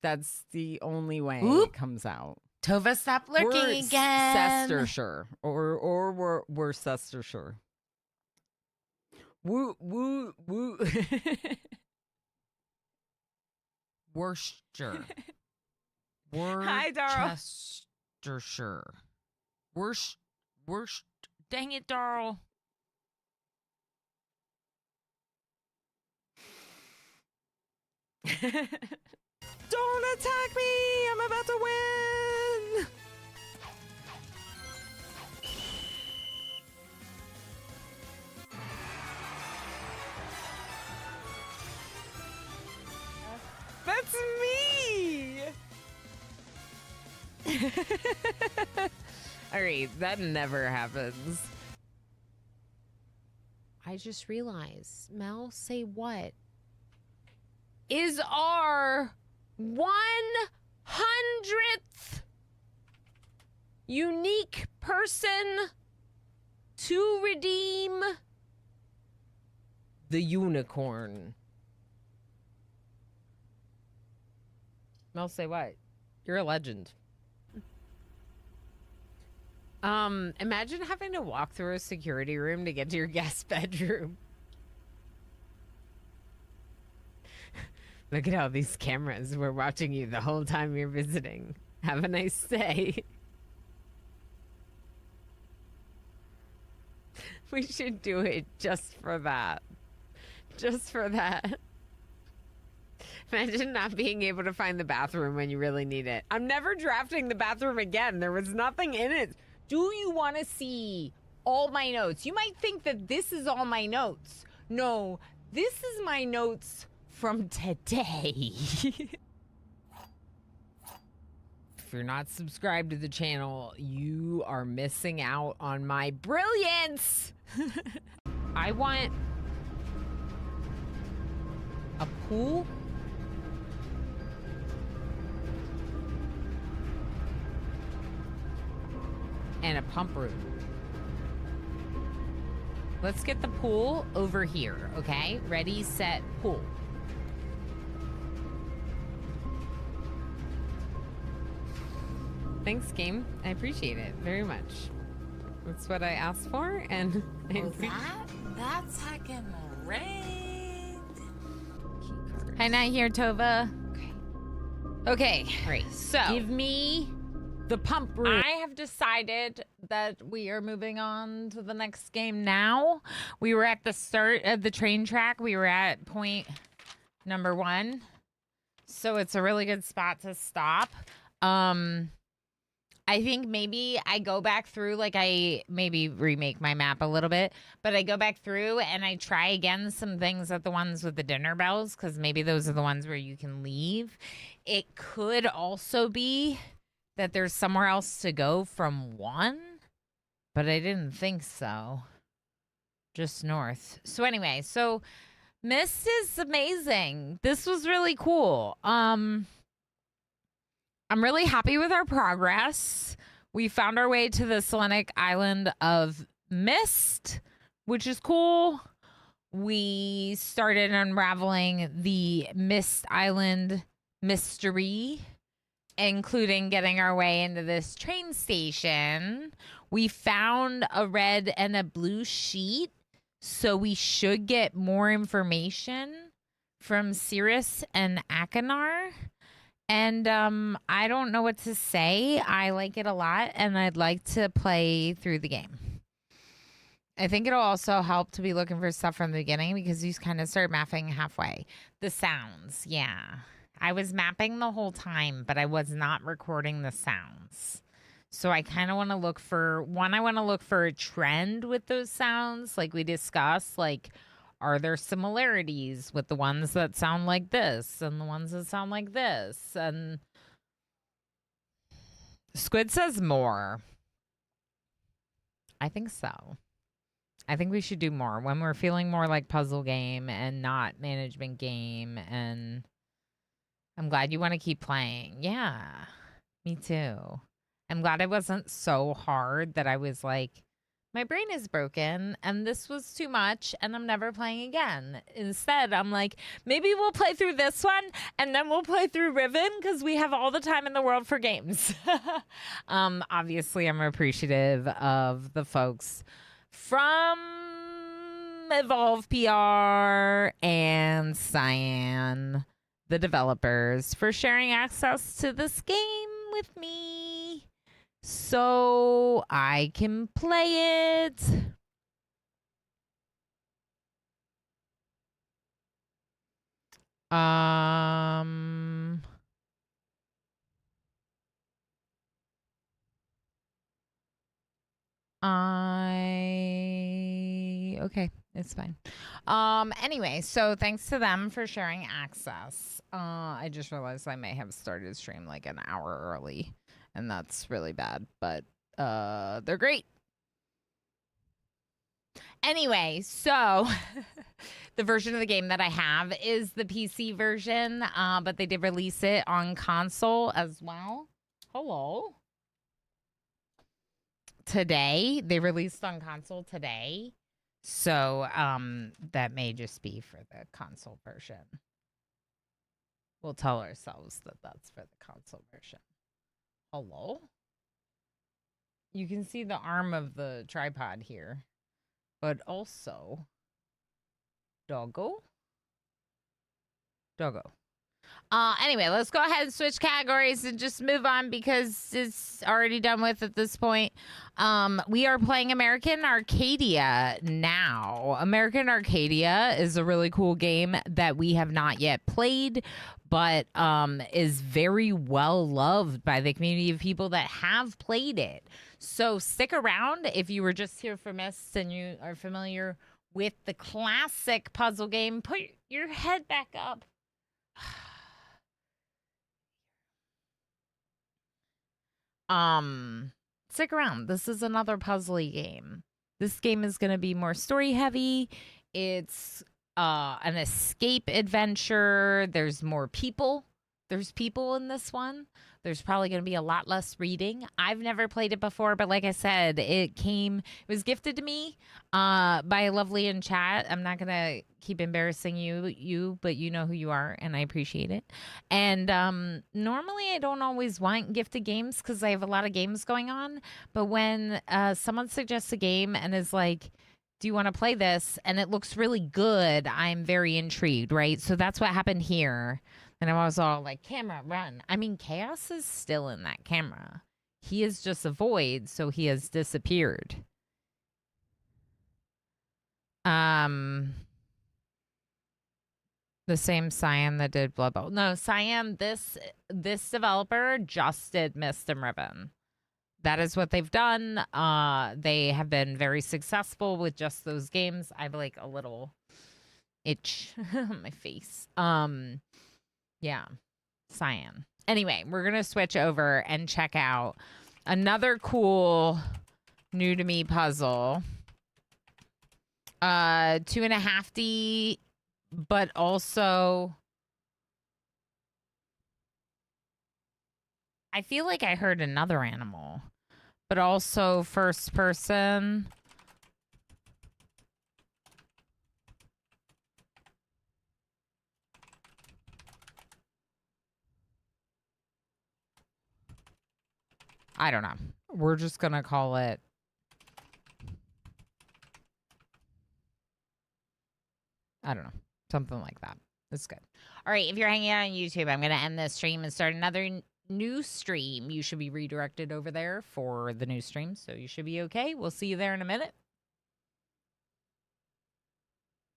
That's the only way it comes out. Tova, stop lurking again. Worcestershire. Or Worcestershire. Woo. Worcestershire. Hi, Darl. Worcestershire. Dang it, Darl. Don't attack me! I'm about to win! That's me! Alright, that never happens. I just realized, Mel, say what? Is our 100th unique person to redeem the unicorn. Mel, say what? You're a legend. Imagine having to walk through a security room to get to your guest bedroom. Look at all these cameras. We're watching you the whole time you're visiting. Have a nice stay. We should do it just for that. Just for that. Imagine not being able to find the bathroom when you really need it. I'm never drafting the bathroom again. There was nothing in it. Do you want to see all my notes? You might think that this is all my notes. No, this is my notes from today. If you're not subscribed to the channel, you are missing out on my brilliance. I want a pool. And a pump room. Let's get the pool over here, okay? Ready, set, pool. Thanks, game. I appreciate it very much. That's what I asked for, and that's heckin' rigged. Hi, Night here, Tova. Okay. All right. So give me the pump room. I have decided that we are moving on to the next game now. We were at the start of the train track. We were at point number 1. So it's a really good spot to stop. I think maybe I go back through, like I maybe remake my map a little bit, but I go back through and I try again some things at the ones with the dinner bells, because maybe those are the ones where you can leave. It could also be that there's somewhere else to go from 1, but I didn't think so. Just north. So anyway, so Myst is amazing. This was really cool. I'm really happy with our progress. We found our way to the Selenic island of Myst, which is cool. We started unraveling the Myst Island mystery, including getting our way into this train station. We found a red and a blue sheet, so we should get more information from Cirrus and Akinar. And I don't know what to say. I like it a lot, and I'd like to play through the game. I think it'll also help to be looking for stuff from the beginning because you kind of start mapping halfway. The sounds, yeah. I was mapping the whole time, but I was not recording the sounds. So I kind of want to look for, I want to look for a trend with those sounds like we discussed, like, are there similarities with the ones that sound like this and the ones that sound like this? And Squid says more. I think so. I think we should do more when we're feeling more like puzzle game and not management game. And I'm glad you want to keep playing. Yeah, me too. I'm glad it wasn't so hard that I was like, my brain is broken and this was too much and I'm never playing again. Instead, I'm like, maybe we'll play through this one and then we'll play through Riven because we have all the time in the world for games. Obviously, I'm appreciative of the folks from Evolve PR and Cyan, the developers, for sharing access to this game with me so I can play it. Okay, it's fine. Anyway, so thanks to them for sharing access. I just realized I may have started stream like an hour early, and that's really bad, but they're great. Anyway, so the version of the game that I have is the PC version, but they did release it on console as well. Hello. Today, they released on console today. So that may just be for the console version. We'll tell ourselves that that's for the console version. Hello? You can see the arm of the tripod here. But also, doggo. Anyway, let's go ahead and switch categories and just move on because it's already done with at this point. We are playing American Arcadia now. American Arcadia is a really cool game that we have not yet played, but is very well loved by the community of people that have played it. So stick around if you were just here for Myst and you are familiar with the classic puzzle game. Put your head back up. Stick around. This is another puzzly game. This game is going to be more story heavy. It's an escape adventure. There's more people. There's people in this one. There's probably going to be a lot less reading. I've never played it before, but like I said, it was gifted to me by Lovely in chat. I'm not going to keep embarrassing you, but you know who you are, and I appreciate it. And normally I don't always want gifted games because I have a lot of games going on. But when someone suggests a game and is like, do you want to play this? And it looks really good, I'm very intrigued, right? So that's what happened here. And I was all like, camera, run. I mean, Chaos is still in that camera. He is just a void, so he has disappeared. The same Cyan that did Blood Bowl. No, Cyan, this developer just did Myst and Riven. That is what they've done. They have been very successful with just those games. I have like a little itch on my face. Yeah, Cyan. Anyway, we're going to switch over and check out another cool new to me puzzle. 2.5D but also I feel like I heard another animal, but also first person. I don't know. We're just going to call it. I don't know. Something like that. It's good. All right. If you're hanging out on YouTube, I'm going to end this stream and start another new stream. You should be redirected over there for the new stream. So you should be okay. We'll see you there in a minute.